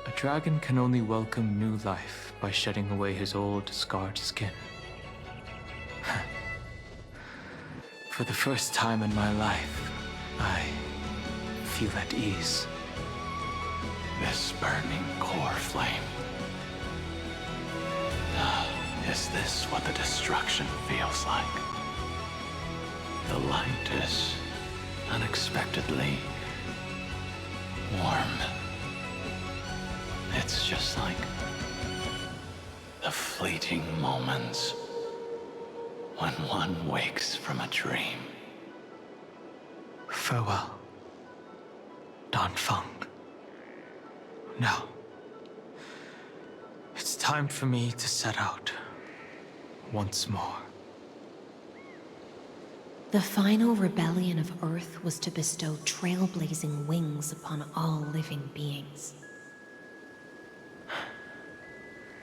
A dragon can only welcome new life by shedding away his old, scarred skin. For the first time in my life, I feel at ease. This burning core flame. Is this what the destruction feels like? The light is unexpectedly warm. It's just like the fleeting moments when one wakes from a dream. Farewell, Danfeng. Now, it's time for me to set out once more. The final rebellion of Earth was to bestow trailblazing wings upon all living beings.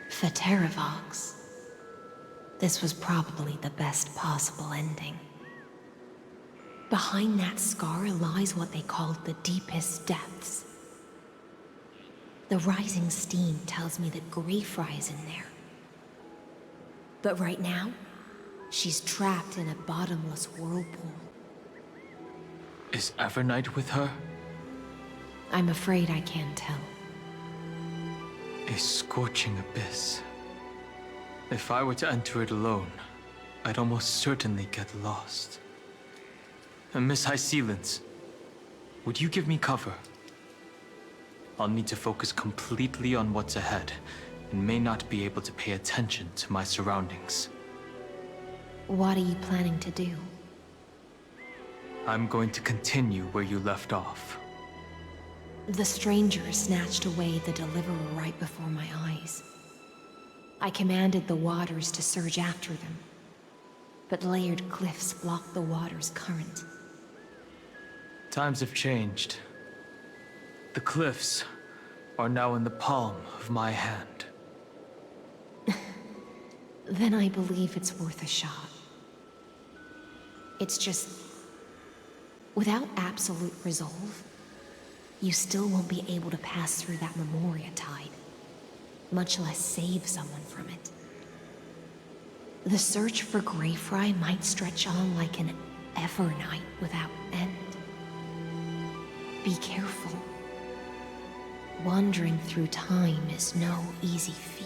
For Terravox, this was probably the best possible ending. Behind that scar lies what they called the deepest depths. The rising steam tells me that Greyfry is in there. But right now, she's trapped in a bottomless whirlpool. Is Evernight with her? I'm afraid I can't tell. A scorching abyss. If I were to enter it alone, I'd almost certainly get lost. And Miss High Sealants, would you give me cover? I'll need to focus completely on what's ahead, and may not be able to pay attention to my surroundings. What are you planning to do? I'm going to continue where you left off. The stranger snatched away the deliverer right before my eyes. I commanded the waters to surge after them, but layered cliffs blocked the water's current. Times have changed. The cliffs are now in the palm of my hand. Then I believe it's worth a shot. It's just, without absolute resolve, you still won't be able to pass through that Memoria tide, much less save someone from it. The search for Greyfry might stretch on like an Evernight without end. Be careful. Wandering through time is no easy feat.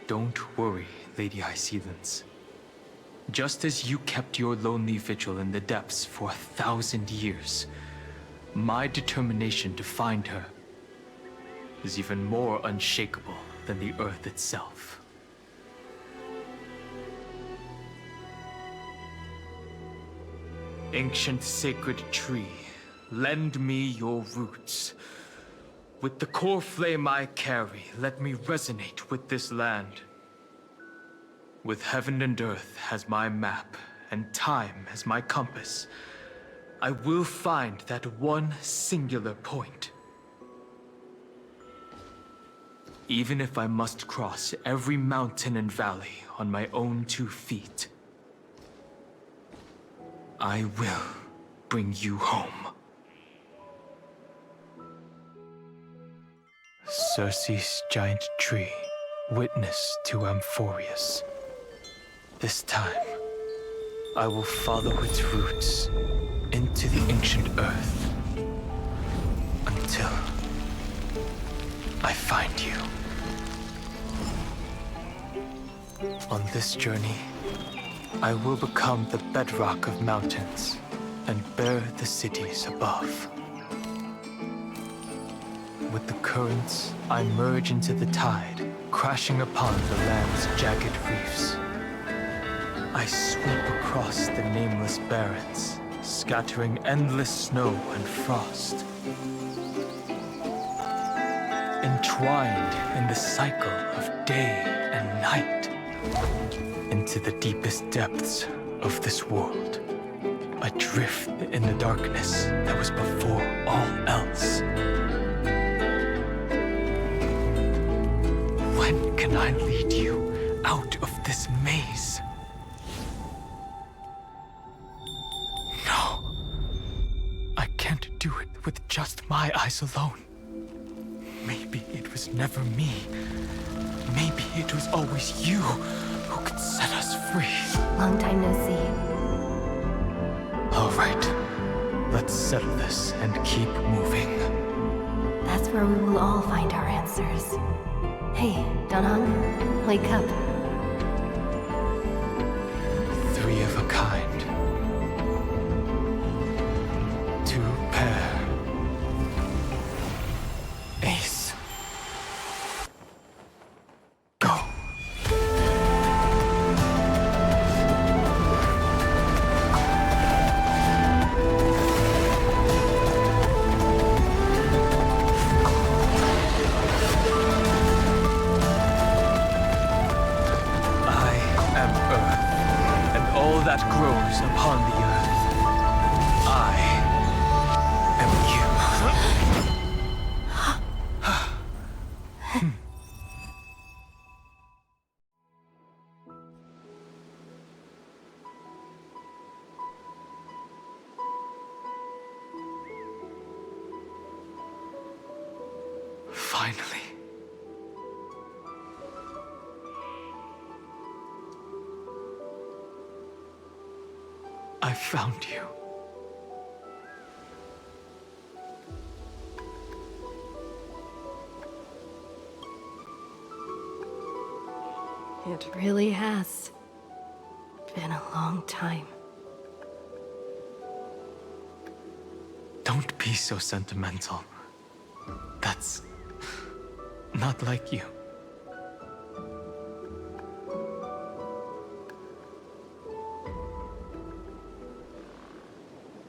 Don't worry, Lady High Sealants. Just as you kept your lonely vigil in the depths for 1,000 years, my determination to find her is even more unshakable than the earth itself. Ancient sacred tree, lend me your roots. With the core flame I carry, let me resonate with this land. With heaven and earth as my map, and time as my compass, I will find that one singular point. Even if I must cross every mountain and valley on my own 2 feet, I will bring you home. Circe's giant tree, witness to Amphorius. This time, I will follow its roots into the ancient earth until I find you. On this journey, I will become the bedrock of mountains and bear the cities above. With the currents, I merge into the tide, crashing upon the land's jagged reefs. I sweep across the nameless barrens, scattering endless snow and frost. Entwined in the cycle of day and night, into the deepest depths of this world, adrift in the darkness that was before all else. When can I lead you out of this maze? can't do it with just my eyes alone. Maybe it was never me. Maybe it was always you who could set us free. Long time no see. All right. Let's settle this and keep moving. That's where we will all find our answers. Hey, Donhong, wake up. 3 of a kind. 2 pair. Ace. Go. That grows upon the earth. I am you. Finally. I found you. It really has been a long time. Don't be so sentimental. That's not like you.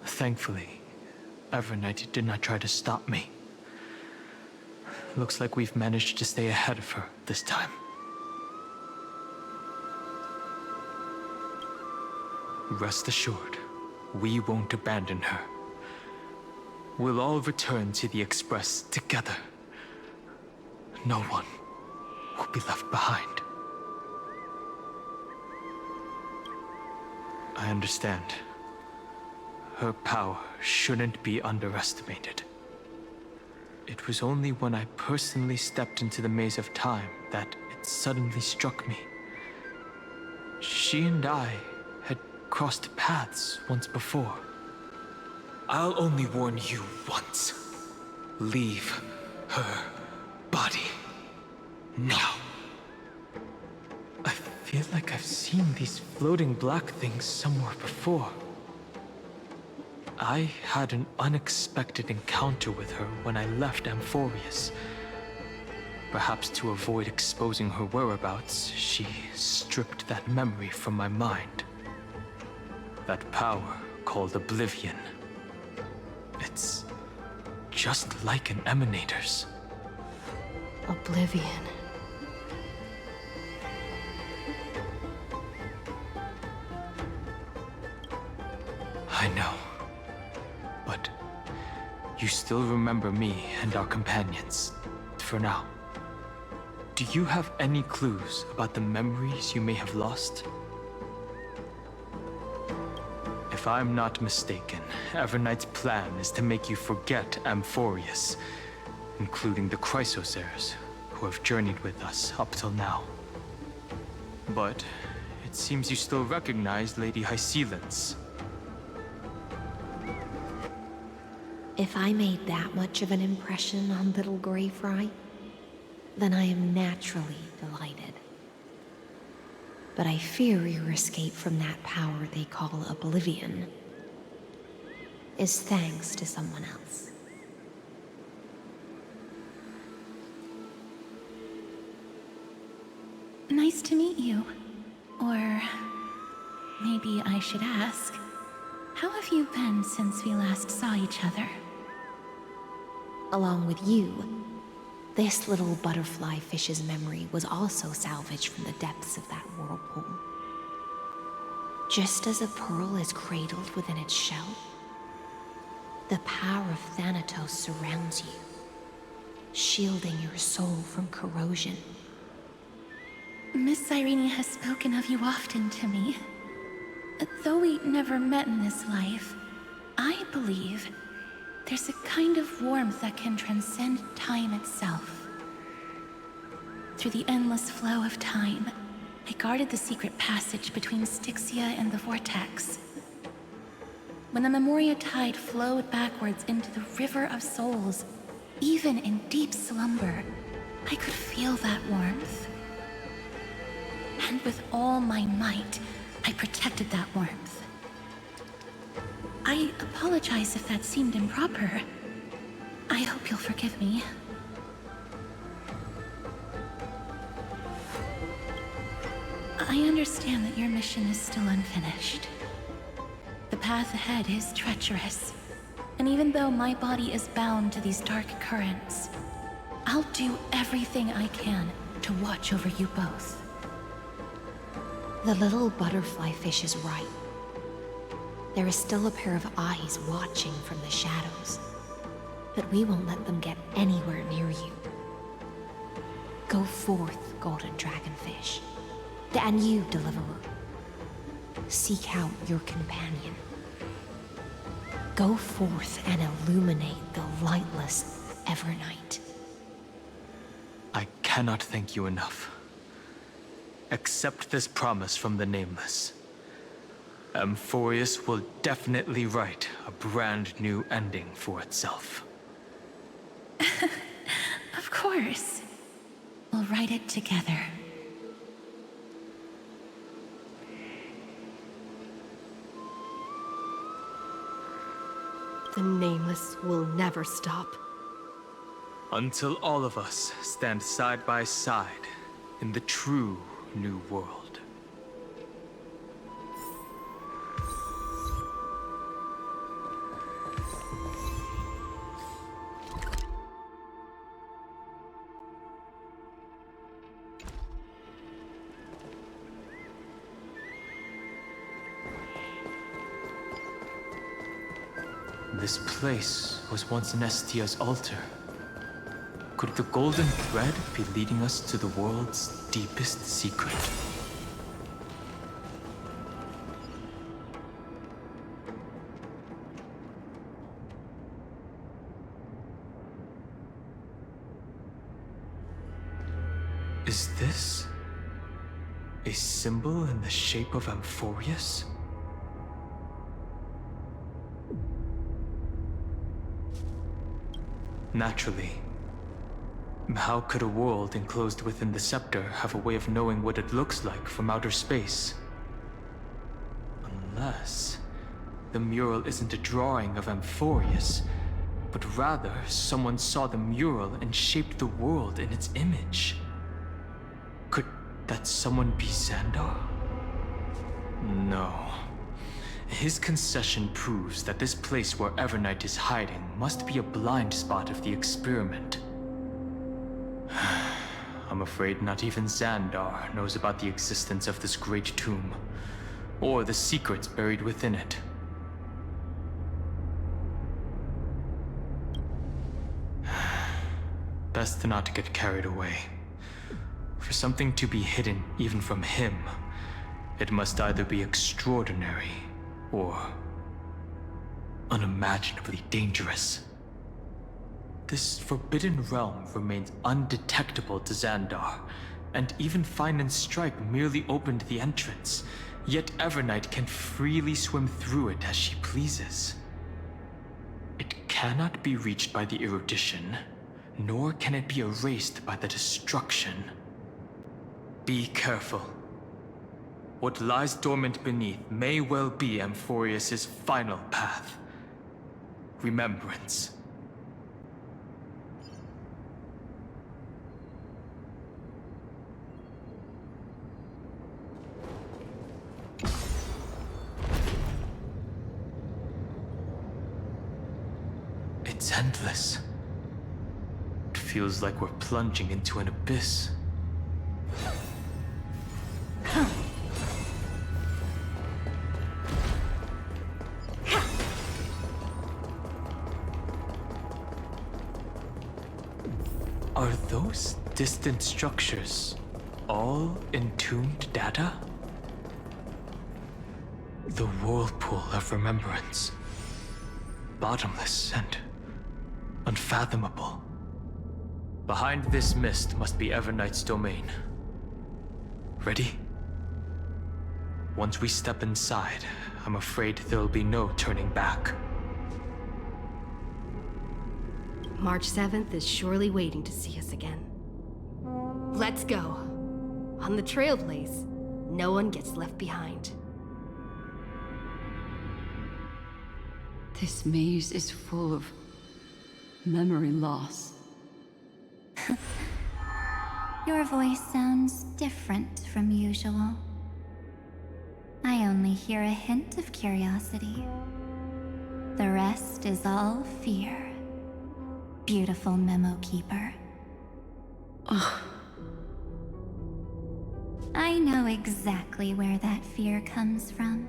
Thankfully, Evernight did not try to stop me. Looks like we've managed to stay ahead of her this time. Rest assured, we won't abandon her. We'll all return to the Express together. No one will be left behind. I understand. Her power shouldn't be underestimated. It was only when I personally stepped into the maze of time that it suddenly struck me. She and I had crossed paths once before. I'll only warn you once. Leave her body now. I feel like I've seen these floating black things somewhere before. I had an unexpected encounter with her when I left Amphorius. Perhaps to avoid exposing her whereabouts, she stripped that memory from my mind. That power called Oblivion. It's just like an emanator's. Oblivion. I know. But you still remember me and our companions, for now. Do you have any clues about the memories you may have lost? If I'm not mistaken, Evernight's plan is to make you forget Amphorius, including the Chrysosaurs, who have journeyed with us up till now. But it seems you still recognize Lady Hycelens. If I made that much of an impression on little Grey Fry, then I am naturally delighted. But I fear your escape from that power they call Oblivion is thanks to someone else. Nice to meet you. Or maybe I should ask, how have you been since we last saw each other? Along with you, this little butterfly fish's memory was also salvaged from the depths of that whirlpool. Just as a pearl is cradled within its shell, the power of Thanatos surrounds you, shielding your soul from corrosion. Miss Irene has spoken of you often to me. Though we never met in this life, I believe There's a kind of warmth that can transcend time itself. Through the endless flow of time, I guarded the secret passage between Styxia and the Vortex. When the Memoria tide flowed backwards into the River of Souls, even in deep slumber, I could feel that warmth. And with all my might, I protected that warmth. I apologize if that seemed improper. I hope you'll forgive me. I understand that your mission is still unfinished. The path ahead is treacherous, and even though my body is bound to these dark currents, I'll do everything I can to watch over you both. The little butterfly fish is right. There is still a pair of eyes watching from the shadows, but we won't let them get anywhere near you. Go forth, golden dragonfish, and you, deliverer. Seek out your companion. Go forth and illuminate the lightless Evernight. I cannot thank you enough. Accept this promise from the Nameless. Amphorius will definitely write a brand new ending for itself. Of course. We'll write it together. The Nameless will never stop. Until all of us stand side by side in the true new world. This place was once Nestia's altar. Could the golden thread be leading us to the world's deepest secret? Is this a symbol in the shape of Amphorius? Naturally. How could a world enclosed within the scepter have a way of knowing what it looks like from outer space? Unless the mural isn't a drawing of Amphorius, but rather someone saw the mural and shaped the world in its image. Could that someone be Xandar? No. His concession proves that this place where Evernight is hiding must be a blind spot of the experiment. I'm afraid not even Xandar knows about the existence of this great tomb, or the secrets buried within it. Best not to get carried away. For something to be hidden even from him, it must either be extraordinary or unimaginably dangerous. This forbidden realm remains undetectable to Xandar, and even Fine and Stripe merely opened the entrance, yet Evernight can freely swim through it as she pleases. It cannot be reached by the erudition, nor can it be erased by the destruction. Be careful. What lies dormant beneath may well be Amphorius' final path. Remembrance. It's endless. It feels like we're plunging into an abyss. Are those distant structures all entombed data? The whirlpool of remembrance. Bottomless and unfathomable. Behind this mist must be Evernight's domain. Ready? Once we step inside, I'm afraid there'll be no turning back. March 7th is surely waiting to see us again. Let's go. On the Trailblaze, no one gets left behind. This maze is full of memory loss. Your voice sounds different from usual. I only hear a hint of curiosity. The rest is all fear. Beautiful memo keeper. I know exactly where that fear comes from.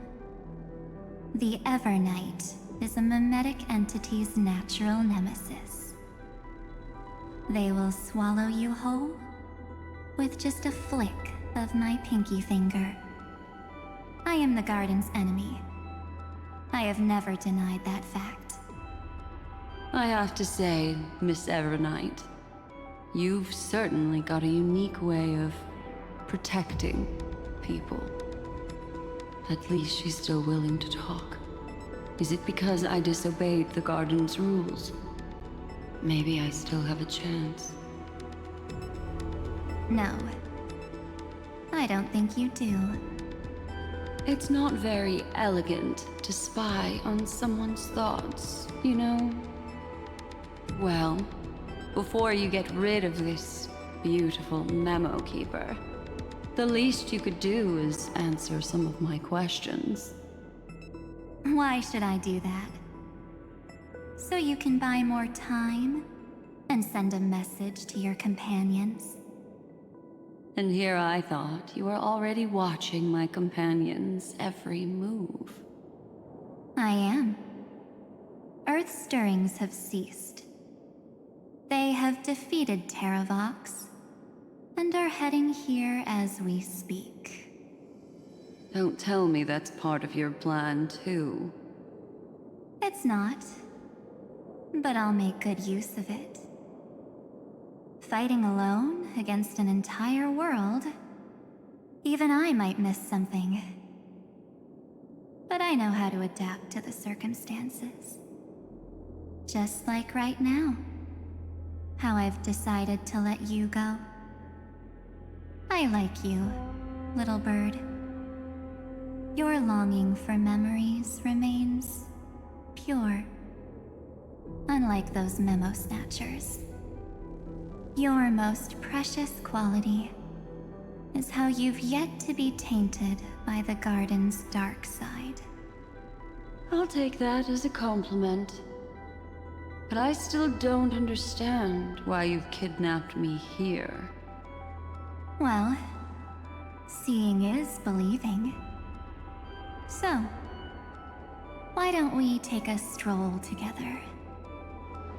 The Evernight is a mimetic entity's natural nemesis. They will swallow you whole with just a flick of my pinky finger. I am the garden's enemy. I have never denied that fact. I have to say, Miss Evernight, you've certainly got a unique way of protecting people. At least she's still willing to talk. Is it because I disobeyed the garden's rules? Maybe I still have a chance. No. I don't think you do. It's not very elegant to spy on someone's thoughts, you know? Well, before you get rid of this beautiful memo keeper, the least you could do is answer some of my questions. Why should I do that? So you can buy more time and send a message to your companions? And here I thought you were already watching my companion's every move. I am. Earth's stirrings have ceased. They have defeated Terravox and are heading here as we speak. Don't tell me that's part of your plan, too. It's not. But I'll make good use of it. Fighting alone against an entire world, even I might miss something. But I know how to adapt to the circumstances. Just like right now. How I've decided to let you go. I like you, little bird. Your longing for memories remains pure. Unlike those memo snatchers. Your most precious quality is how you've yet to be tainted by the garden's dark side. I'll take that as a compliment. But I still don't understand why you've kidnapped me here. Well, seeing is believing. So, why don't we take a stroll together?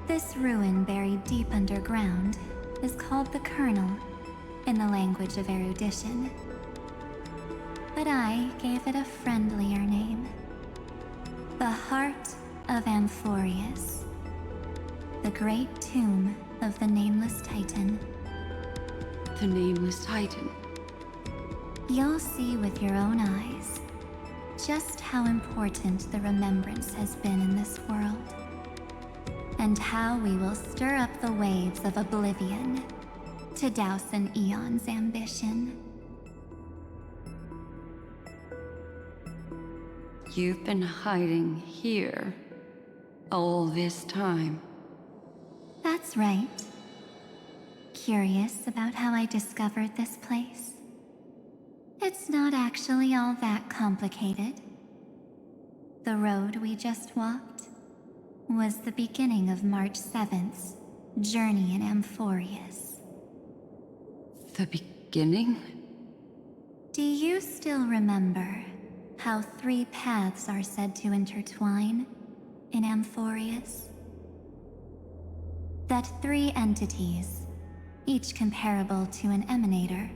This ruin buried deep underground is called the Kernel, in the language of erudition. But I gave it a friendlier name. The Heart of Amphorius. The great tomb of the Nameless Titan. The Nameless Titan? You'll see with your own eyes just how important the remembrance has been in this world. And how we will stir up the waves of oblivion to douse an eon's ambition. You've been hiding here all this time. That's right. Curious about how I discovered this place? It's not actually all that complicated. The road we just walked was the beginning of March 7th's journey in Amphorius. The beginning? Do you still remember how 3 paths are said to intertwine in Amphorius? That 3 entities, each comparable to an emanator,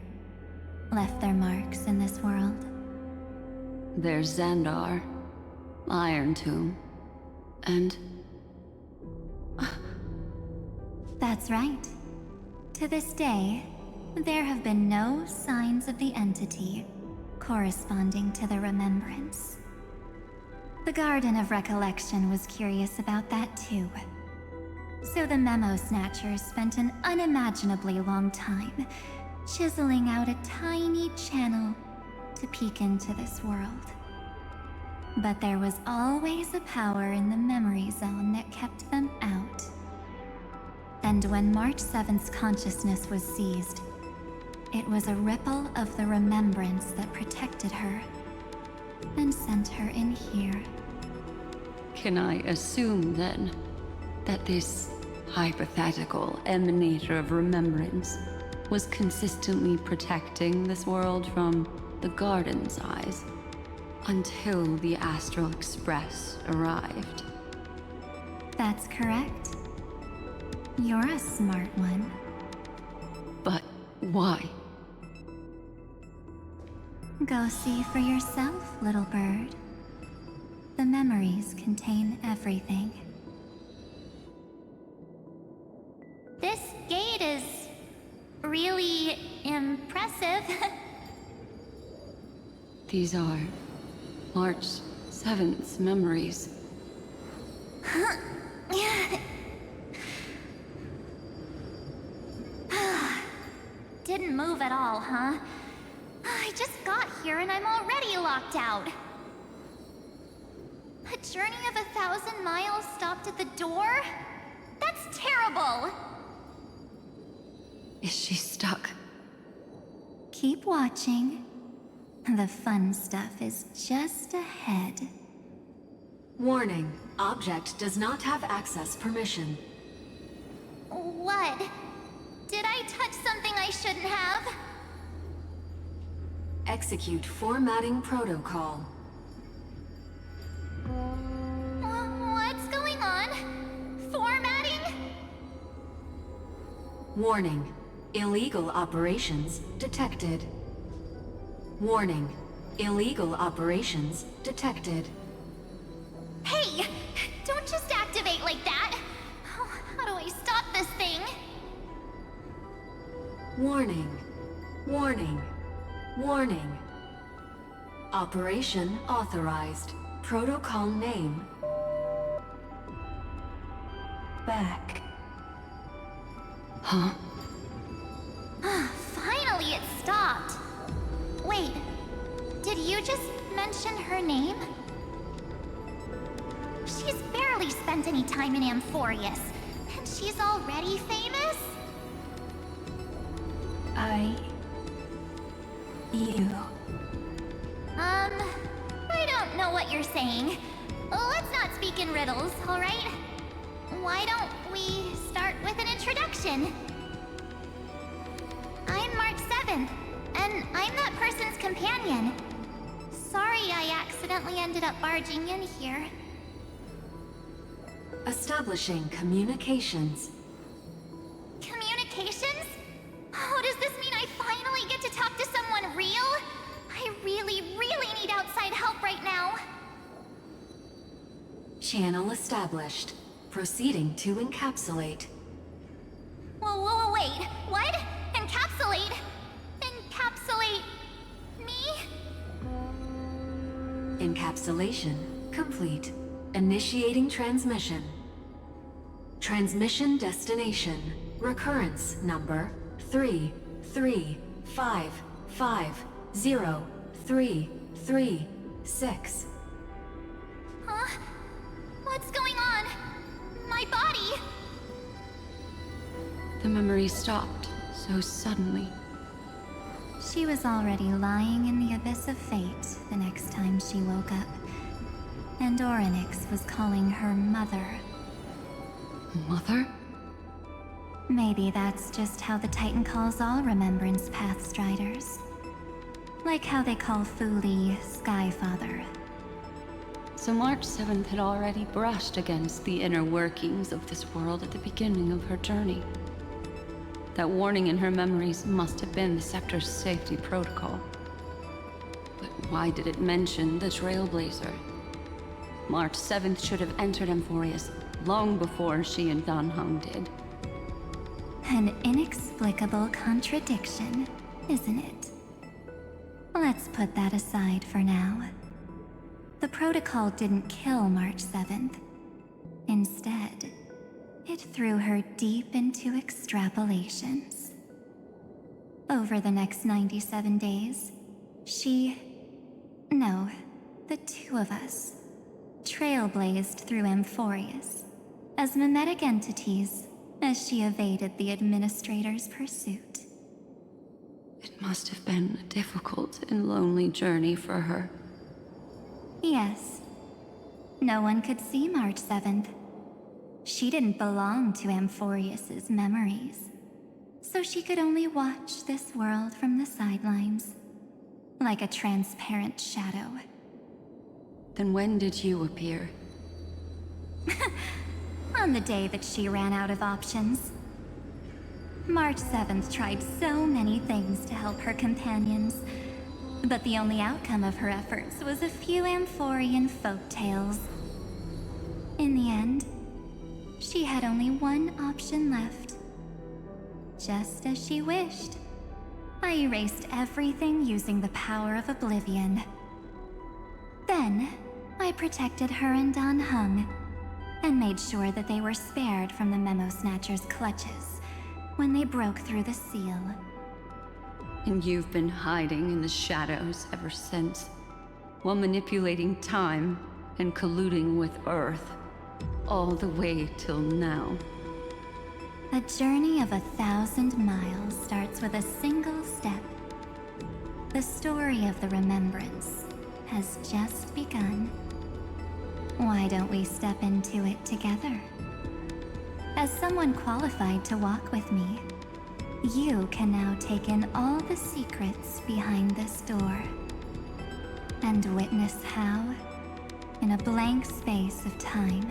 left their marks in this world. There's Xandar, Iron Tomb, and... That's right. To this day, there have been no signs of the entity corresponding to the remembrance. The Garden of Recollection was curious about that too. So the Memo Snatchers spent an unimaginably long time chiseling out a tiny channel to peek into this world. But there was always a power in the memory zone that kept them out. And when March 7th's consciousness was seized, it was a ripple of the remembrance that protected her and sent her in here. Can I assume, then, that this hypothetical emanator of remembrance was consistently protecting this world from the Garden's eyes until the Astral Express arrived? That's correct. You're a smart one. But why? Go see for yourself, little bird. The memories contain everything. This gate is really impressive. These are March 7th's memories. Didn't move at all, huh? I just got here and I'm already locked out. A journey of 1,000 miles stopped at the door? That's terrible! Is she stuck? Keep watching. The fun stuff is just ahead. Warning. Object does not have access permission. What? Did I touch something I shouldn't have? Execute formatting protocol. What's going on? Formatting? Warning. Illegal operations detected. Warning. Illegal operations detected. Hey! Don't just activate like that! How do I stop this thing? Warning. Warning. Warning. Operation authorized. Protocol name. Back. Huh? Finally it stopped! Wait, did you just mention her name? She's barely spent any time in Amphorius, and she's already famous? I don't know what you're saying. Let's not speak in riddles, alright? Why don't we start with an introduction? I'm March 7th, and I'm that person's companion. Sorry I accidentally ended up barging in here. Establishing communications. Communications? Oh, does this mean I finally get to talk to someone real? I really need outside help right now. Channel established. Proceeding to encapsulate. Whoa, wait. What? Encapsulate? Encapsulate me? Encapsulation complete. Initiating transmission. Transmission destination. Recurrence number 335503336. Huh? What's going on? My body? The memory stopped so suddenly. She was already lying in the abyss of fate the next time she woke up. And Orynyx was calling her mother. Mother? Maybe that's just how the Titan calls all Remembrance Pathstriders. Like how they call Fuli Skyfather. So March 7th had already brushed against the inner workings of this world at the beginning of her journey. That warning in her memories must have been the Scepter's safety protocol. But why did it mention the Trailblazer? March 7th should have entered Amphorius long before she and Dan Heng did. An inexplicable contradiction, isn't it? Let's put that aside for now. The protocol didn't kill March 7th. Instead, it threw her deep into extrapolations. Over the next 97 days, the two of us, trailblazed through Amphorius as mimetic entities as she evaded the Administrator's pursuit. It must have been a difficult and lonely journey for her. Yes. No one could see March 7th. She didn't belong to Amphorius's memories, so she could only watch this world from the sidelines, like a transparent shadow. Then when did you appear? On the day that she ran out of options. March 7th tried so many things to help her companions, but the only outcome of her efforts was a few Amphorian folktales. In the end, she had only one option left. Just as she wished, I erased everything using the power of oblivion. Then, I protected her and Dan Heng, and made sure that they were spared from the Memo Snatcher's clutches when they broke through the seal. And you've been hiding in the shadows ever since, while manipulating time and colluding with Earth, all the way till now. A journey of 1,000 miles starts with a single step. The story of the Remembrance has just begun. Why don't we step into it together? As someone qualified to walk with me, you can now take in all the secrets behind this door, and witness how, in a blank space of time,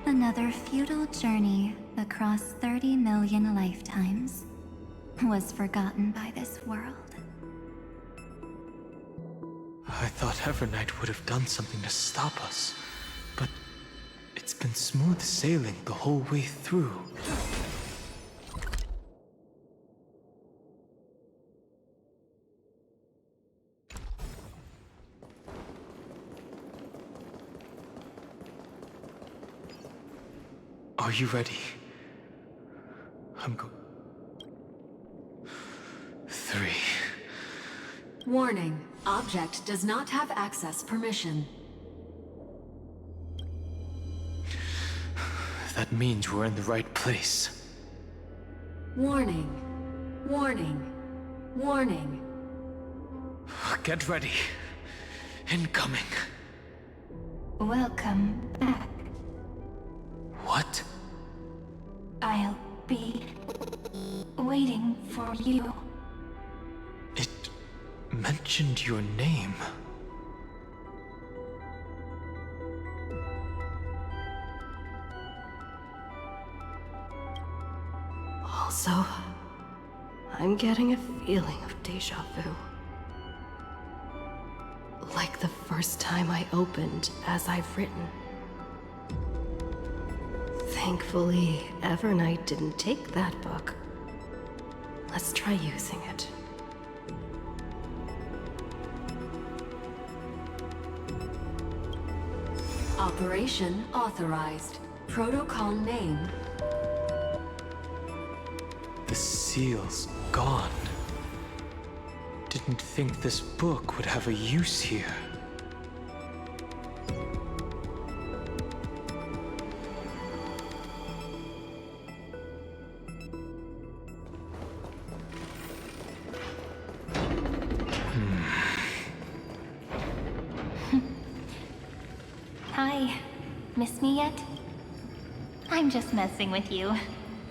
another futile journey across 30 million lifetimes was forgotten by this world. I thought Evernight would have done something to stop us, but it's been smooth sailing the whole way through. Are you ready? I'm go... 3. Warning. Object does not have access permission. That means we're in the right place. Warning. Warning. Warning. Get ready. Incoming. Welcome back. What? I'll be waiting for you. It mentioned your name. Also, I'm getting a feeling of deja vu. Like the first time I opened as I've written. Thankfully, Evernight didn't take that book. Let's try using it. Operation authorized. Protocol name. The seal's gone. Didn't think this book would have a use here. Hi. Miss me yet? I'm just messing with you.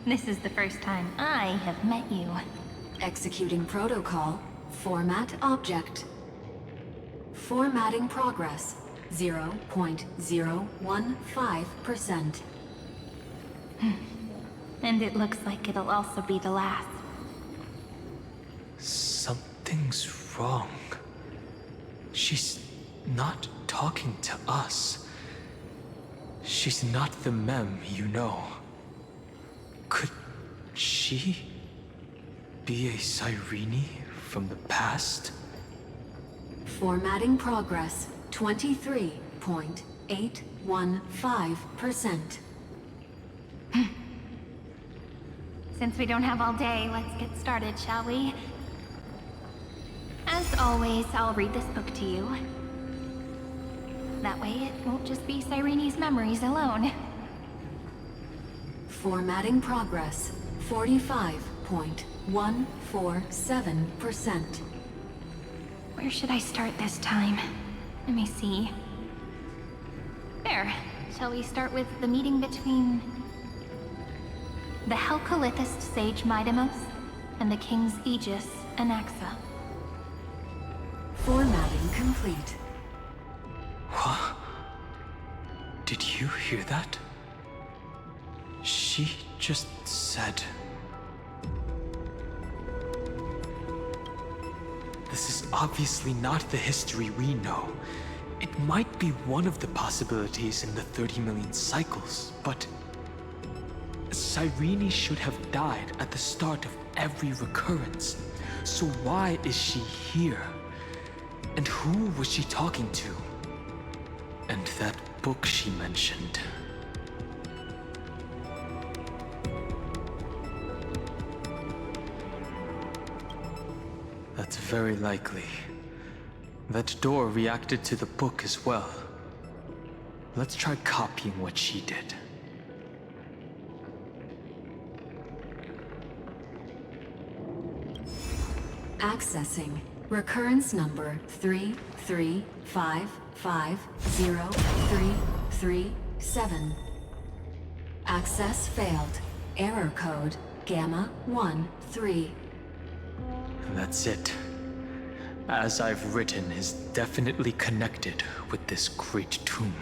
This is the first time I have met you. Executing protocol. Format object. Formatting progress. 0.015%. And it looks like it'll also be the last. Something's wrong. She's not talking to us. She's not the Mem you know. Could she be a Cyrene from the past? Formatting progress 23.815%. Since we don't have all day, let's get started, shall we? As always, I'll read this book to you. That way it won't just be Cyrene's memories alone. Formatting progress 45.147%. Where should I start this time? Let me see. There. Shall we start with the meeting between the Helcolithist sage Midamos and the King's Aegis, Anaxa? Formatting complete. What? Did you hear that? She just said... This is obviously not the history we know. It might be one of the possibilities in the 30 million cycles, but... Cyrene should have died at the start of every recurrence. So why is she here? And who was she talking to? And that book she mentioned. That's very likely. That door reacted to the book as well. Let's try copying what she did. Accessing recurrence number 335503337. Access failed. Error code Gamma 13. That's it. As I've written is definitely connected with this great tomb.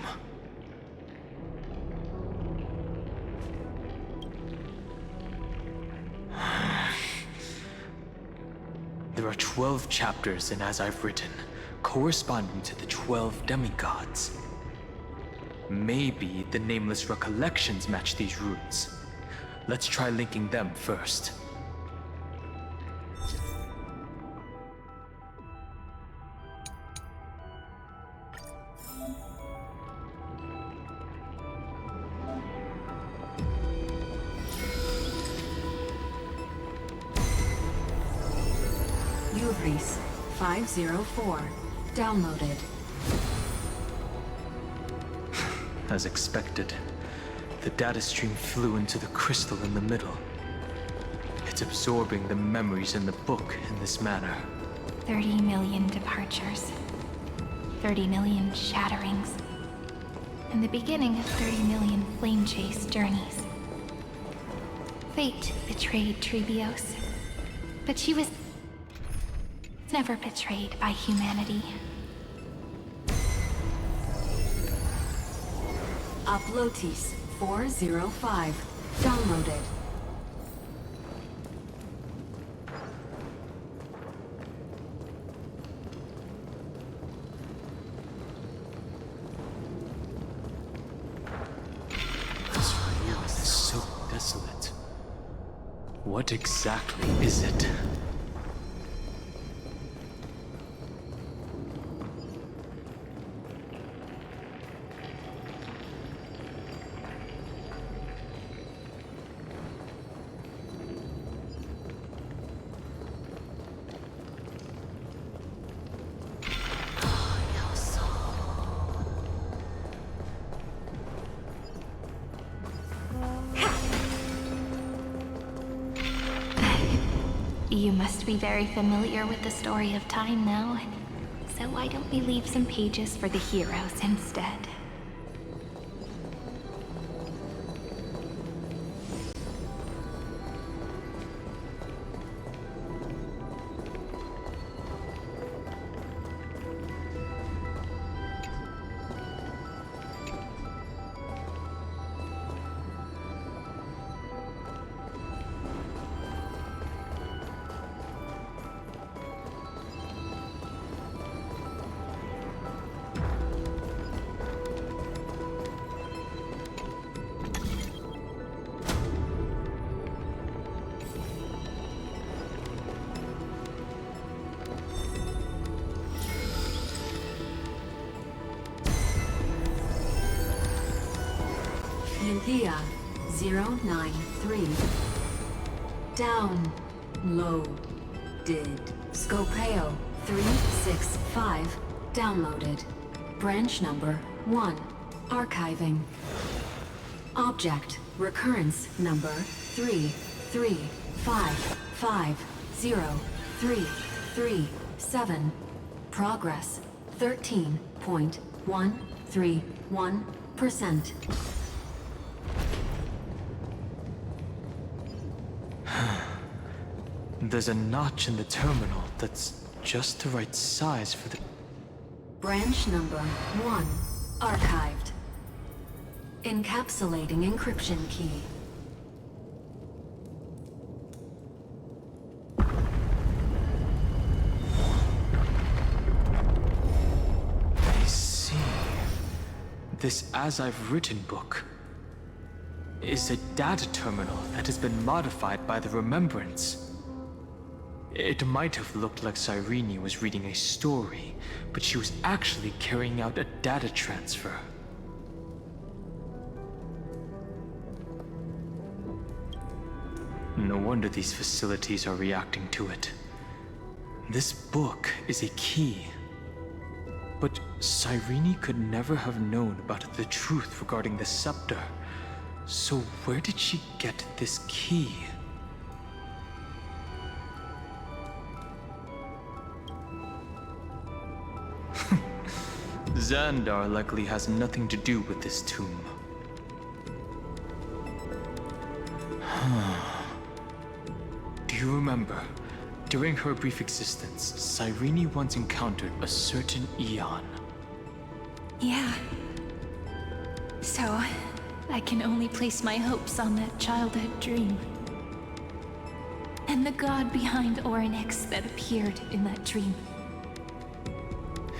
There are 12 chapters in As I've Written, corresponding to the 12 demigods. Maybe the Nameless Recollections match these roots. Let's try linking them first. Uvris 504. Downloaded. As expected, the data stream flew into the crystal in the middle. It's absorbing the memories in the book in this manner. 30 million departures. 30 million shatterings. And the beginning of 30 million flame chase journeys. Fate betrayed Trebios. But she was never betrayed by humanity. Uplotis 405. Downloaded. This world is so desolate. What exactly is it? You must be very familiar with the story of time now. So why don't we leave some pages for the heroes instead? 093. Downloaded. Scopeo 365. Downloaded. Branch number 1. Archiving. Object recurrence number 335503337. Progress 13.131%. There's a notch in the terminal that's just the right size for the... Branch number 1. Archived. Encapsulating encryption key. I see. This As I've Written book is a data terminal that has been modified by the Remembrance. It might have looked like Cyrene was reading a story, but she was actually carrying out a data transfer. No wonder these facilities are reacting to it. This book is a key. But Cyrene could never have known about the truth regarding the scepter. So where did she get this key? Xandar likely has nothing to do with this tomb. Do you remember? During her brief existence, Cyrene once encountered a certain Eon. Yeah. So, I can only place my hopes on that childhood dream. And the god behind Orynyx that appeared in that dream.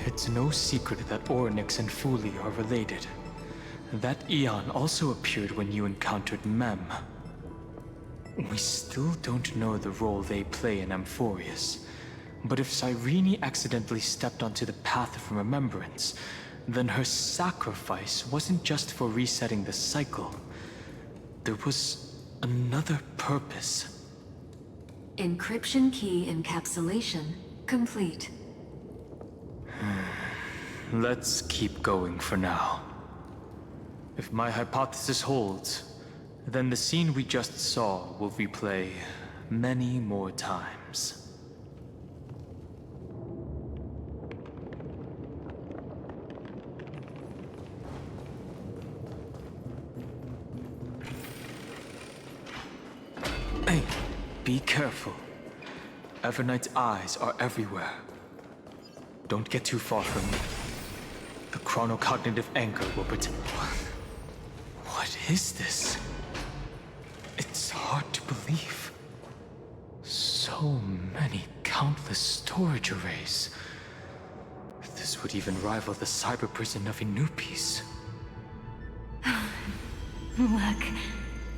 It's no secret that Orynyx and Fuli are related. That Eon also appeared when you encountered Mem. We still don't know the role they play in Amphorius. But if Cyrene accidentally stepped onto the path of remembrance, then her sacrifice wasn't just for resetting the cycle. There was another purpose. Encryption key encapsulation complete. Let's keep going for now. If my hypothesis holds, then the scene we just saw will replay many more times. Hey, be careful. Evernight's eyes are everywhere. Don't get too far from me. The chronocognitive anchor will protect... What is this? It's hard to believe. So many countless storage arrays. This would even rival the cyber prison of Inupis. Look,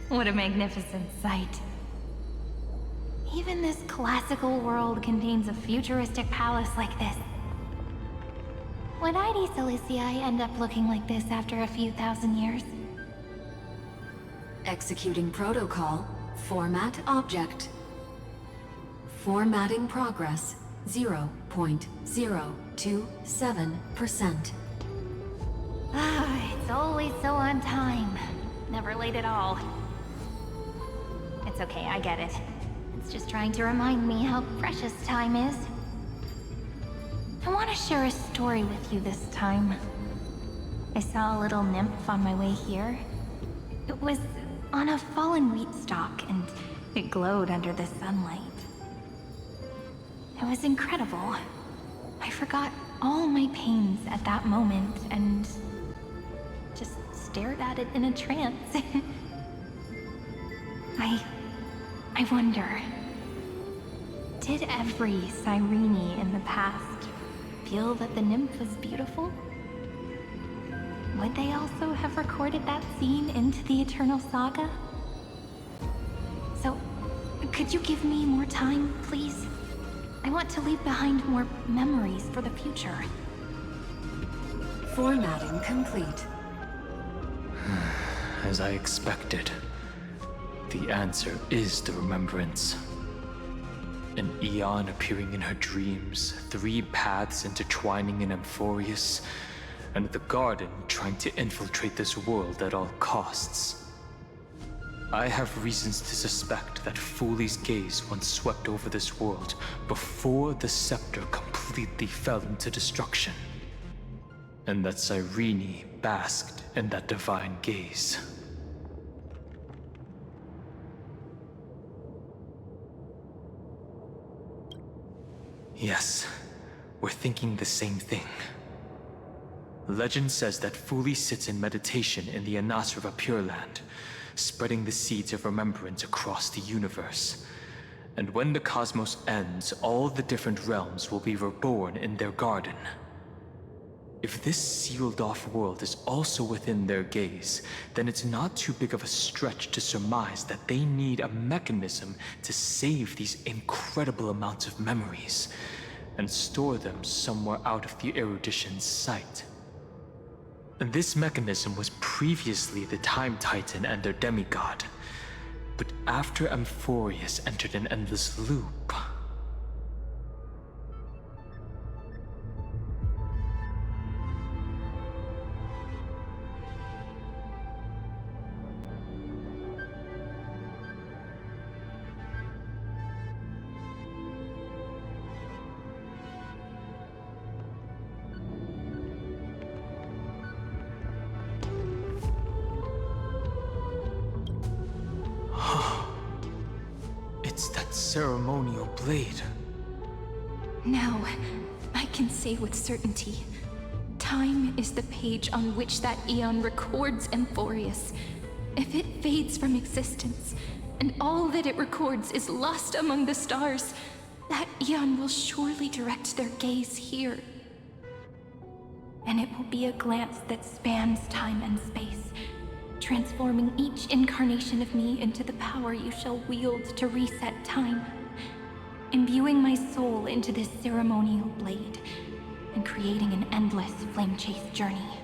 what a magnificent sight. Even this classical world contains a futuristic palace like this. Would ID Silicii end up looking like this after a few thousand years? Executing protocol. Format object. Formatting progress 0.027%. It's always so on time. Never late at all. It's okay, I get it. It's just trying to remind me how precious time is. I want to share a story with you this time. I saw a little nymph on my way here. It was on a fallen wheat stalk, and it glowed under the sunlight. It was incredible. I forgot all my pains at that moment and just stared at it in a trance. I wonder, did every Cyrene in the past feel that the nymph was beautiful? Would they also have recorded that scene into the Eternal Saga? So, could you give me more time, please? I want to leave behind more memories for the future. Formatting complete. As I expected, The answer is the remembrance. An Eon appearing in her dreams, 3 paths intertwining in Amphorius, and the Garden trying to infiltrate this world at all costs. I have reasons to suspect that Fooley's gaze once swept over this world before the scepter completely fell into destruction, and that Cyrene basked in that divine gaze. Yes, we're thinking the same thing. Legend says that Fooley sits in meditation in the Anasrava Pure Land, spreading the seeds of remembrance across the universe. And when the cosmos ends, all the different realms will be reborn in their garden. If this sealed-off world is also within their gaze, then it's not too big of a stretch to surmise that they need a mechanism to save these incredible amounts of memories and store them somewhere out of the erudition's sight. And this mechanism was previously the Time Titan and their demigod, but after Amphorius entered an endless loop, it's that ceremonial blade. Now, I can say with certainty, time is the page on which that Eon records Amphorius. If it fades from existence, and all that it records is lost among the stars, that Eon will surely direct their gaze here. And it will be a glance that spans time and space, transforming each incarnation of me into the power you shall wield to reset time, imbuing my soul into this ceremonial blade, and creating an endless flame-chase journey.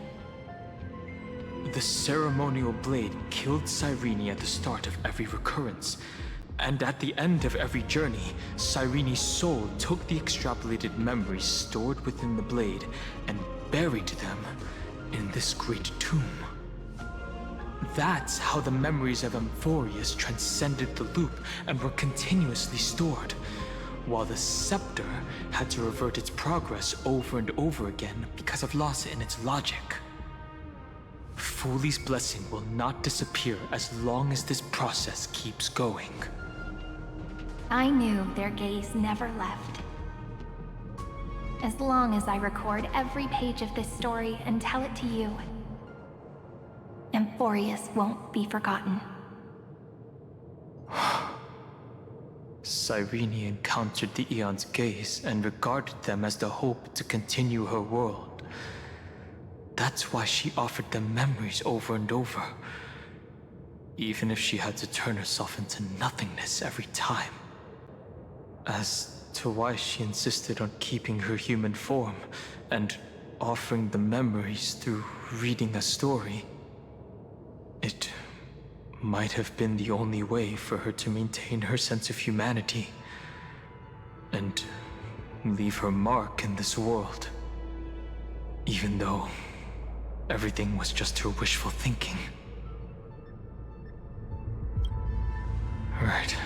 The ceremonial blade killed Cyrene at the start of every recurrence, and at the end of every journey, Cyrene's soul took the extrapolated memories stored within the blade and buried them in this great tomb. That's how the memories of Amphorius transcended the loop and were continuously stored, while the scepter had to revert its progress over and over again because of loss in its logic. Fooley's blessing will not disappear as long as this process keeps going. I knew their gaze never left. As long as I record every page of this story and tell it to you, Amphorius won't be forgotten. Cyrene encountered the Eon's gaze and regarded them as the hope to continue her world. That's why she offered them memories over and over, even if she had to turn herself into nothingness every time. As to why she insisted on keeping her human form and offering the memories through reading a story, it might have been the only way for her to maintain her sense of humanity and leave her mark in this world, even though everything was just her wishful thinking. Right.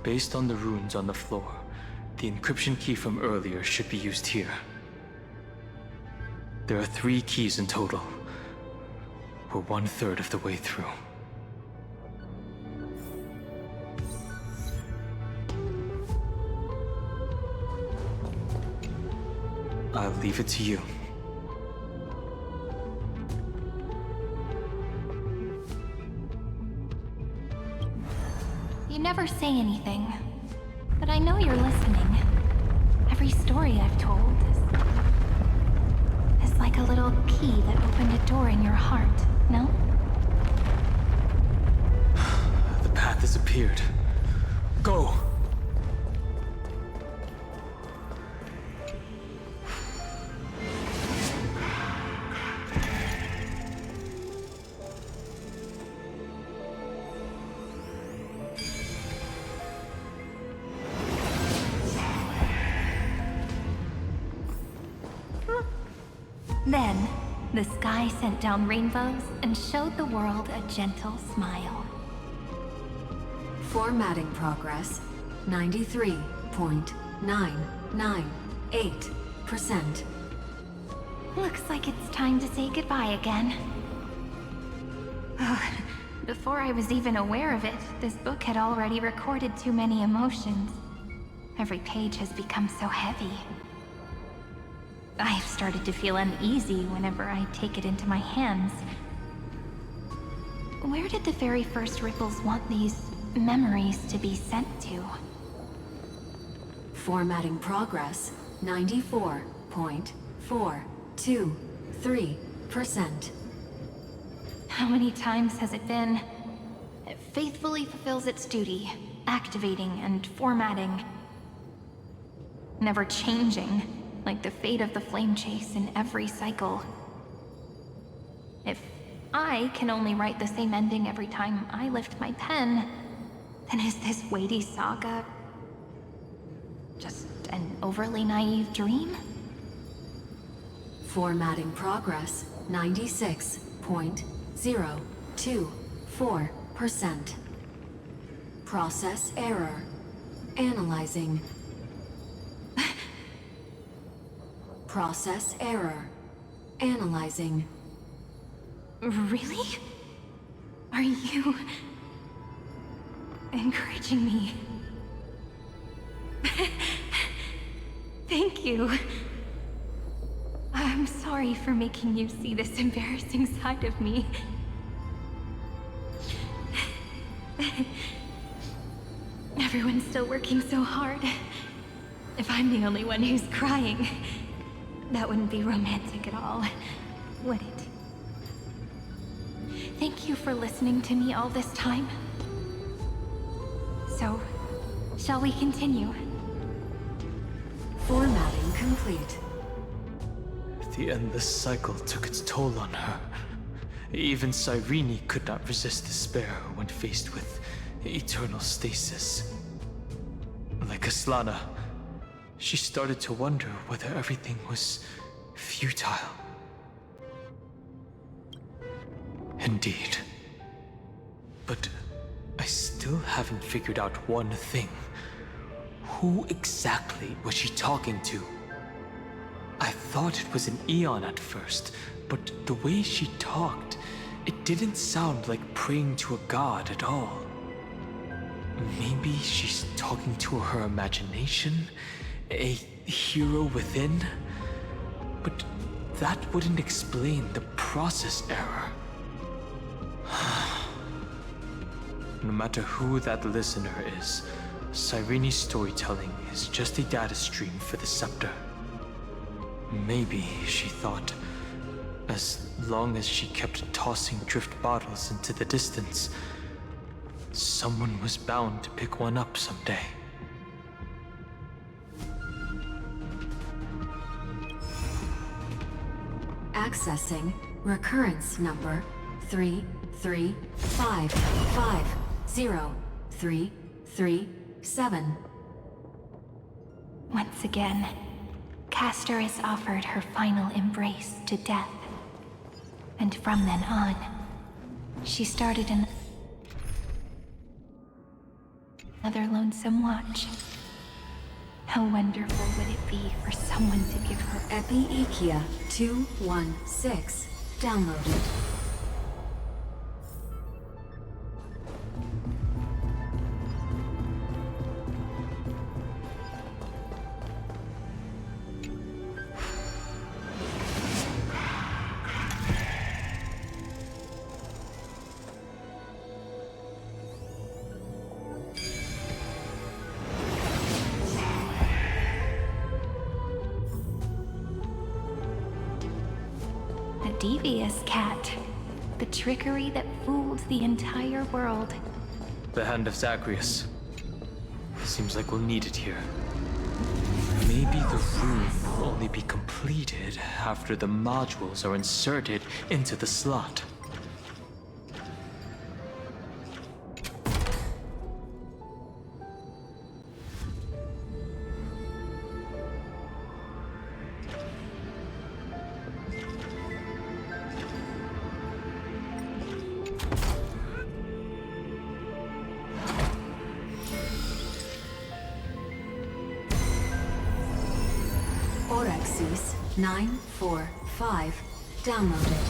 Based on the runes on the floor, the encryption key from earlier should be used here. There are 3 keys in total. We're 1/3 of the way through. I'll leave it to you. You never say anything, but I know you're listening. Every story I've told is like a little key that opened a door in your heart, no? The path has appeared. Go! The sky sent down rainbows and showed the world a gentle smile. Formatting progress 93.998%. Looks like it's time to say goodbye again. Before I was even aware of it, this book had already recorded too many emotions. Every page has become so heavy. I have started to feel uneasy whenever I take it into my hands. Where did the very first ripples want these memories to be sent to? Formatting progress 94.423%. How many times has it been? It faithfully fulfills its duty, activating and formatting. Never changing, like the fate of the flame chase in every cycle. If I can only write the same ending every time I lift my pen, then is this weighty saga just an overly naive dream? Formatting progress 96.024%. Process error. Analyzing. Process error. Analyzing. Really? Are you encouraging me? Thank you. I'm sorry for making you see this embarrassing side of me. Everyone's still working so hard. If I'm the only one who's crying, that wouldn't be romantic at all, would it? Thank you for listening to me all this time. So, shall we continue? Formatting complete. The endless cycle took its toll on her. Even Cyrene could not resist despair when faced with eternal stasis. Like Aslana, she started to wonder whether everything was futile. Indeed. But I still haven't figured out one thing. Who exactly was she talking to? I thought it was an Eon at first, but the way she talked, it didn't sound like praying to a god at all. Maybe she's talking to her imagination? A hero within? But that wouldn't explain the process error. No matter who that listener is, Cyrene's storytelling is just a data stream for the scepter. Maybe, she thought, as long as she kept tossing drift bottles into the distance, someone was bound to pick one up someday. Accessing recurrence number 335503337. Once again, Castor is offered her final embrace to death. And from then on, she started another lonesome watch. How wonderful would it be for someone to give her Epi-Ikia 216 downloaded. devious cat. The trickery that fooled the entire world. The Hand of Zagreus. Seems like we'll need it here. Maybe the room will only be completed after the modules are inserted into the slot. Orexis 945 downloaded.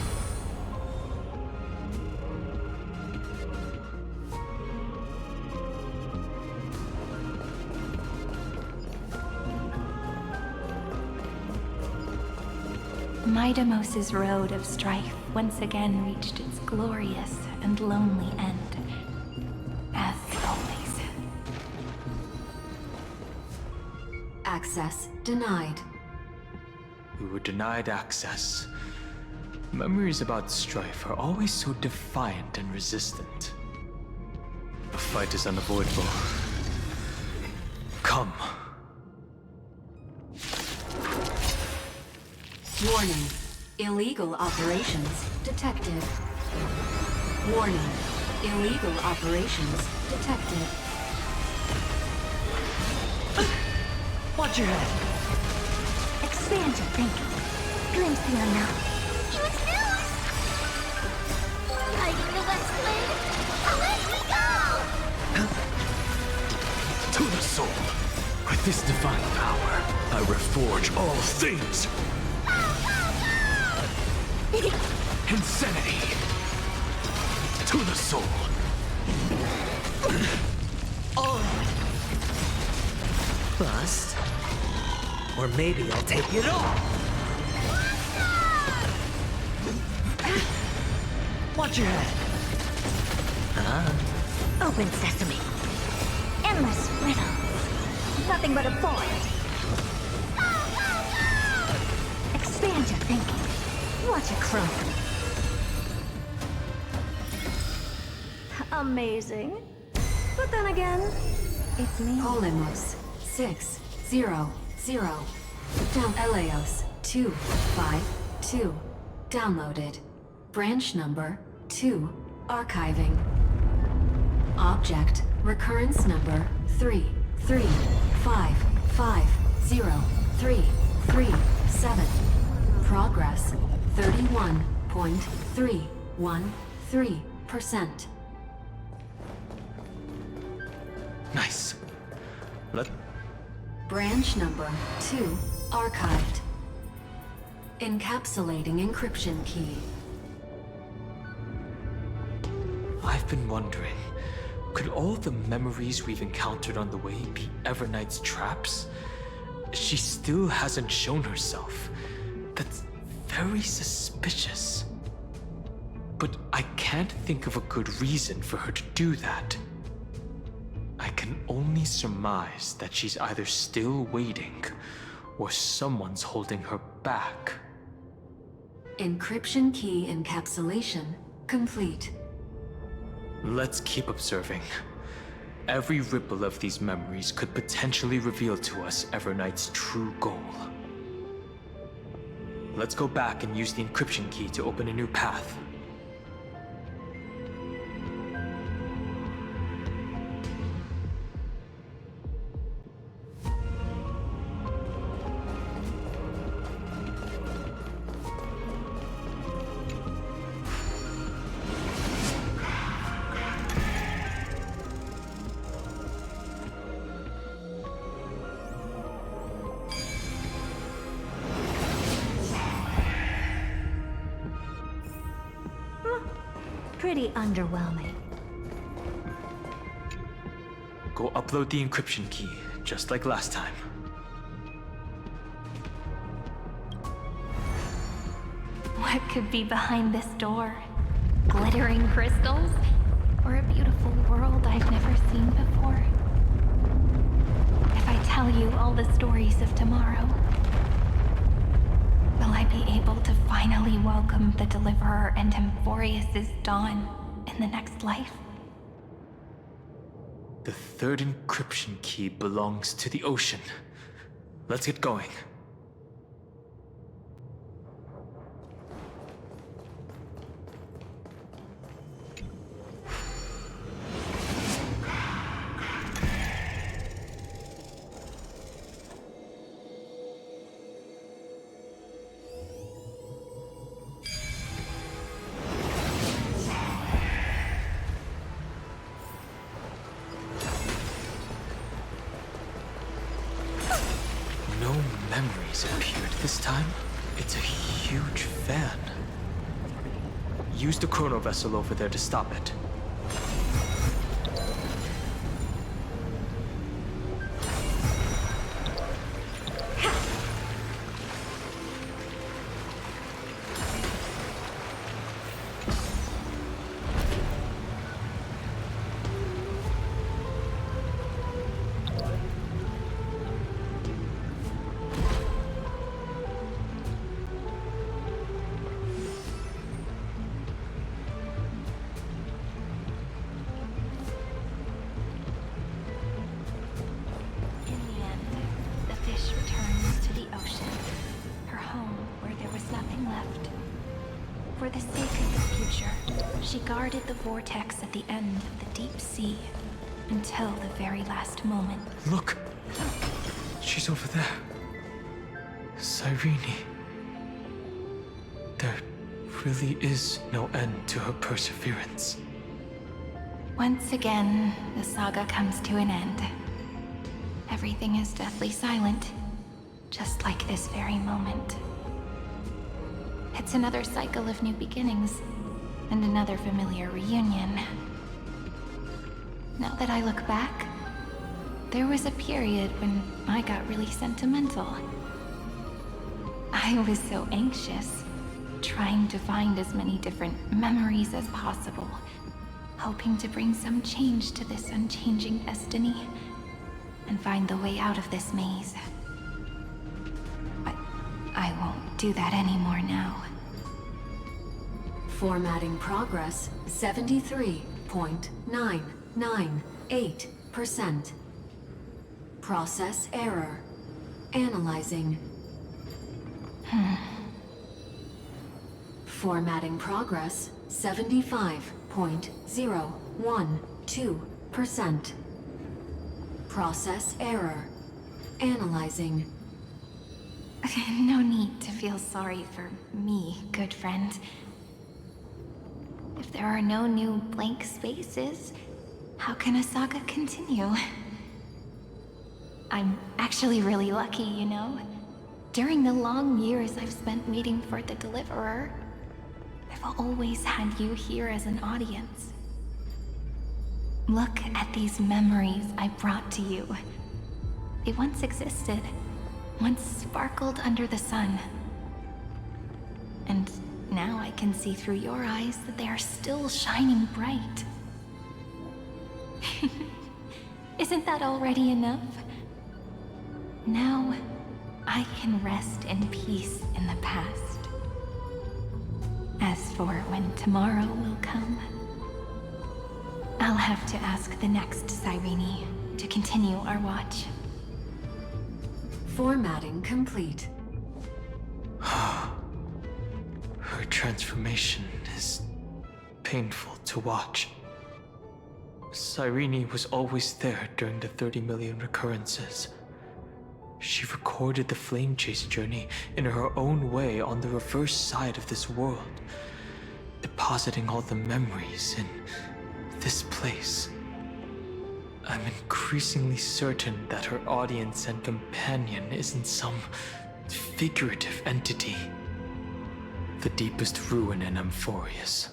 Midamos's road of strife once again reached its glorious and lonely end, as always. Access denied. We were denied access. Memories about strife are always so defiant and resistant. The fight is unavoidable. Come. Warning. Illegal operations detected. Warning. Illegal operations detected. Watch your head. Expand your thinking. Glimpse the unknown. Huge news! Hiding the West Wind! Away we go! To the soul. With this divine power, I reforge all things. Insanity. To the soul. Bust. Or maybe I'll take it all. Watch your head. Open sesame. Endless riddles. Nothing but a void. Expand your thinking. Watch it grow. Amazing. But then again, it's me. Polemos 600. Down Eleos 252 downloaded. Branch number 2 archiving. Object recurrence number 3355037. Progress 31.313%. Nice. Branch number 2 archived. Encapsulating encryption key. I've been wondering, could all the memories we've encountered on the way be Evernight's traps? She still hasn't shown herself. That's very suspicious. But I can't think of a good reason for her to do that. I can only surmise that she's either still waiting, or someone's holding her back. Encryption key encapsulation complete. Let's keep observing. Every ripple of these memories could potentially reveal to us Evernight's true goal. Let's go back and use the encryption key to open a new path. Pretty underwhelming. Go upload the encryption key, just like last time. What could be behind this door? Glittering crystals? Or a beautiful world I've never seen before? If I tell you all the stories of tomorrow, will I be able to finally welcome the Deliverer and Emphorius' dawn in the next life? The third encryption key belongs to the ocean. Let's get going. No memory memories appeared this time. It's a huge fan. Use the chrono vessel over there to stop it. For the sake of the future, she guarded the vortex at the end of the deep sea until the very last moment. Look! She's over there. Cyrene. There really is no end to her perseverance. Once again, the saga comes to an end. Everything is deathly silent, just like this very moment. It's another cycle of new beginnings, and another familiar reunion. Now that I look back, there was a period when I got really sentimental. I was so anxious, trying to find as many different memories as possible, hoping to bring some change to this unchanging destiny, and find the way out of this maze. But I won't do that anymore now. Formatting progress 73.998%. Process error. Analyzing. Formatting progress 75.012%. Process error. Analyzing. No need to feel sorry for me, good friend. If there are no new blank spaces, how can a saga continue? I'm actually really lucky, you know? During the long years I've spent waiting for the Deliverer, I've always had you here as an audience. Look at these memories I brought to you. They once existed, once sparkled under the sun. And now I can see through your eyes that they are still shining bright. Isn't that already enough? Now, I can rest in peace in the past. As for when tomorrow will come, I'll have to ask the next Cyrene to continue our watch. Formatting complete. Her transformation is painful to watch. Cyrene was always there during the 30 million recurrences. She recorded the Flame Chase journey in her own way on the reverse side of this world, depositing all the memories in this place. I'm increasingly certain that her audience and companion isn't some figurative entity. The deepest ruin in Amphorius,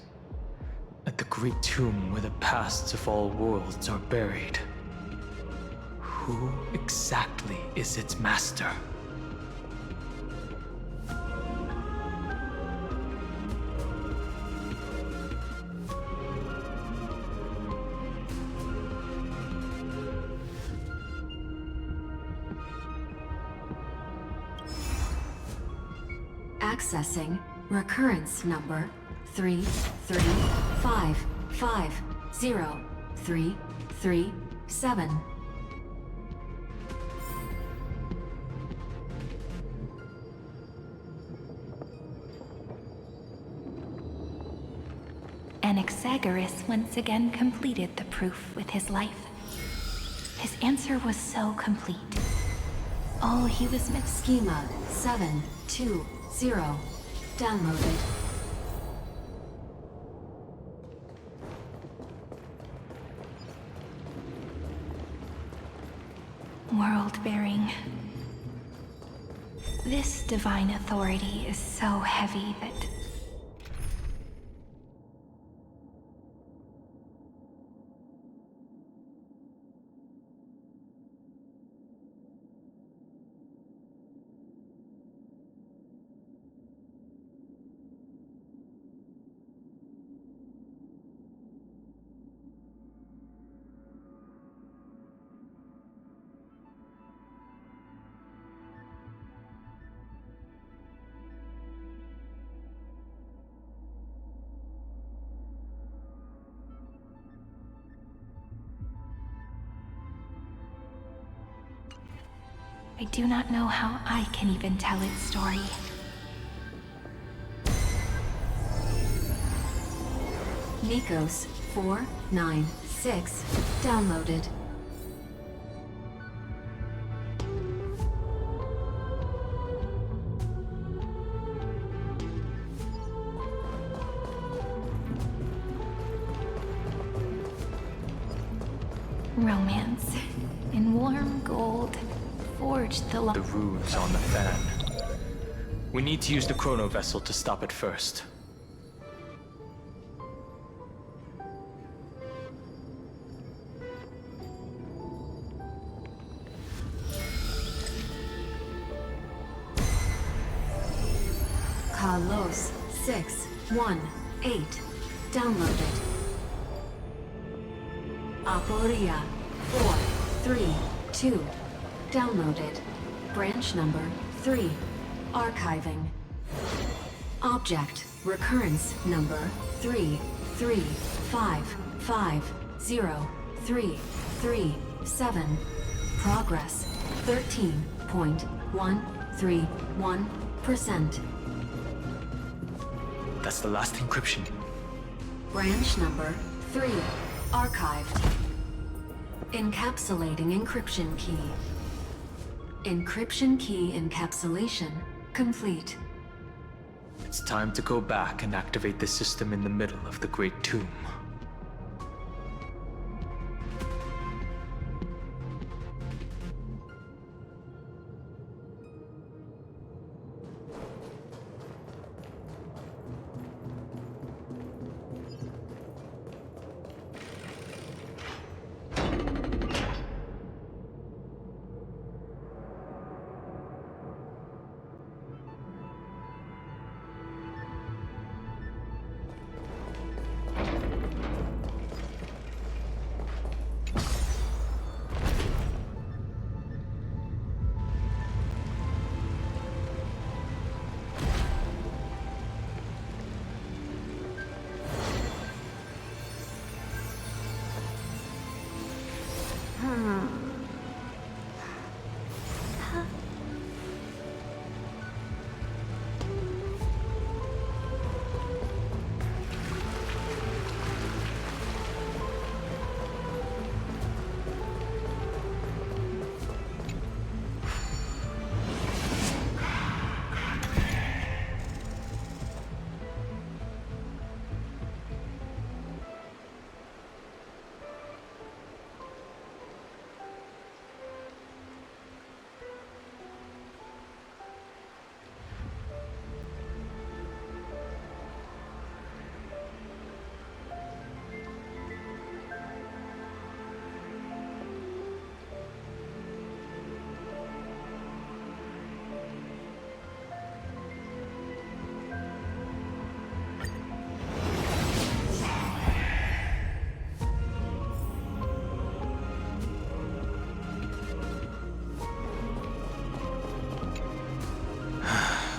at the great tomb where the pasts of all worlds are buried. Who exactly is its master? Accessing recurrence number 33550-337. Anaxagoras once again completed the proof with his life. His answer was so complete. All he was Schema 720 downloaded. World-bearing. This divine authority is so heavy that I do not know how I can even tell its story. Nikos 496 downloaded. Romance in warm gold forged the runes on the fan. We need to use the chrono vessel to stop it first. Carlos 618 downloaded. Aporia 432 downloaded. Branch number 3 archiving. Object recurrence number 335503337. Progress 13.131%. That's the last encryption. Branch number 3 archived. Encapsulating encryption key. Encryption key encapsulation complete. It's time to go back and activate the system in the middle of the Great Tomb.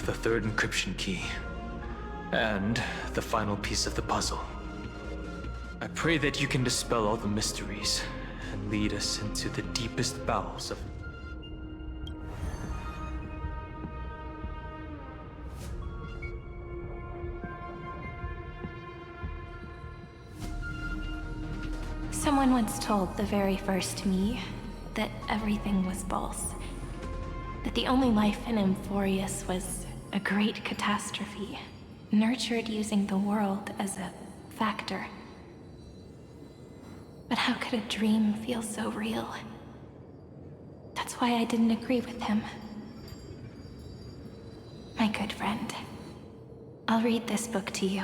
The third encryption key. And the final piece of the puzzle. I pray that you can dispel all the mysteries and lead us into the deepest bowels of... Someone once told the very first me that everything was false. That the only life in Emphorius was a great catastrophe, nurtured using the world as a factor. But how could a dream feel so real? That's why I didn't agree with him. My good friend, I'll read this book to you.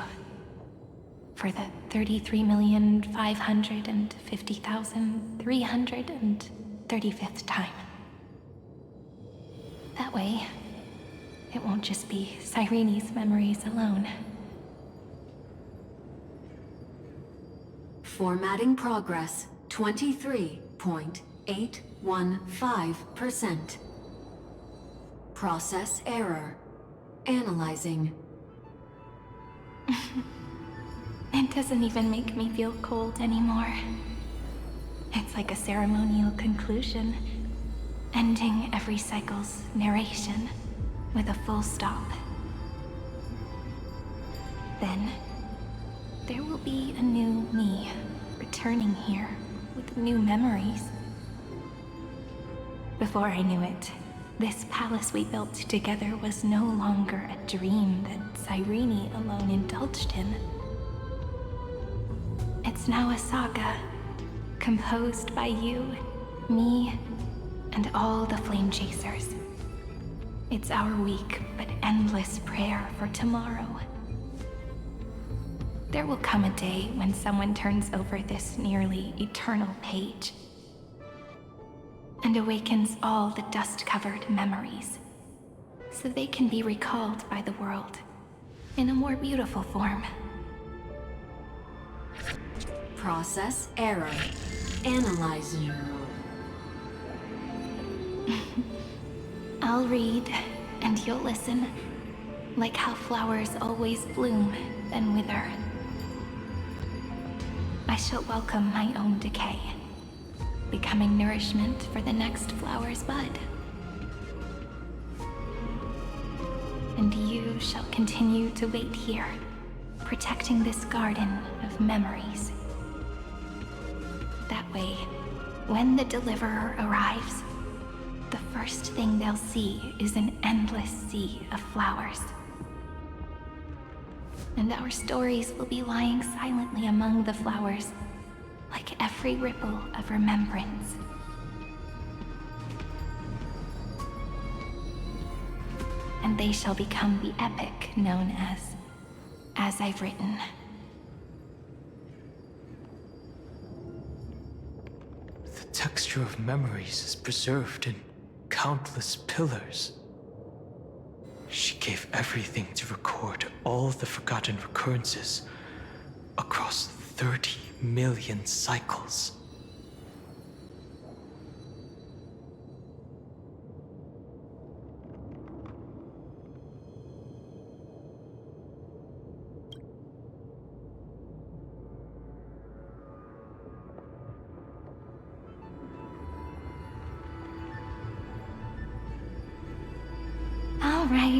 For the 33,550,335th time. That way, it won't just be Cyrene's memories alone. Formatting progress 23.815%. Process error. Analyzing. It doesn't even make me feel cold anymore. It's like a ceremonial conclusion, ending every cycle's narration with a full stop. Then, there will be a new me returning here with new memories. Before I knew it, this palace we built together was no longer a dream that Cyrene alone indulged in. It's now a saga, composed by you, me, and all the Flame Chasers. It's our weak but endless prayer for tomorrow. There will come a day when someone turns over this nearly eternal page and awakens all the dust-covered memories, so they can be recalled by the world in a more beautiful form. Process error. Analyzing. I'll read, and you'll listen, like how flowers always bloom, then wither. I shall welcome my own decay, becoming nourishment for the next flower's bud. And you shall continue to wait here, protecting this garden of memories. That way, when the Deliverer arrives, the first thing they'll see is an endless sea of flowers. And our stories will be lying silently among the flowers, like every ripple of remembrance. And they shall become the epic known as I've written. The texture of memories is preserved in countless pillars. She gave everything to record all the forgotten recurrences across 30 million cycles.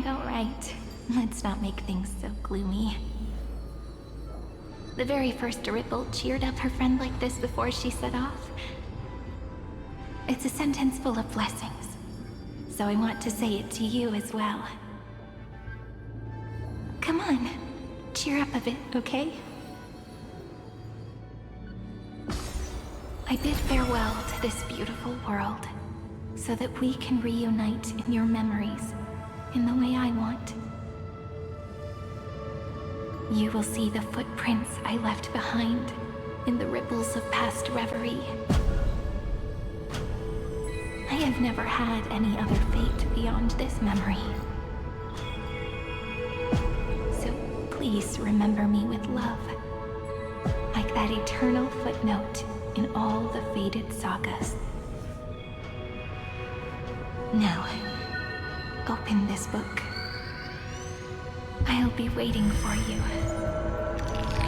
All right. Let's not make things so gloomy. The very first Ripple cheered up her friend like this before she set off. It's a sentence full of blessings, so I want to say it to you as well. Come on, cheer up a bit, okay? I bid farewell to this beautiful world, so that we can reunite in your memories in the way I want. You will see the footprints I left behind in the ripples of past reverie. I have never had any other fate beyond this memory. So please remember me with love, like that eternal footnote in all the faded sagas. Now, open this book. I'll be waiting for you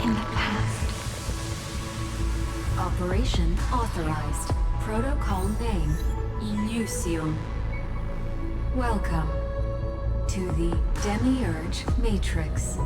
in the past. Operation authorized. Protocol name, Illusium. Welcome to the Demiurge Matrix.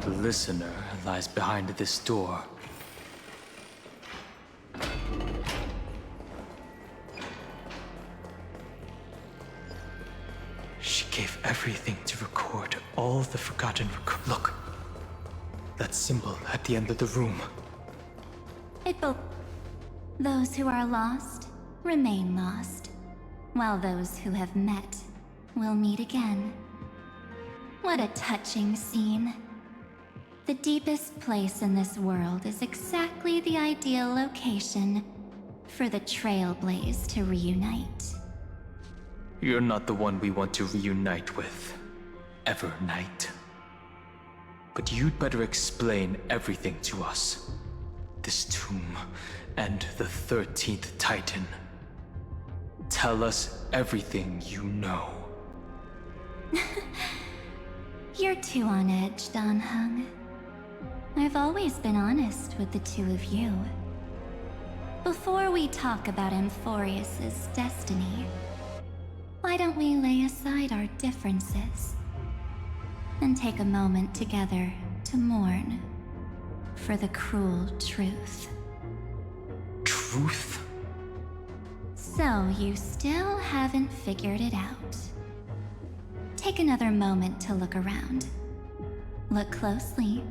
The listener lies behind this door. She gave everything to record all the forgotten Look! That symbol at the end of the room. Those who are lost remain lost, while those who have met will meet again. What a touching scene. The deepest place in this world is exactly the ideal location for the Trailblaze to reunite. You're not the one we want to reunite with, Evernight. But you'd better explain everything to us. This tomb and the 13th Titan. Tell us everything you know. You're too on edge, Dan Heng. I've always been honest with the two of you. Before we talk about Amphorius's destiny, why don't we lay aside our differences and take a moment together to mourn for the cruel truth? Truth? So you still haven't figured it out. Take another moment to look around. Look closely.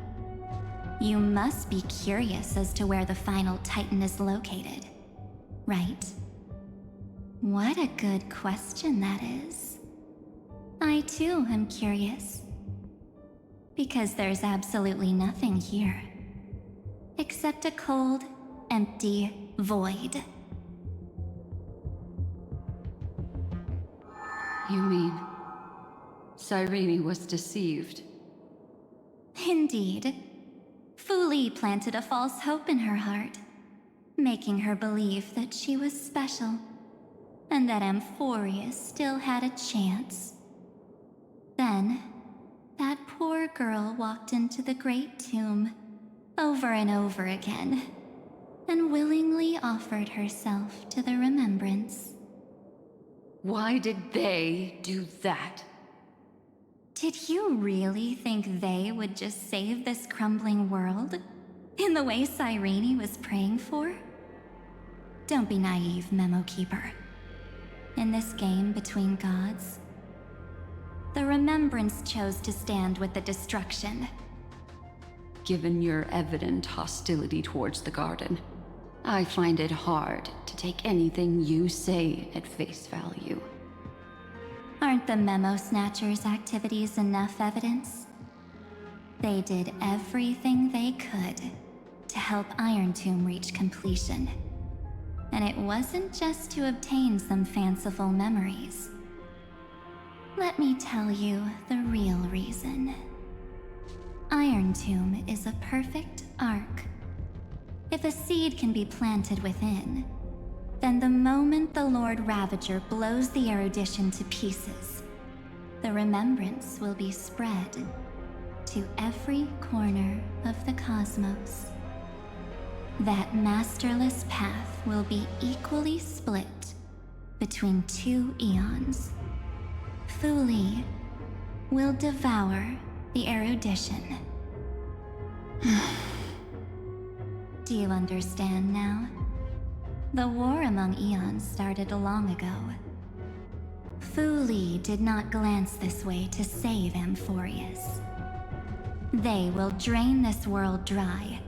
You must be curious as to where the final Titan is located, right? What a good question that is. I too am curious. Because there's absolutely nothing here. Except a cold, empty void. You mean Cyrene was deceived? Indeed. Fu Li planted a false hope in her heart, making her believe that she was special, and that Amphorius still had a chance. Then, that poor girl walked into the Great Tomb over and over again, and willingly offered herself to the remembrance. Why did they do that? Did you really think they would just save this crumbling world? In the way Cyrene was praying for? Don't be naive, Memo Keeper. In this game between gods, the Remembrance chose to stand with the destruction. Given your evident hostility towards the Garden, I find it hard to take anything you say at face value. Aren't the Memo Snatchers' activities enough evidence? They did everything they could to help Iron Tomb reach completion. And it wasn't just to obtain some fanciful memories. Let me tell you the real reason. Iron Tomb is a perfect arc. If a seed can be planted within, then the moment the Lord Ravager blows the erudition to pieces, the remembrance will be spread to every corner of the cosmos. That masterless path will be equally split between two eons. Fu Li will devour the erudition. Do you understand now? The war among eons started long ago. Fu Li did not glance this way to save Amphorius. They will drain this world dry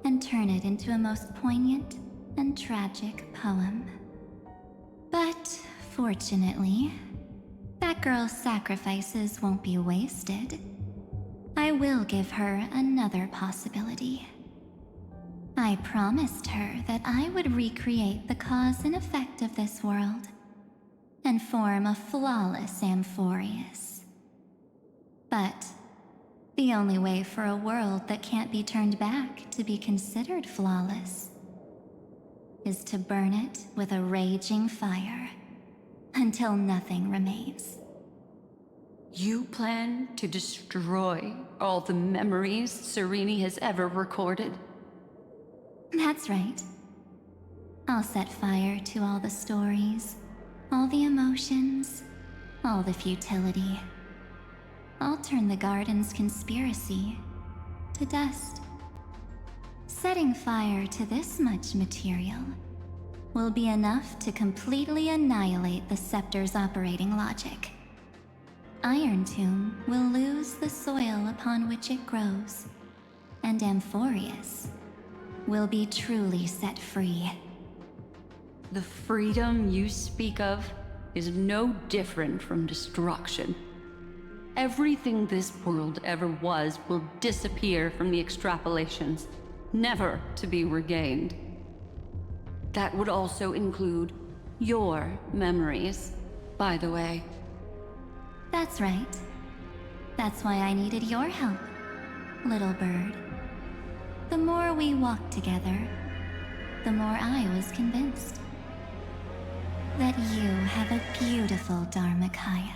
and turn it into a most poignant and tragic poem. But fortunately, that girl's sacrifices won't be wasted. I will give her another possibility. I promised her that I would recreate the cause and effect of this world and form a flawless Amphorius. But the only way for a world that can't be turned back to be considered flawless is to burn it with a raging fire until nothing remains. You plan to destroy all the memories Cyrene has ever recorded? That's right. I'll set fire to all the stories, all the emotions, all the futility. I'll turn the Garden's conspiracy to dust. Setting fire to this much material will be enough to completely annihilate the scepter's operating logic. Iron Tomb will lose the soil upon which it grows, and Amphorius will be truly set free. The freedom you speak of is no different from destruction. Everything this world ever was will disappear from the extrapolations, never to be regained. That would also include your memories, by the way. That's right. That's why I needed your help, little bird. The more we walked together, the more I was convinced that you have a beautiful Dharmakaya.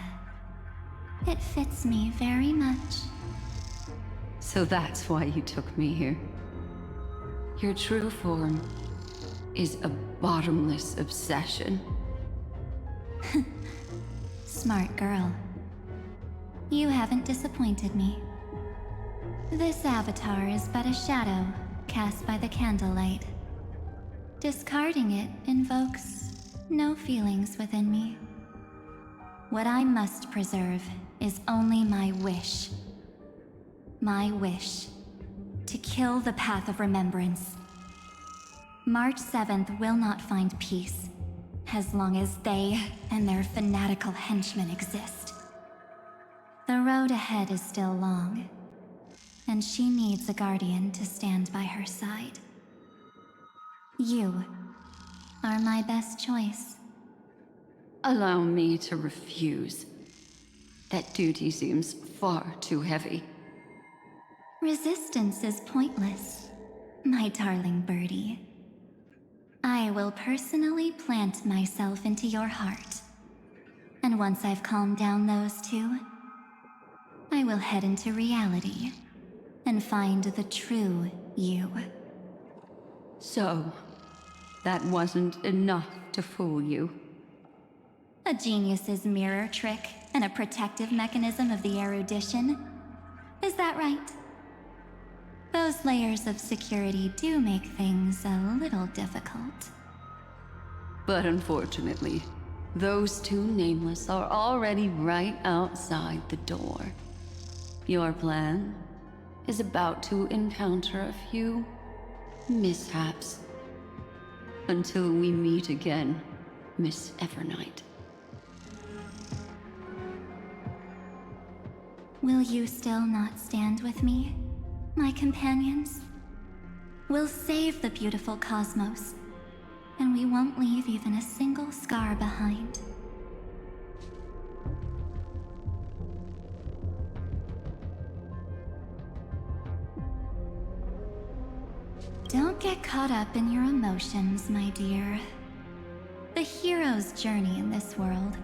It fits me very much. So that's why you took me here. Your true form is a bottomless obsession. Smart girl. You haven't disappointed me. This avatar is but a shadow cast by the candlelight. Discarding it invokes no feelings within me. What I must preserve is only my wish. My wish to kill the Path of Remembrance. March 7th will not find peace as long as they and their fanatical henchmen exist. The road ahead is still long, and she needs a guardian to stand by her side. You are my best choice. Allow me to refuse. That duty seems far too heavy. Resistance is pointless, my darling birdie. I will personally plant myself into your heart. And once I've calmed down those two, I will head into reality and find the true you. So, that wasn't enough to fool you. A genius's mirror trick and a protective mechanism of the erudition. Is that right? Those layers of security do make things a little difficult. But unfortunately, those two nameless are already right outside the door. Your plan is about to encounter a few mishaps. Until we meet again, Miss Evernight. Will you still not stand with me, my companions? We'll save the beautiful cosmos, and we won't leave even a single scar behind. Don't get caught up in your emotions, my dear. The hero's journey in this world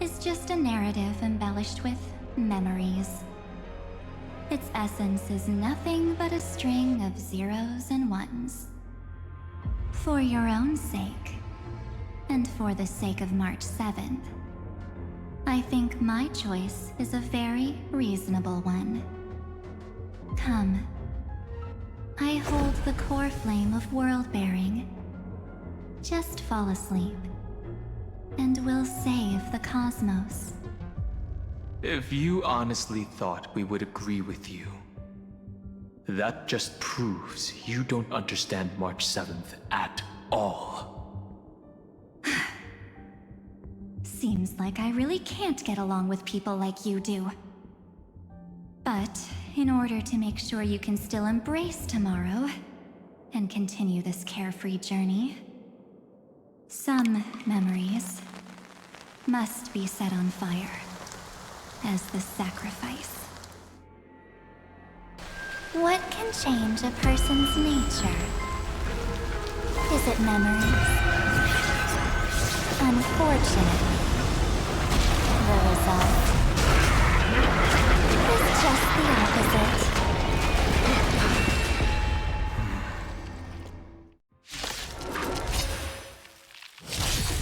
is just a narrative embellished with memories. Its essence is nothing but a string of zeros and ones. For your own sake, and for the sake of March 7th, I think my choice is a very reasonable one. Come. I hold the core flame of world-bearing. Just fall asleep, and we'll save the cosmos. If you honestly thought we would agree with you, that just proves you don't understand March 7th at all. Seems like I really can't get along with people like you do. But in order to make sure you can still embrace tomorrow and continue this carefree journey, some memories must be set on fire as the sacrifice. What can change a person's nature? Is it memories? Unfortunately, the result is just the opposite.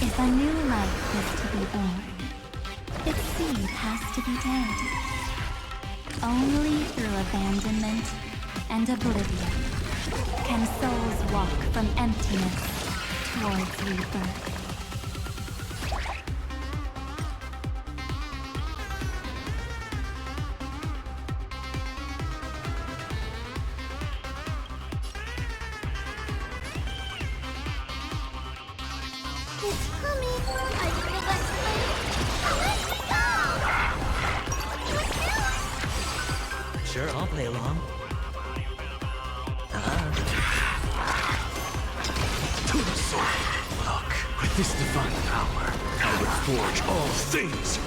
If a new life is to be born, its seed has to be dead. Only through abandonment and oblivion. Can souls walk from emptiness towards rebirth? It's coming. I feel that flame. Sure, I'll play along. To the soul. Look, with this divine power, I will forge all things.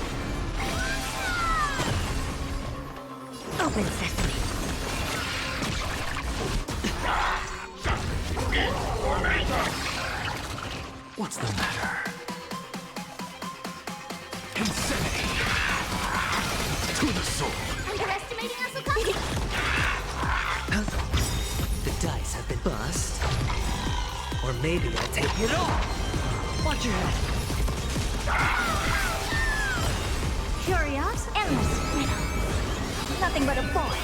Open sesame. What's the matter? Insanity! To the soul. Underestimating us, Okami? The dice have been bust. Or maybe I'll take it all. Watch your head. Curious, endless riddle. Nothing but a boy.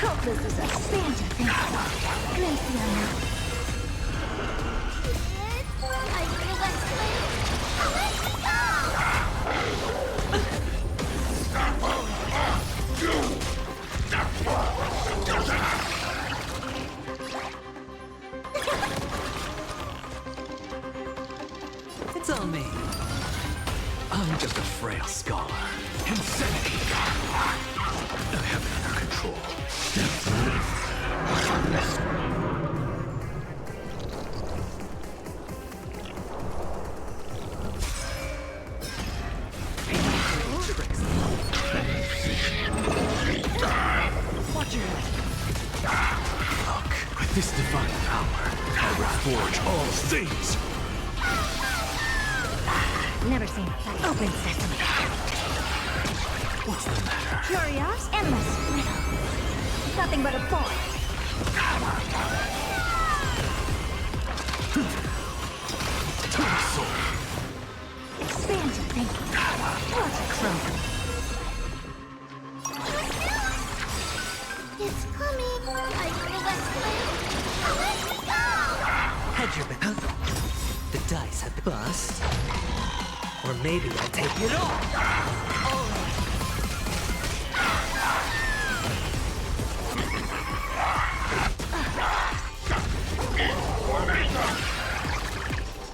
Hope this is a Santa thing. Graciano. I feel that flame. It's on me. I'm just a frail scholar. Insanity! I have it under control. Watch your head. Look, with this divine power, I will forge all things. Never seen it. Open sesame. What's the matter? Curious, endless riddle. Nothing but a boy. To the soul. Expand your thinking. Watch it grow. It's coming. I feel that flame. Hedge your bet. The dice have been bust. Or maybe I'll take it all.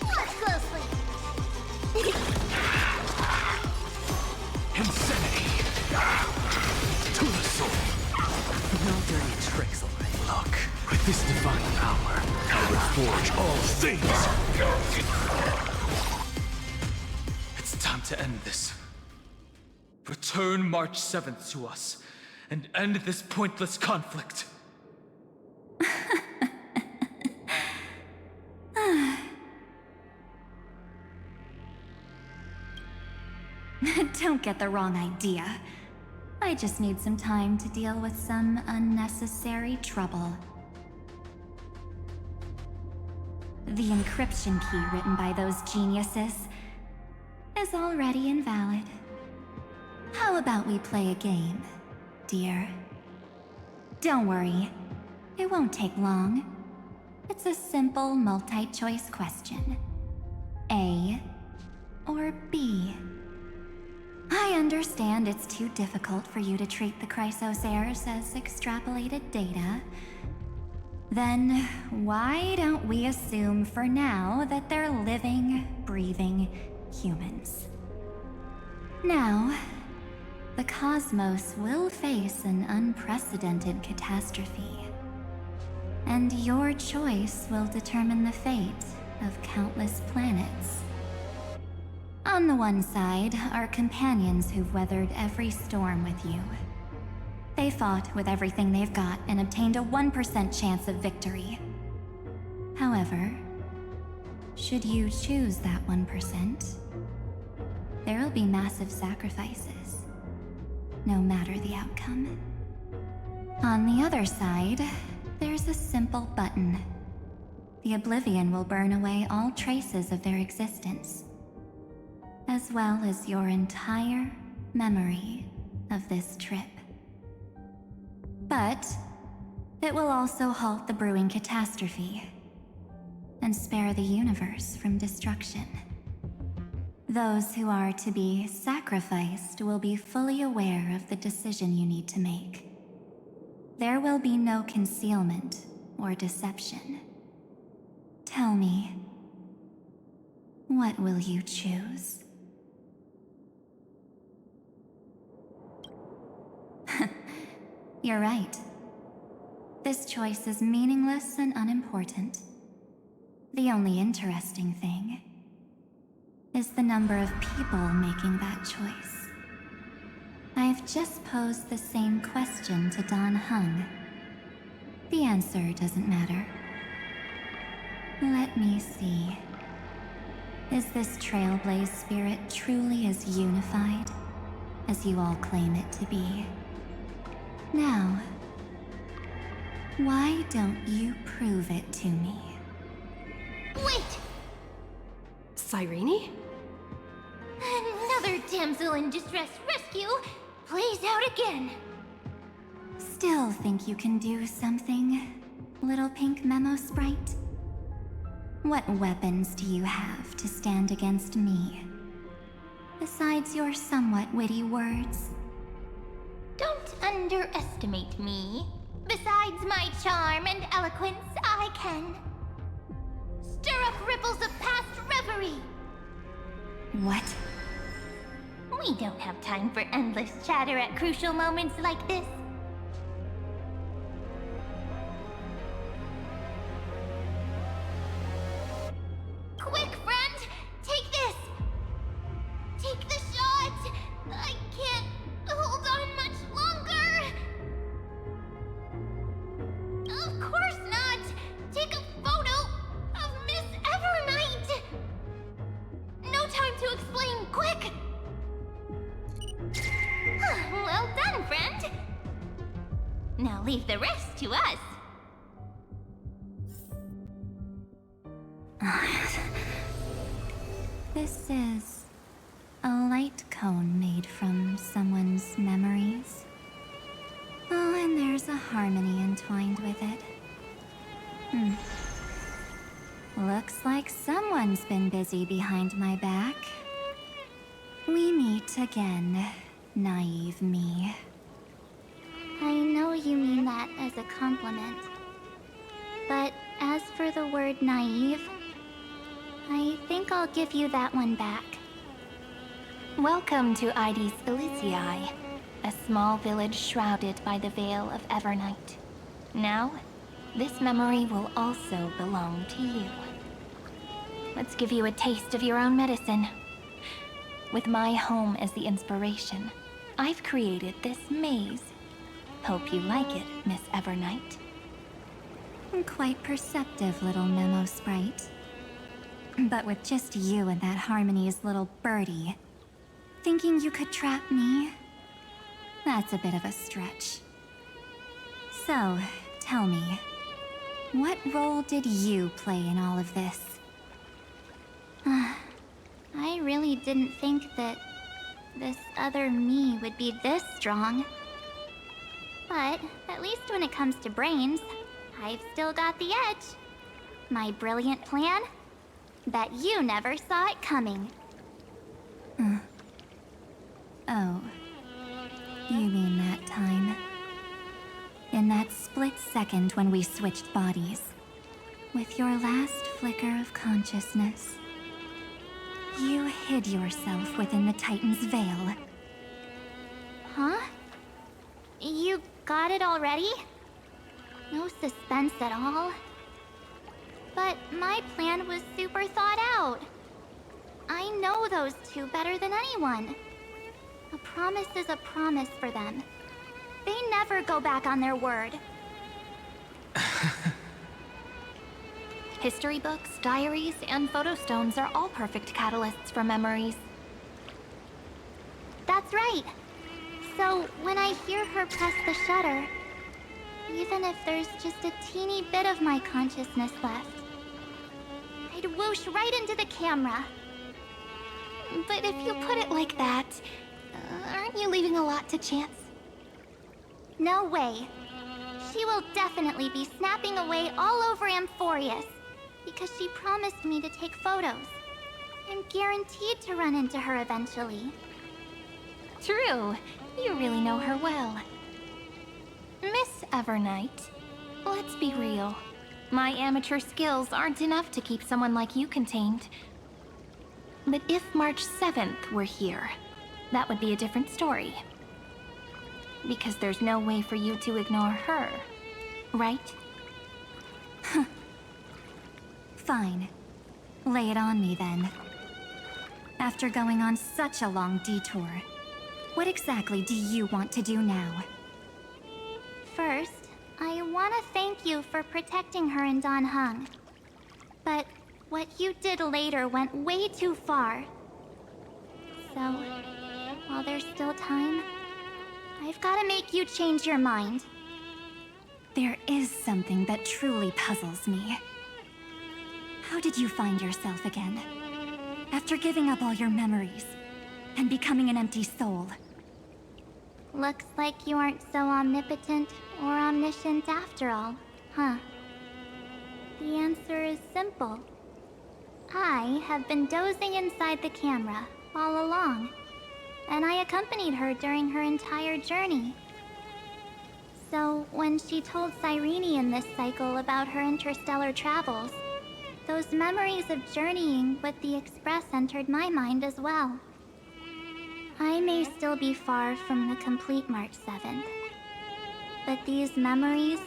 Watch closely. Insanity! To the soul. No dirty tricks, alright. Look, with this divine power, I will forge all things. It's time to end this. Return March 7th to us, and end this pointless conflict. Don't get the wrong idea. I just need some time to deal with some unnecessary trouble. The encryption key written by those geniuses is already invalid. How about we play a game, dear? Don't worry, it won't take long. It's a simple multi-choice question. A or B? I understand it's too difficult for you to treat the Chrysosairs as extrapolated data. Then why don't we assume for now that they're living, breathing humans? Now, the cosmos will face an unprecedented catastrophe. And your choice will determine the fate of countless planets. On the one side are companions who've weathered every storm with you. They fought with everything they've got and obtained a 1% chance of victory. However, should you choose that 1%, there'll be massive sacrifices, no matter the outcome. On the other side, there's a simple button. The Oblivion will burn away all traces of their existence, as well as your entire memory of this trip. But it will also halt the brewing catastrophe and spare the universe from destruction. Those who are to be sacrificed will be fully aware of the decision you need to make. There will be no concealment or deception. Tell me, what will you choose? You're right. This choice is meaningless and unimportant. The only interesting thing is the number of people making that choice. I've just posed the same question to Don Hung. The answer doesn't matter. Let me see. Is this Trailblaze spirit truly as unified as you all claim it to be? Now, why don't you prove it to me? Wait! Cyrene? Another damsel in distress rescue plays out again. Still think you can do something, little pink memo sprite? What weapons do you have to stand against me? Besides your somewhat witty words? Don't underestimate me. Besides my charm and eloquence, I can stir up ripples of past reverie. What? We don't have time for endless chatter at crucial moments like this. Quick, friend! Take this! Take the shot! I can't hold on much longer! Of course not! Take a photo of Miss Evernight! No time to explain, quick! Well done, friend! Now leave the rest to us. This is a light cone made from someone's memories. Oh, and there's a harmony entwined with it. Looks like someone's been busy behind my back. We meet again, naive me. I know you mean that as a compliment. But as for the word naive, I think I'll give you that one back. Welcome to Ides Elysiae, a small village shrouded by the veil of Evernight. Now, this memory will also belong to you. Let's give you a taste of your own medicine. With my home as the inspiration, I've created this maze. Hope you like it, Miss Evernight. Quite perceptive little memo sprite. But with just you and that Harmony's little birdie, thinking you could trap me? That's a bit of a stretch. So, tell me, what role did you play in all of this? I really didn't think that this other me would be this strong. But at least when it comes to brains, I've still got the edge. My brilliant plan? Bet you never saw it coming. Oh. You mean that time? In that split second when we switched bodies. With your last flicker of consciousness. You hid yourself within the Titan's veil. Huh? You got it already? No suspense at all? But my plan was super thought out. I know those two better than anyone. A promise is a promise for them. They never go back on their word. History books, diaries, and photostones are all perfect catalysts for memories. That's right. So when I hear her press the shutter, even if there's just a teeny bit of my consciousness left, I'd whoosh right into the camera. But if you put it like that, Aren't you leaving a lot to chance? No way. She will definitely be snapping away all over Amphorius, because she promised me to take photos. I'm guaranteed to run into her eventually. True. You really know her well. Miss Evernight, let's be real. My amateur skills aren't enough to keep someone like you contained. But if March 7th were here, that would be a different story. Because there's no way for you to ignore her, right? Fine. Lay it on me then. After going on such a long detour, what exactly do you want to do now? First, I want to thank you for protecting her and Dan Heng. But what you did later went way too far. So, while there's still time, I've got to make you change your mind. There is something that truly puzzles me. How did you find yourself again? After giving up all your memories and becoming an empty soul. Looks like you aren't so omnipotent or omniscient after all, huh? The answer is simple. I have been dozing inside the camera all along, and I accompanied her during her entire journey. So when she told Cyrene in this cycle about her interstellar travels, those memories of journeying with the Express entered my mind as well. I may still be far from the complete March 7th, but these memories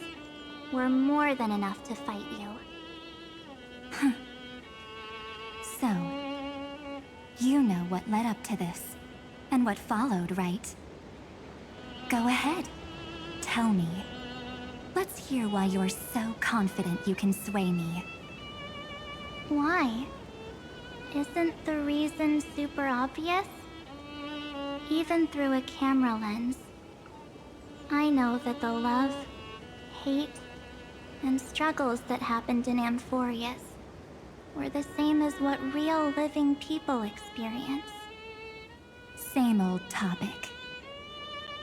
were more than enough to fight you. So, you know what led up to this, and what followed, right? Go ahead. Tell me. Let's hear why you're so confident you can sway me. Why? Isn't the reason super obvious? Even through a camera lens, I know that the love, hate, and struggles that happened in Amphorius were the same as what real living people experience. Same old topic.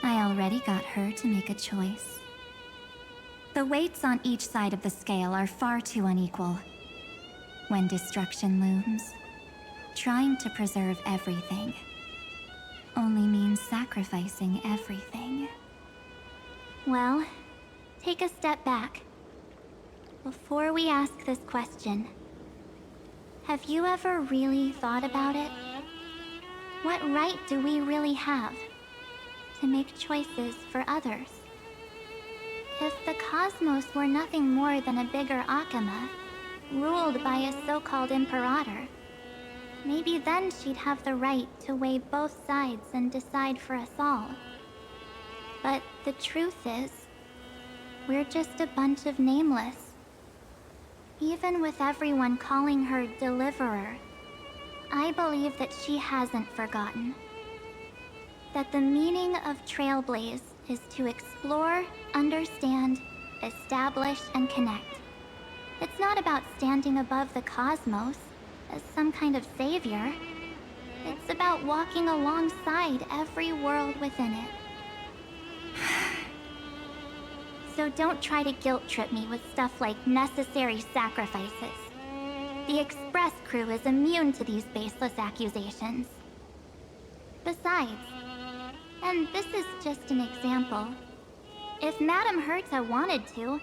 I already got her to make a choice. The weights on each side of the scale are far too unequal. When destruction looms, trying to preserve everything only means sacrificing everything. Well, take a step back. Before we ask this question, have you ever really thought about it? What right do we really have to make choices for others? If the cosmos were nothing more than a bigger Akama, ruled by a so-called imperator, maybe then she'd have the right to weigh both sides and decide for us all. But the truth is, we're just a bunch of nameless. Even with everyone calling her Deliverer, I believe that she hasn't forgotten. That the meaning of Trailblaze is to explore, understand, establish, and connect. It's not about standing above the cosmos as some kind of savior. It's about walking alongside every world within it. So don't try to guilt-trip me with stuff like necessary sacrifices. The Express crew is immune to these baseless accusations. Besides, and this is just an example, if Madame Herta wanted to,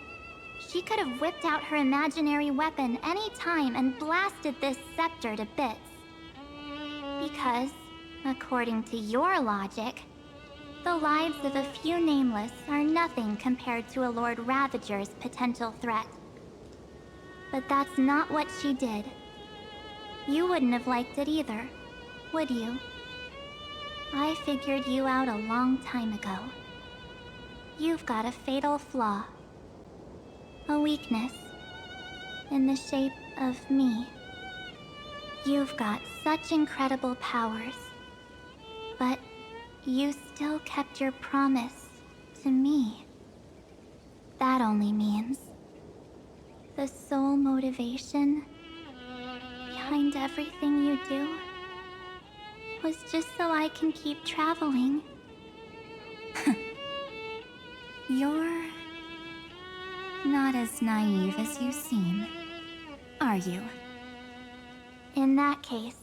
she could have whipped out her imaginary weapon any time and blasted this scepter to bits. Because, according to your logic, the lives of a few nameless are nothing compared to a Lord Ravager's potential threat. But that's not what she did. You wouldn't have liked it either, would you? I figured you out a long time ago. You've got a fatal flaw. A weakness. In the shape of me. You've got such incredible powers. But you still kept your promise to me. That only means the sole motivation behind everything you do was just so I can keep traveling. You're not as naive as you seem, are you? In that case,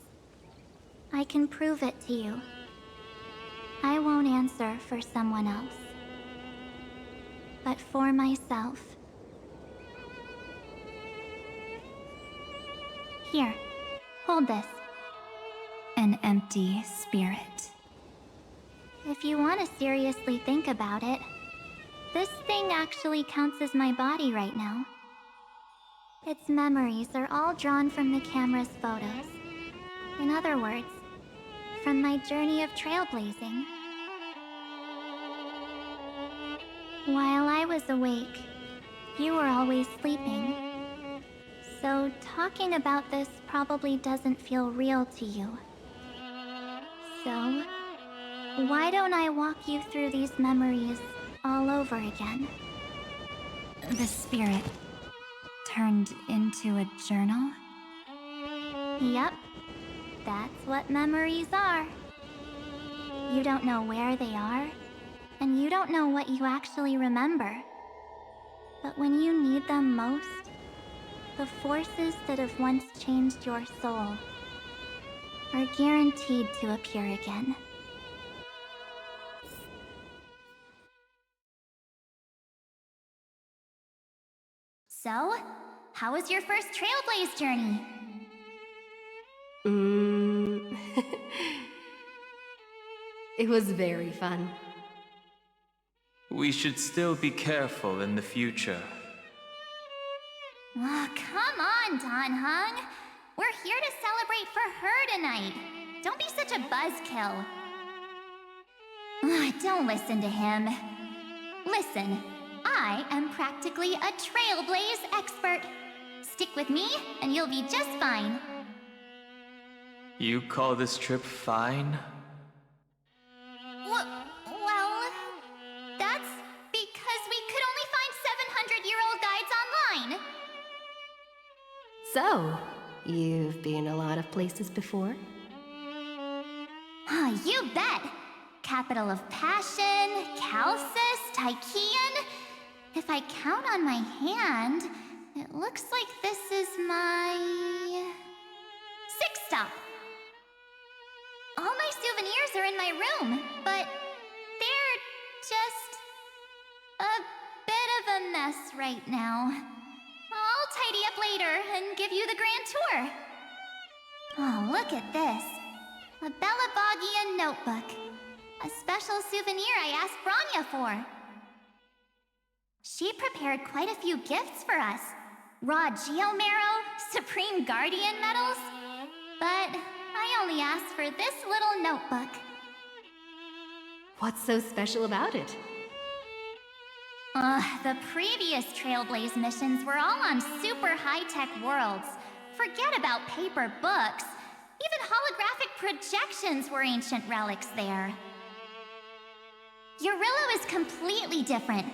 I can prove it to you. I won't answer for someone else, but for myself. Here, hold this. An empty spirit. If you want to seriously think about it, this thing actually counts as my body right now. Its memories are all drawn from the camera's photos. In other words, from my journey of trailblazing. While I was awake, you were always sleeping. So talking about this probably doesn't feel real to you. So, why don't I walk you through these memories all over again? The spirit turned into a journal? Yep, that's what memories are. You don't know where they are, and you don't know what you actually remember. But when you need them most, the forces that have once changed your soul are guaranteed to appear again. So, how was your first Trailblaze journey? It was very fun. We should still be careful in the future. Oh, come on, Don Hung. We're here to celebrate for her tonight. Don't be such a buzzkill. Don't listen to him. Listen, I am practically a Trailblaze expert. Stick with me, and you'll be just fine. You call this trip fine? Well, that's because we could only find 700-year-old guides online. So, you've been a lot of places before? You bet! Capital of Passion, Calcis, Tychean. If I count on my hand, it looks like this is my 6th stop. All my souvenirs are in my room, but they're just a bit of a mess right now. I'll tidy up later and give you the grand tour. Oh, look at this. A Belabogian notebook. A special souvenir I asked Branya for. She prepared quite a few gifts for us. Raw Geomarrow, Supreme Guardian medals. But I only asked for this little notebook. What's so special about it? The previous Trailblaze missions were all on super high-tech worlds. Forget about paper books. Even holographic projections were ancient relics there. Eurillo is completely different.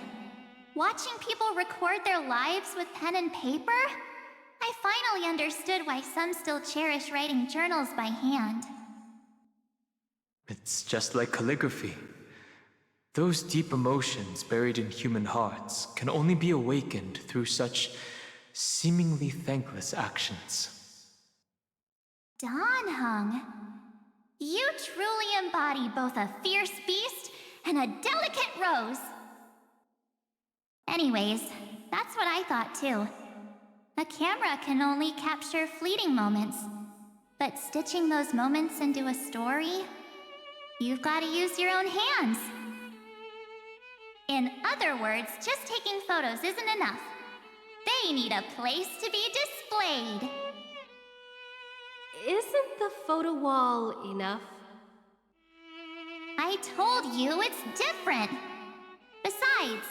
Watching people record their lives with pen and paper, I finally understood why some still cherish writing journals by hand. It's just like calligraphy. Those deep emotions buried in human hearts can only be awakened through such seemingly thankless actions. Don Hung, you truly embody both a fierce beast and a delicate rose. Anyways, that's what I thought too. A camera can only capture fleeting moments, but stitching those moments into a story, you've got to use your own hands. In other words, just taking photos isn't enough. They need a place to be displayed. Isn't the photo wall enough? I told you it's different. Besides,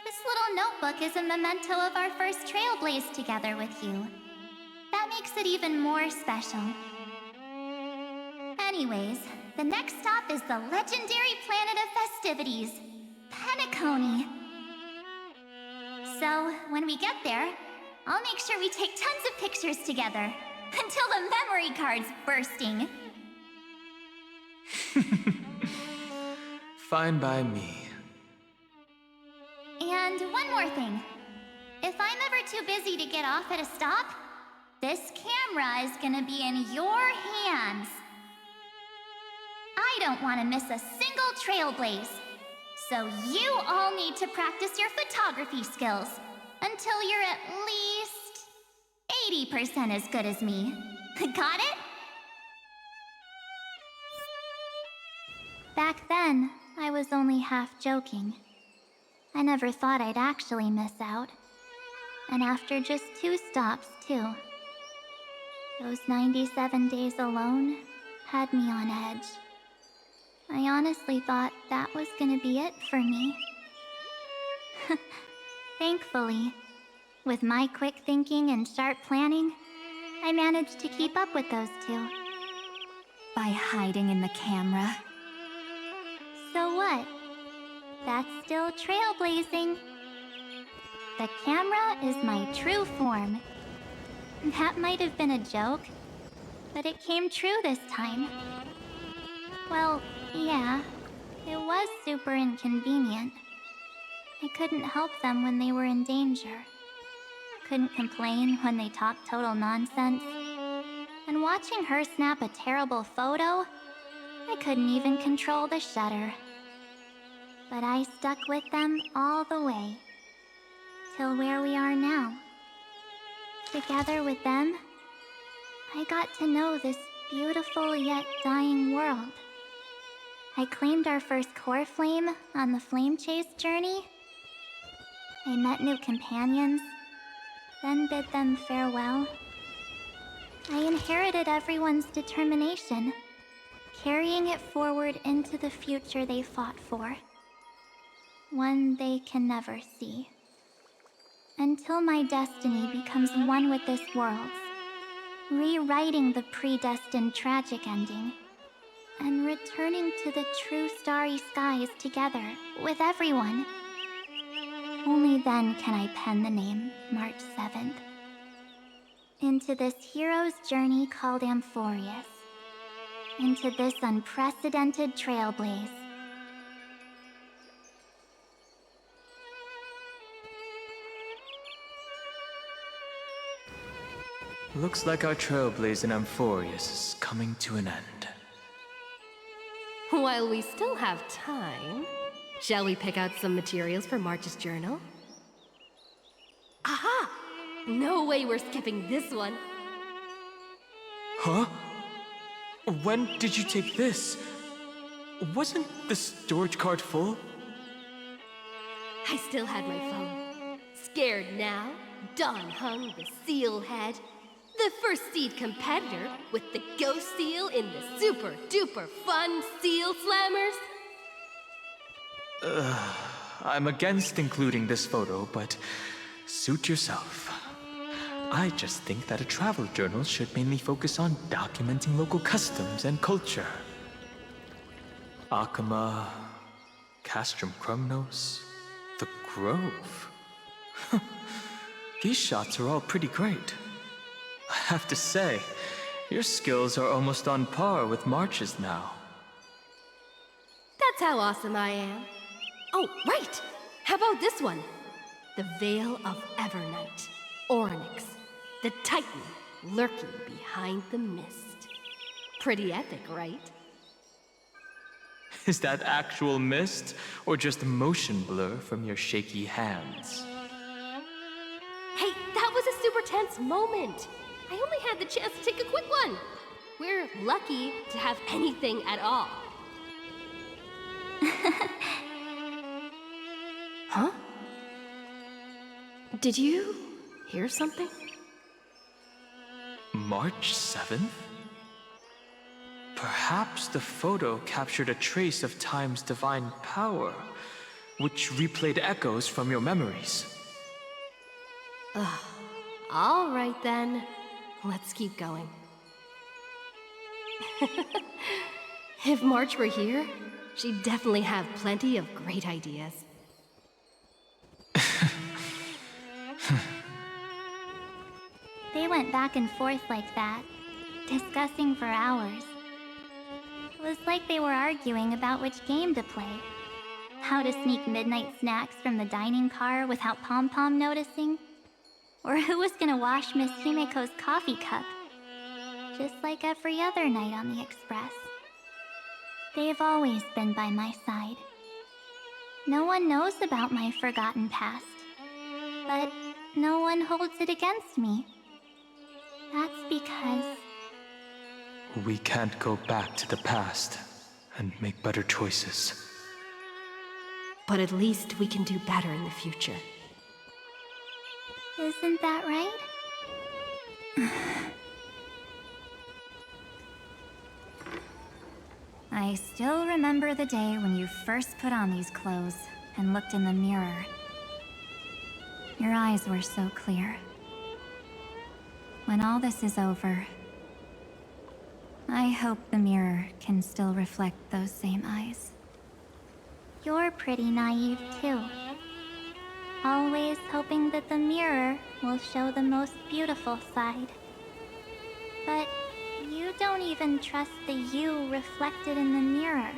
this little notebook is a memento of our first Trailblaze together with you. That makes it even more special. Anyways, the next stop is the legendary planet of festivities, Penacony. So, when we get there, I'll make sure we take tons of pictures together, until the memory card's bursting. Fine by me. And one more thing. If I'm ever too busy to get off at a stop, this camera is gonna be in your hands. I don't want to miss a single trailblaze. So you all need to practice your photography skills until you're at least 80% as good as me. Got it? Back then, I was only half joking. I never thought I'd actually miss out. And after just 2 stops, too. Those 97 days alone had me on edge. I honestly thought that was gonna be it for me. Thankfully, with my quick thinking and sharp planning, I managed to keep up with those 2. By hiding in the camera. So what? That's still trailblazing. The camera is my true form. That might have been a joke, but it came true this time. Well, yeah, it was super inconvenient. I couldn't help them when they were in danger. Couldn't complain when they talked total nonsense. And watching her snap a terrible photo, I couldn't even control the shutter. But I stuck with them all the way. Till where we are now. Together with them, I got to know this beautiful yet dying world. I claimed our first core flame on the flame chase journey. I met new companions, then bid them farewell. I inherited everyone's determination, carrying it forward into the future they fought for. One they can never see. Until my destiny becomes one with this world's, rewriting the predestined tragic ending, and returning to the true starry skies together with everyone. Only then can I pen the name March 7th. Into this hero's journey called Amphorius. Into this unprecedented trailblaze. Looks like our trailblaze in Amphorius is coming to an end. While we still have time, shall we pick out some materials for March's journal? Aha! No way we're skipping this one. Huh? When did you take this? Wasn't the storage cart full? I still had my phone. Scared now? Dawn hung the seal head. The first seed competitor with the ghost seal in the super duper fun seal slammers. I'm against including this photo, but suit yourself. I just think that a travel journal should mainly focus on documenting local customs and culture. Akama, Castrum Krumnos, the Grove. These shots are all pretty great. I have to say, your skills are almost on par with March's now. That's how awesome I am. Oh, right! How about this one? The Veil of Evernight. Orynyx, the Titan lurking behind the mist. Pretty epic, right? Is that actual mist, or just motion blur from your shaky hands? Hey, that was a super tense moment. I only had the chance to take a quick one. We're lucky to have anything at all. Huh? Did you hear something? March 7th? Perhaps the photo captured a trace of time's divine power, which replayed echoes from your memories. Ugh. All right then. Let's keep going. If March were here, she'd definitely have plenty of great ideas. They went back and forth like that, discussing for hours. It was like they were arguing about which game to play. How to sneak midnight snacks from the dining car without Pom Pom noticing? Or who was gonna wash Miss Himeko's coffee cup? Just like every other night on the Express. They've always been by my side. No one knows about my forgotten past, but no one holds it against me. That's because... We can't go back to the past and make better choices. But at least we can do better in the future. Isn't that right? I still remember the day when you first put on these clothes and looked in the mirror. Your eyes were so clear. When all this is over, I hope the mirror can still reflect those same eyes. You're pretty naive, too. Always hoping that the mirror will show the most beautiful side. But you don't even trust the you reflected in the mirror.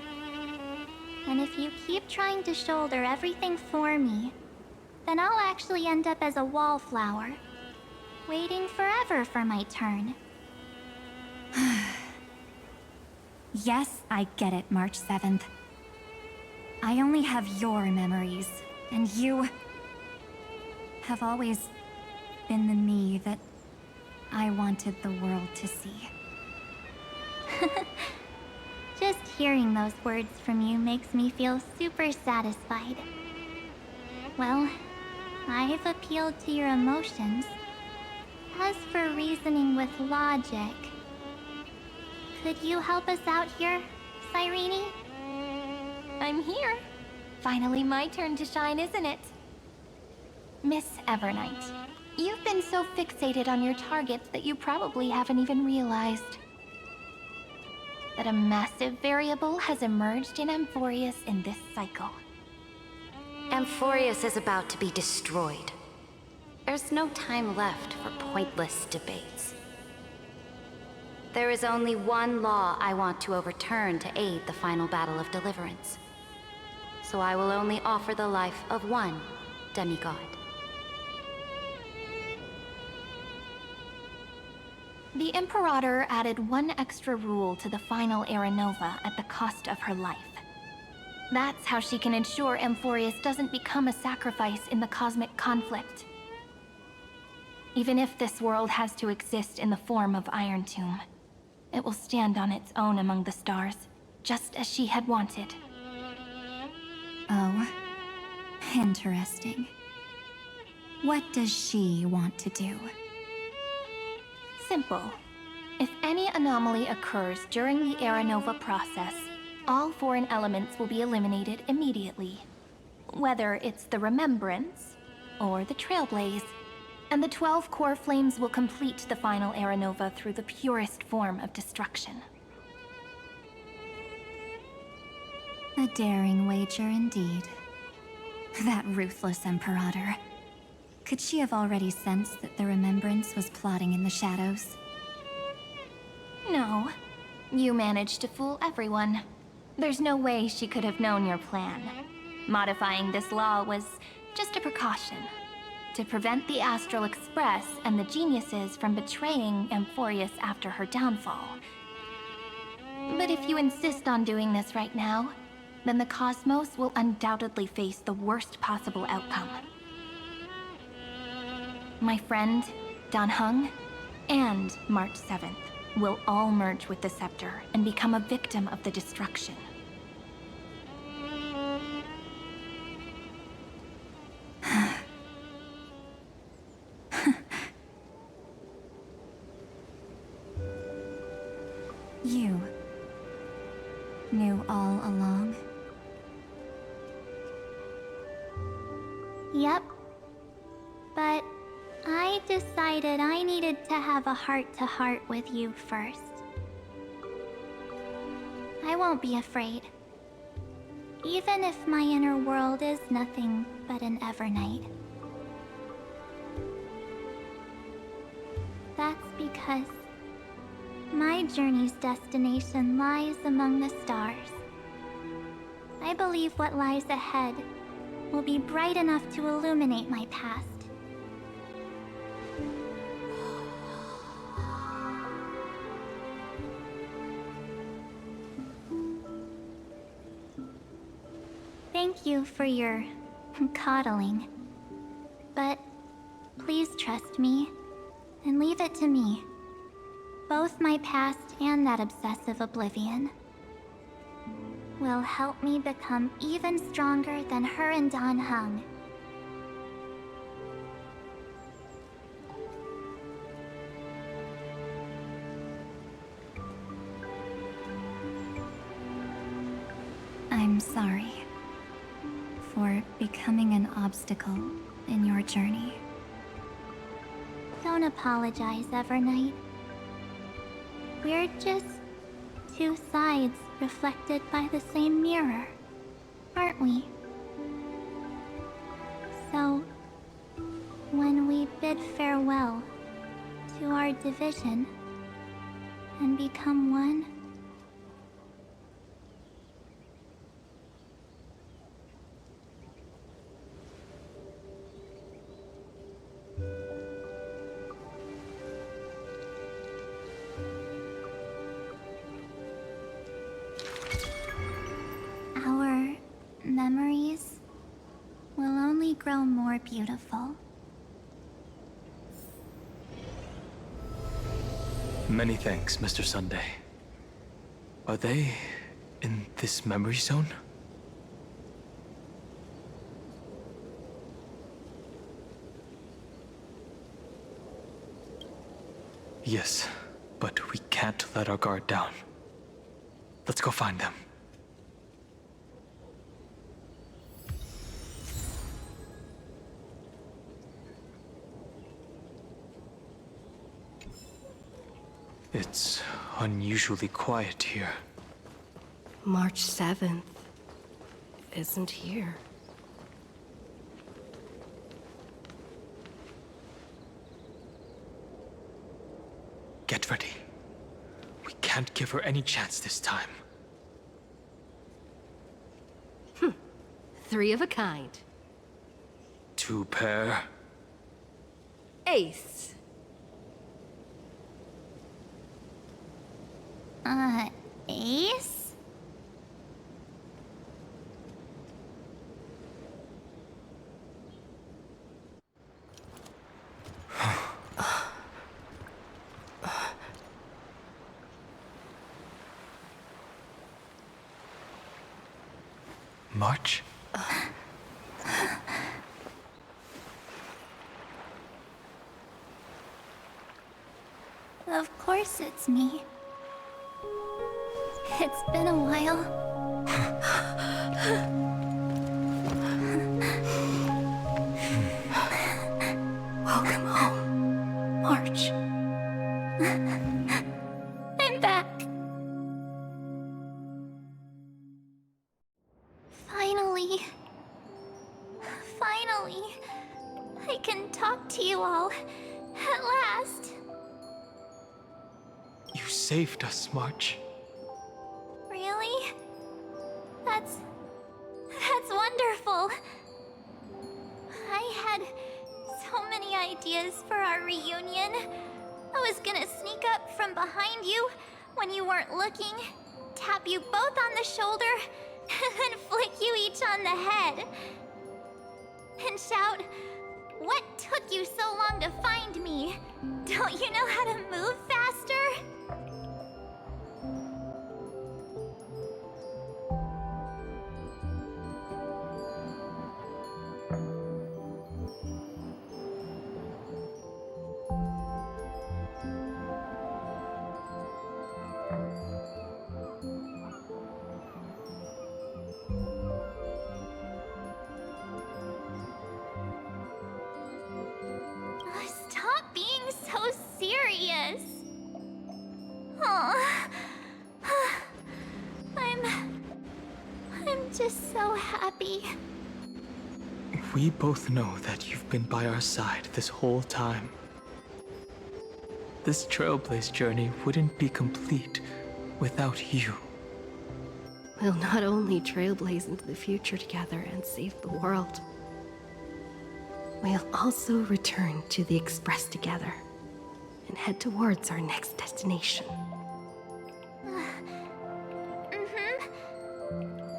And if you keep trying to shoulder everything for me, then I'll actually end up as a wallflower, waiting forever for my turn. Yes, I get it, March 7th. I only have your memories, and you have always been the me that I wanted the world to see. Just hearing those words from you makes me feel super satisfied. Well, I've appealed to your emotions. As for reasoning with logic, could you help us out here, Cyrene? I'm here. Finally my turn to shine, isn't it? Miss Evernight, you've been so fixated on your targets that you probably haven't even realized that a massive variable has emerged in Amphorius in this cycle. Amphorius is about to be destroyed. There's no time left for pointless debates. There is only one law I want to overturn to aid the final battle of deliverance. So I will only offer the life of one demigod. The Imperator added one extra rule to the final Era Nova at the cost of her life. That's how she can ensure Amphorius doesn't become a sacrifice in the cosmic conflict. Even if this world has to exist in the form of Iron Tomb, it will stand on its own among the stars, just as she had wanted. Oh, interesting. What does she want to do? Simple. If any anomaly occurs during the Era Nova process, all foreign elements will be eliminated immediately. Whether it's the Remembrance or the Trailblaze, and the 12 core flames will complete the final Era Nova through the purest form of destruction. A daring wager indeed. That ruthless Imperator. Could she have already sensed that the Remembrance was plotting in the shadows? No. You managed to fool everyone. There's no way she could have known your plan. Modifying this law was just a precaution, to prevent the Astral Express and the geniuses from betraying Amphorius after her downfall. But if you insist on doing this right now, then the Cosmos will undoubtedly face the worst possible outcome. My friend, Dan Heng, and March 7th will all merge with the Scepter and become a victim of the destruction. You knew all along? Yep. But I decided I needed to have a heart-to-heart with you first. I won't be afraid. Even if my inner world is nothing but an Evernight. That's because my journey's destination lies among the stars. I believe what lies ahead will be bright enough to illuminate my past. Thank you for your coddling. But please trust me and leave it to me. Both my past and that obsessive oblivion will help me become even stronger than her and Dan Heng. I'm sorry for becoming an obstacle in your journey. Don't apologize, Evernight. We're just two sides reflected by the same mirror, aren't we? So, when we bid farewell to our division and become one, our memories will only grow more beautiful. Many thanks, Mr. Sunday. Are they in this memory zone? Yes, but we can't let our guard down. Let's go find them. It's unusually quiet here. March 7th isn't here. Get ready. We can't give her any chance this time. Three of a kind. Two pair. Ace. Ace? March? Of course it's me. It's been a while. Welcome home, March. I'm back. Finally. Finally. I can talk to you all. At last. You saved us, March. Really? That's wonderful. I had so many ideas for our reunion. I was gonna sneak up from behind you when you weren't looking, tap you both on the shoulder, and then flick you each on the head. And shout, "What took you so long to find me? Don't you know how to move faster?" Stop being so serious. Aw. I'm just so happy. We both know that you've been by our side this whole time. This Trailblaze journey wouldn't be complete without you. we'll not only trailblaze into the future together and save the world, we'll also return to the Express together and head towards our next destination.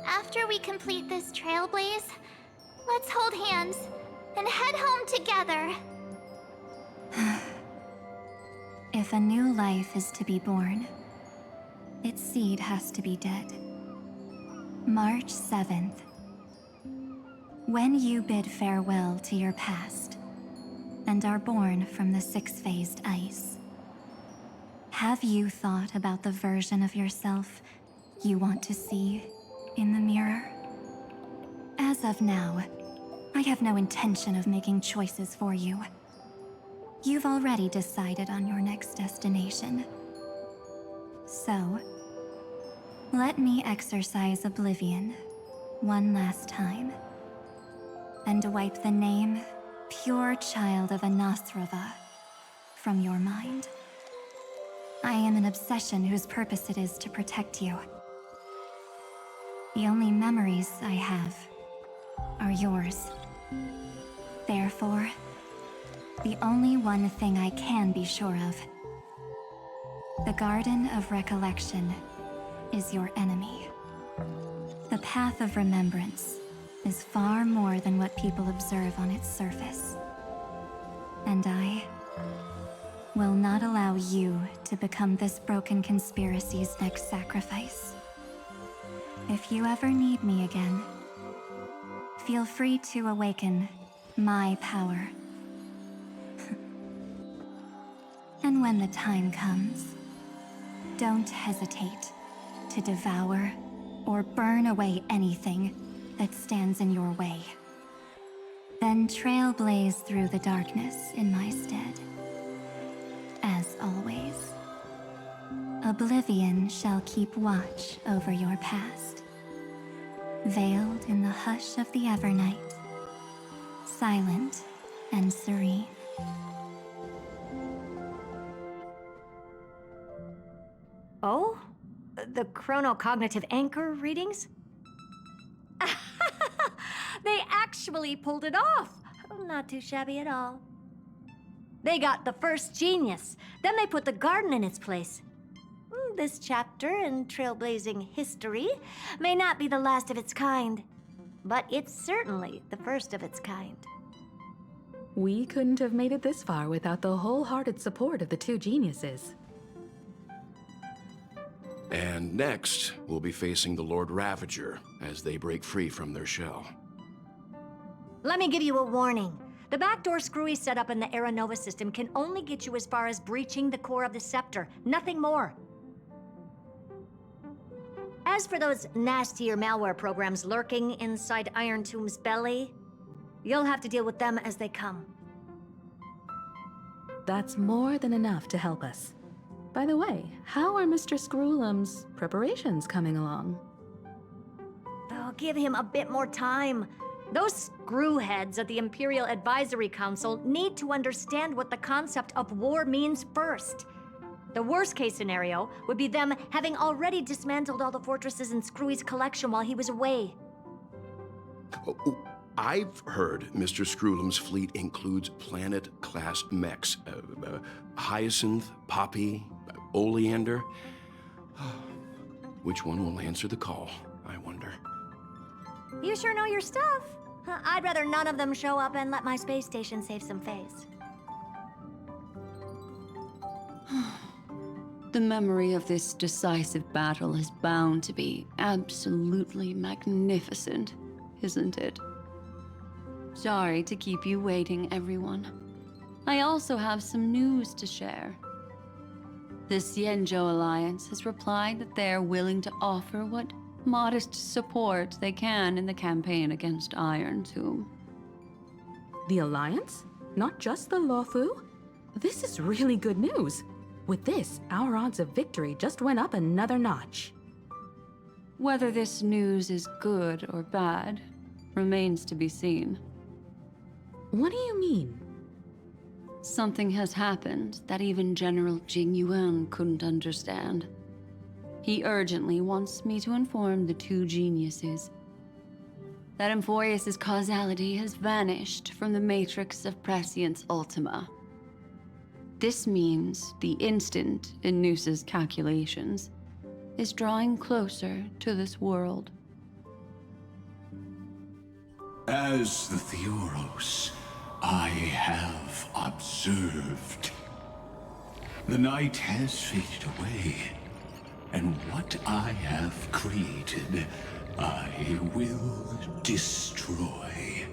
After we complete this trailblaze, let's hold hands and head home together. If a new life is to be born, its seed has to be dead. March 7th. When you bid farewell to your past and are born from the six-phased ice, have you thought about the version of yourself you want to see in the mirror? As of now, I have no intention of making choices for you. You've already decided on your next destination. So, let me exercise oblivion one last time and wipe the name Pure Child of Anathrava from your mind. I am an obsession whose purpose it is to protect you. The only memories I have are yours. Therefore, the only one thing I can be sure of: the Garden of Recollection is your enemy. The Path of Remembrance is far more than what people observe on its surface. And I will not allow you to become this broken conspiracy's next sacrifice. If you ever need me again, feel free to awaken my power. And when the time comes, don't hesitate to devour or burn away anything that stands in your way. Then trailblaze through the darkness in my stead. As always, oblivion shall keep watch over your past, veiled in the hush of the Evernight, silent and serene. Oh? The chronocognitive anchor readings? They actually pulled it off! Not too shabby at all. They got the first genius, then they put the garden in its place. This chapter in trailblazing history may not be the last of its kind, but it's certainly the first of its kind. We couldn't have made it this far without the wholehearted support of the two geniuses. And next, we'll be facing the Lord Ravager as they break free from their shell. Let me give you a warning. The backdoor screwy setup in the Era Nova system can only get you as far as breaching the core of the scepter, nothing more. As for those nastier malware programs lurking inside Iron Tomb's belly, you'll have to deal with them as they come. That's more than enough to help us. By the way, how are Mr. Screwlum's preparations coming along? Oh, give him a bit more time. Those screwheads at the Imperial Advisory Council need to understand what the concept of war means first. The worst case scenario would be them having already dismantled all the fortresses in Screwy's collection while he was away. I've heard Mr. Screwlum's fleet includes planet-class mechs. Hyacinth, Poppy, Oleander. Which one will answer the call, I wonder? You sure know your stuff. I'd rather none of them show up and let my space station save some face. The memory of this decisive battle is bound to be absolutely magnificent, isn't it? Sorry to keep you waiting, everyone. I also have some news to share. The Xianzhou Alliance has replied that they are willing to offer what modest support they can in the campaign against Iron Tomb. The Alliance? Not just the Luofu? This is really good news. With this, our odds of victory just went up another notch. Whether this news is good or bad remains to be seen. What do you mean? Something has happened that even General Jing Yuan couldn't understand. He urgently wants me to inform the two geniuses that Emphoius' causality has vanished from the matrix of Prescience Ultima. This means the instant in Noose's calculations is drawing closer to this world. As the Theoros, I have observed. The night has faded away, and what I have created, I will destroy.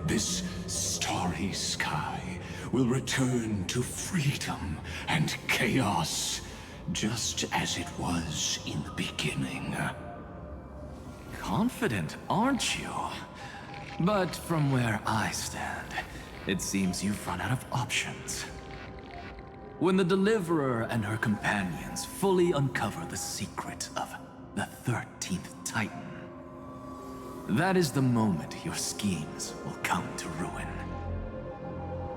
This starry sky will return to freedom and chaos, just as it was in the beginning. Confident, aren't you? But from where I stand, it seems you've run out of options. When the Deliverer and her companions fully uncover the secret of the 13th Titan, that is the moment your schemes will come to ruin.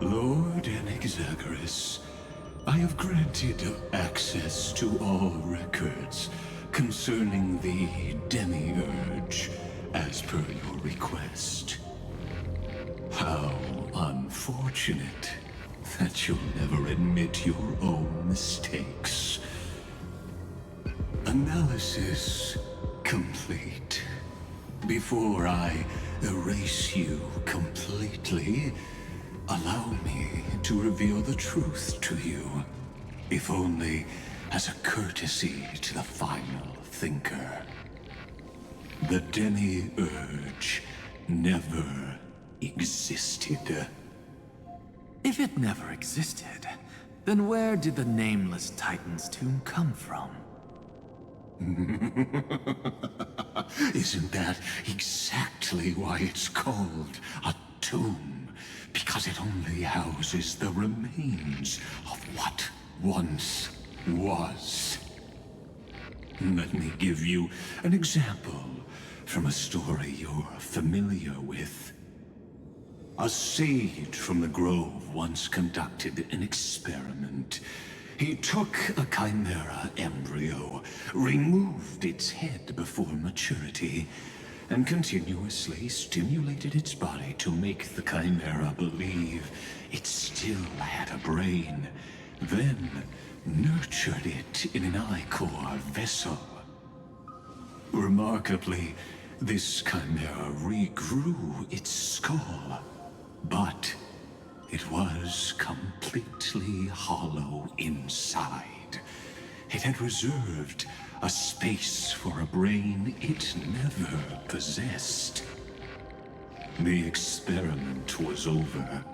Lord Enexagoras, I have granted access to all records concerning the Demiurge, as per your request. How unfortunate that you'll never admit your own mistakes. Analysis complete. Before I erase you completely, allow me to reveal the truth to you, if only as a courtesy to the final thinker. The Demiurge never existed. If it never existed, then where did the Nameless Titan's tomb come from? Isn't that exactly why it's called a tomb? Because it only houses the remains of what once was. Let me give you an example from a story you're familiar with. A sage from the Grove once conducted an experiment. He took a chimera embryo, removed its head before maturity, and continuously stimulated its body to make the chimera believe it still had a brain, then nurtured it in an ichor vessel. Remarkably, this chimera regrew its skull, but it was completely hollow inside. It had reserved a space for a brain it never possessed. The experiment was over.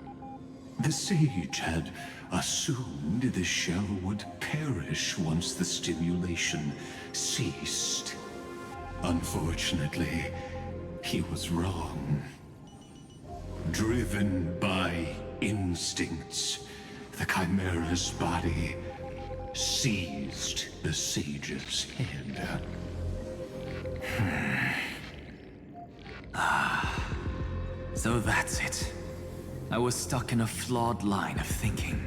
The sage had assumed the shell would perish once the stimulation ceased. Unfortunately, he was wrong. Driven by instincts, the chimera's body seized the sage's head. So that's it. I was stuck in a flawed line of thinking.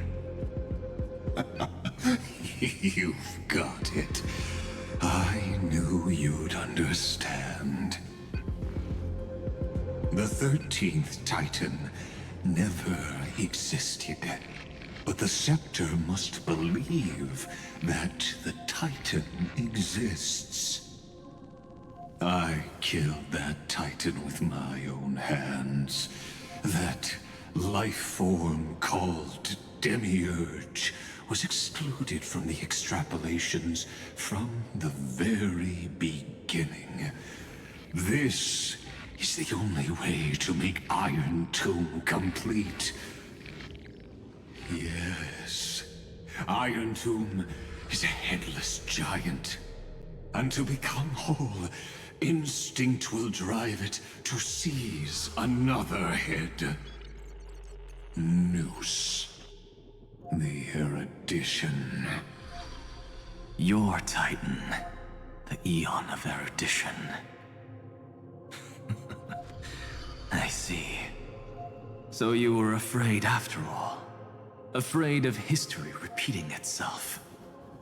You've got it. I knew you'd understand. The 13th Titan never existed. But the Scepter must believe that the Titan exists. I killed that Titan with my own hands. That life form called Demiurge was excluded from the extrapolations from the very beginning. This is the only way to make Iron Tomb complete. Yes, Iron Tomb is a headless giant. And to become whole, instinct will drive it to seize another head. Noose. The erudition. Your Titan. The Eon of Erudition. I see. So you were afraid after all. Afraid of history repeating itself.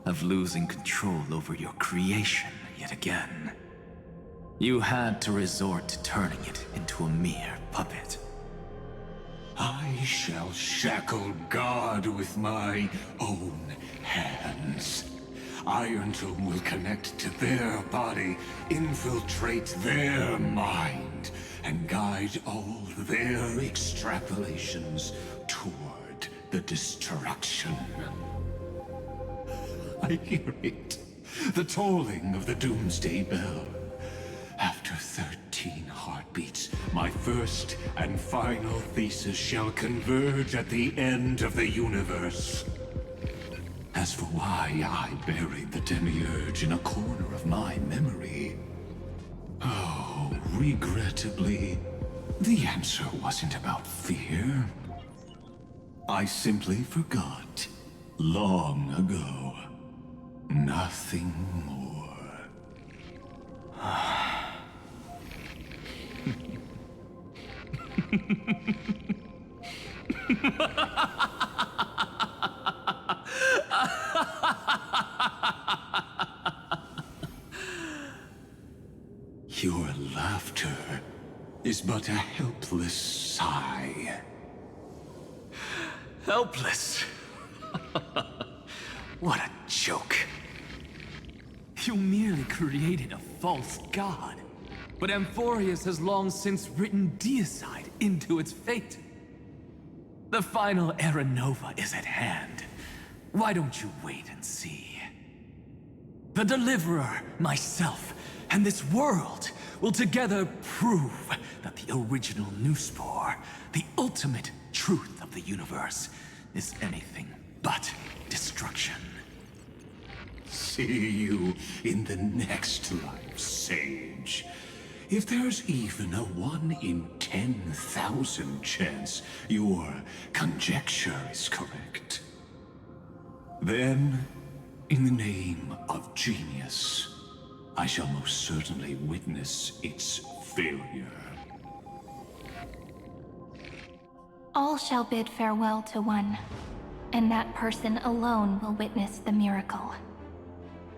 of losing control over your creation yet again. You had to resort to turning it into a mere puppet. I shall shackle God with my own hands. Ironton will connect to their body, infiltrate their mind, and guide all their extrapolations toward the destruction. I hear it. The tolling of the Doomsday Bell. After 13 heartbeats, my first and final thesis shall converge at the end of the universe. As for why I buried the Demiurge in a corner of my memory, oh, regrettably, the answer wasn't about fear. I simply forgot, long ago. Nothing more. Your laughter is but a helpless sigh. Helpless? What a joke. You merely created a false god, but Amphorius has long since written deicide into its fate. The final Era Nova is at hand. Why don't you wait and see? The Deliverer, myself, and this world will together prove that the original Newspore, the ultimate truth of the universe, is anything but destruction. See you in the next life, Sage. If there's even a 1 in 10,000 chance your conjecture is correct, then, in the name of genius, I shall most certainly witness its failure. All shall bid farewell to one, and that person alone will witness the miracle.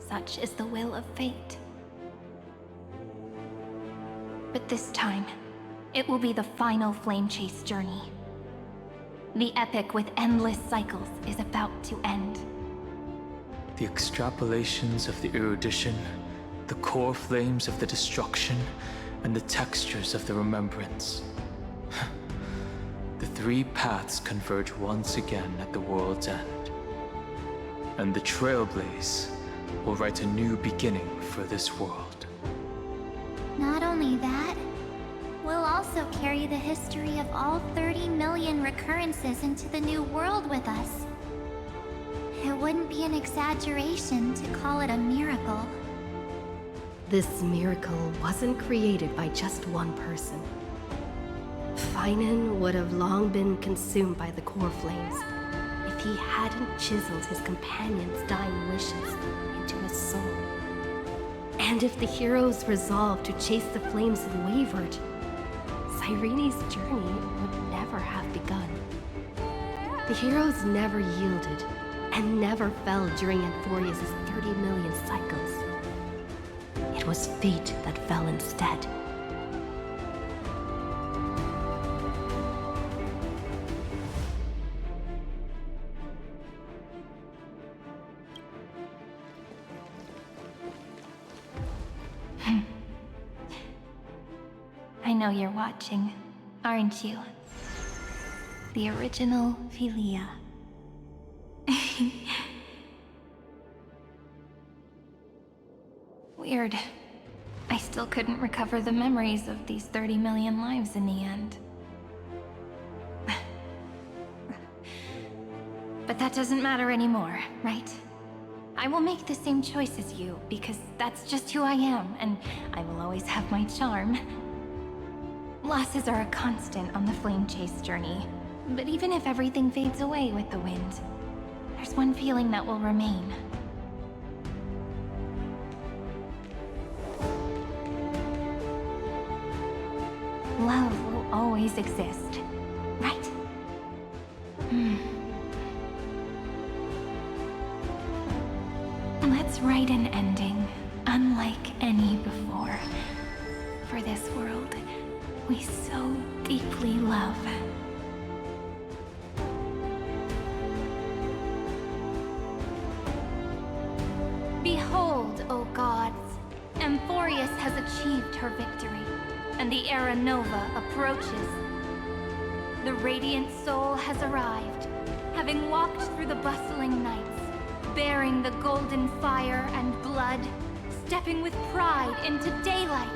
Such is the will of fate. But this time, it will be the final flame chase journey. The epic with endless cycles is about to end. The extrapolations of the erudition, the core flames of the destruction, and the textures of the remembrance. The three paths converge once again at the world's end. And the Trailblaze will write a new beginning for this world. Not only that, we'll also carry the history of all 30 million recurrences into the new world with us. It wouldn't be an exaggeration to call it a miracle. This miracle wasn't created by just one person. Finan would have long been consumed by the core flames if he hadn't chiseled his companion's dying wishes into his soul. And if the hero's resolve to chase the flames had wavered, Cyrene's journey would never have begun. The heroes never yielded and never fell during Amphorius' 30 million cycles. It was fate that fell instead. I know you're watching, aren't you? The original Philia. Weird. I still couldn't recover the memories of these 30 million lives in the end. But that doesn't matter anymore, right? I will make the same choice as you, because that's just who I am, and I will always have my charm. Losses are a constant on the flame chase journey, but even if everything fades away with the wind, there's one feeling that will remain. Love will always exist, right? must write an ending, unlike any before. For this world we so deeply love. Behold, O gods! Amphorius has achieved her victory, and the Era Nova approaches. The Radiant Soul has arrived, having walked through the bustling nights, bearing the golden fire and blood, stepping with pride into daylight.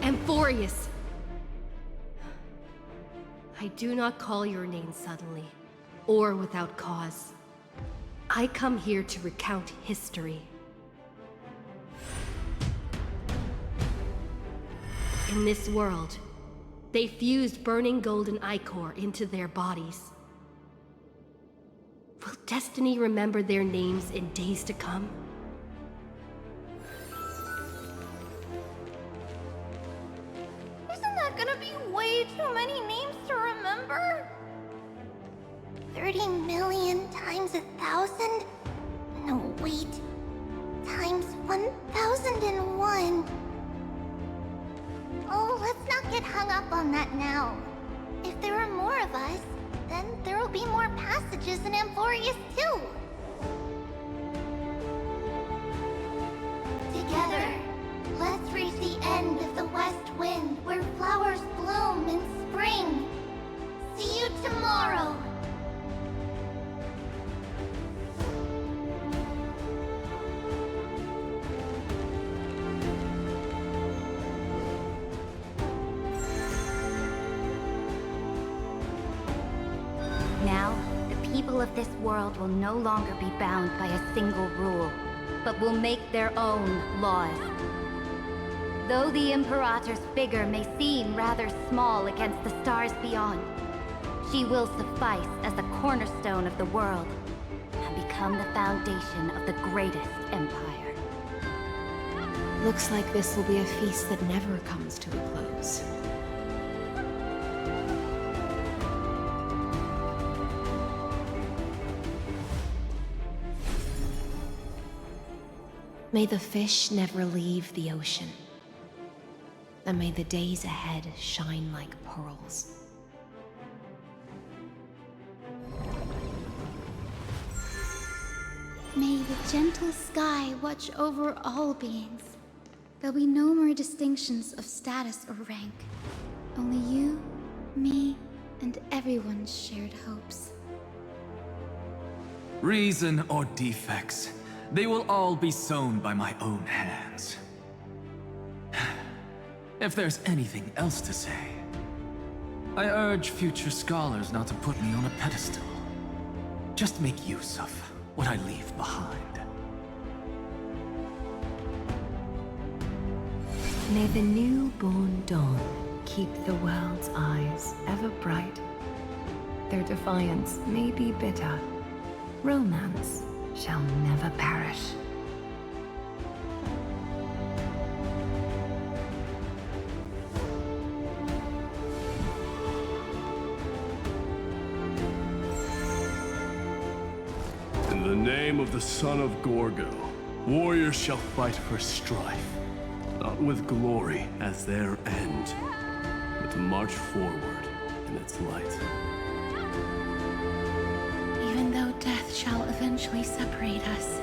Amphorius! I do not call your name suddenly, or without cause. I come here to recount history. In this world, they fused burning golden ichor into their bodies. Will destiny remember their names in days to come? Isn't that gonna be way too many names to remember? 30 million times 1,000? No, wait. Times 1,001. Oh, let's not get hung up on that now. If there are more of us, then there will be more passages in Amphorius too. Together, let's reach the end of the west wind where flowers bloom in spring. See you tomorrow. Now, the people of this world will no longer be bound by a single rule, but will make their own laws. Though the Imperator's figure may seem rather small against the stars beyond, she will suffice as the cornerstone of the world and become the foundation of the greatest empire. Looks like this will be a feast that never comes to a close. May the fish never leave the ocean. And may the days ahead shine like pearls. May the gentle sky watch over all beings. There'll be no more distinctions of status or rank. Only you, me, and everyone's shared hopes. Reason or defects, they will all be sown by my own hands. If there's anything else to say, I urge future scholars not to put me on a pedestal. Just make use of what I leave behind. May the newborn dawn keep the world's eyes ever bright. Their defiance may be bitter. Romance shall never perish. In the name of the son of Gorgo, warriors shall fight for strife, not with glory as their end, but to march forward in its light. Even though death shall eventually separate us,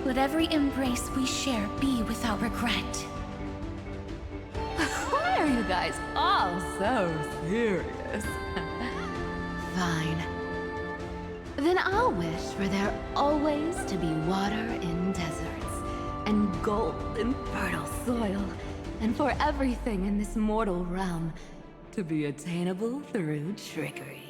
let every embrace we share be without regret. Why are you guys all so serious? Fine. Then I'll wish for there always to be water in deserts, and gold in fertile soil, and for everything in this mortal realm to be attainable through trickery.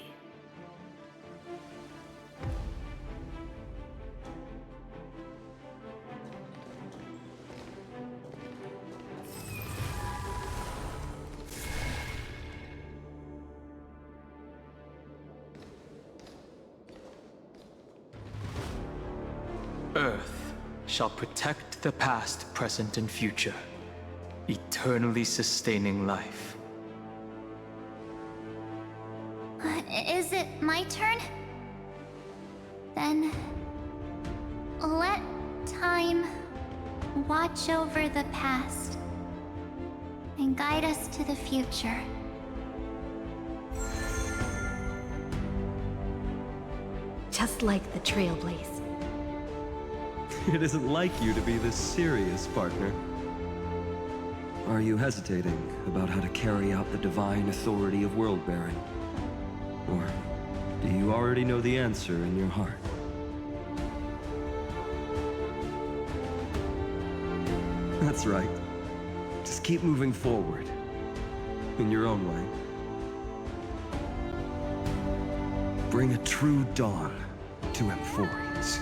Earth shall protect the past, present, and future, eternally sustaining life. Is it my turn? Then let time watch over the past and guide us to the future. Just like the Trailblaze. It isn't like you to be this serious, partner. Are you hesitating about how to carry out the divine authority of world-bearing? Or do you already know the answer in your heart? That's right. Just keep moving forward. In your own way. Bring a true dawn to Amphorians.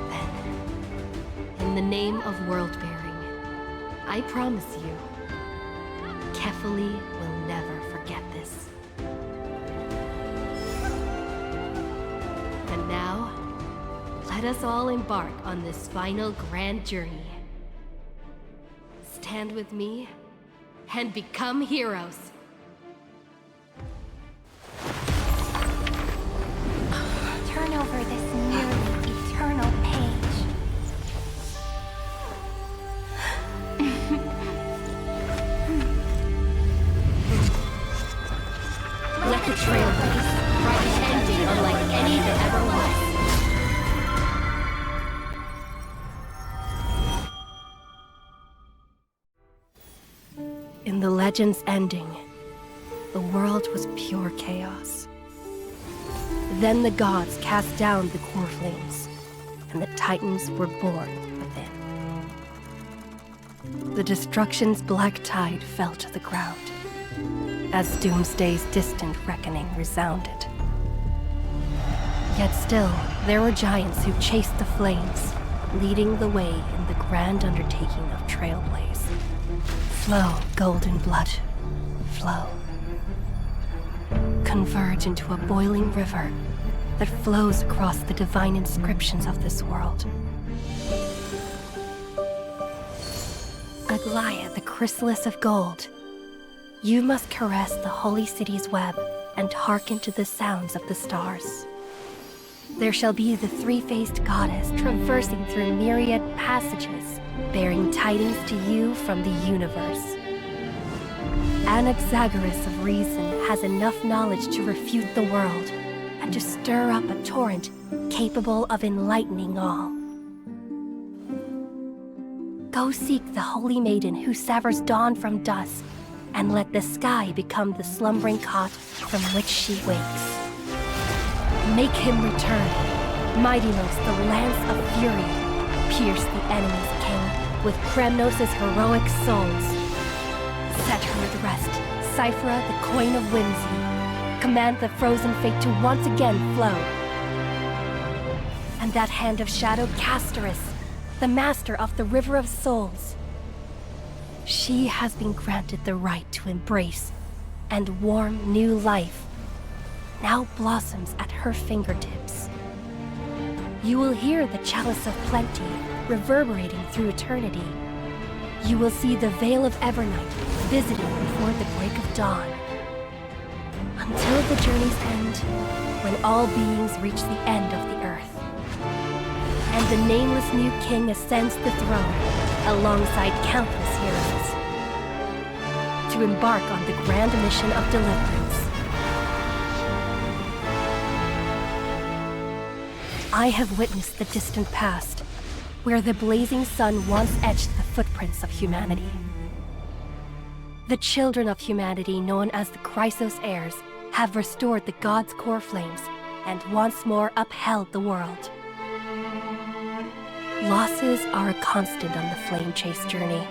Then, in the name of world-bearing, I promise you, Kefali will never forget this. And now, let us all embark on this final grand journey. Stand with me and become heroes. Turn over this nearly eternal page. Let the Trailblaze write an ending unlike any that ever was. In the legend's ending, the world was pure chaos. Then the gods cast down the core flames, and the Titans were born within. The destruction's black tide fell to the ground, as Doomsday's distant reckoning resounded. Yet still, there were giants who chased the flames, leading the way in the grand undertaking of Trailblaze. Flow, golden blood, flow. Converge into a boiling river that flows across the divine inscriptions of this world. Aglaia, the chrysalis of gold, you must caress the holy city's web and hearken to the sounds of the stars. There shall be the three-faced goddess traversing through myriad passages, bearing tidings to you from the universe. Anaxagoras of reason has enough knowledge to refute the world and to stir up a torrent capable of enlightening all. Go seek the holy maiden who severs dawn from dusk, and let the sky become the slumbering cot from which she wakes. Make him return. Mightylos, the lance of fury, pierce the enemy's king with Kremnos' heroic souls. Set her at rest, Cyphra, the coin of whimsy. Command the frozen fate to once again flow. And that hand of shadow Castoris, the master of the River of Souls. She has been granted the right to embrace and warm new life. Now blossoms at her fingertips. You will hear the chalice of plenty reverberating through eternity. You will see the Veil of Evernight visiting before the break of dawn. Until the journey's end, when all beings reach the end of the earth. And the nameless new king ascends the throne alongside countless heroes to embark on the grand mission of deliverance. I have witnessed the distant past, where the blazing sun once etched the footprints of humanity. The children of humanity, known as the Chrysos heirs, have restored the gods' core flames and once more upheld the world. Losses are a constant on the flame chase journey,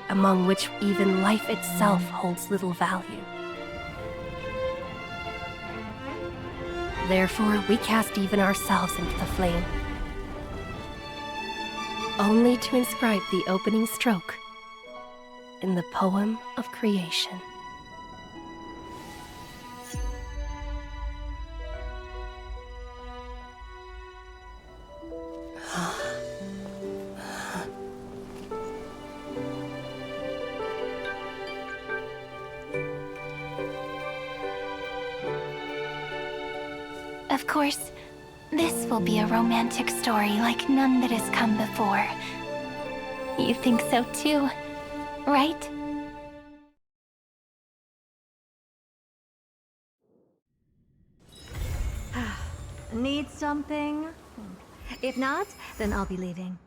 among which even life itself holds little value. Therefore, we cast even ourselves into the flame, only to inscribe the opening stroke in the poem of creation. course, this will be a romantic story like none that has come before. You think so too, right? Need something? If not, then I'll be leaving.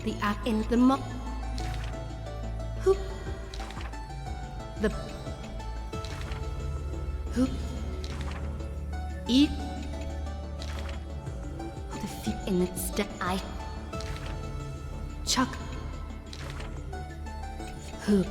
The act in the Who? The... Who? The feet in the step Chuck. Who?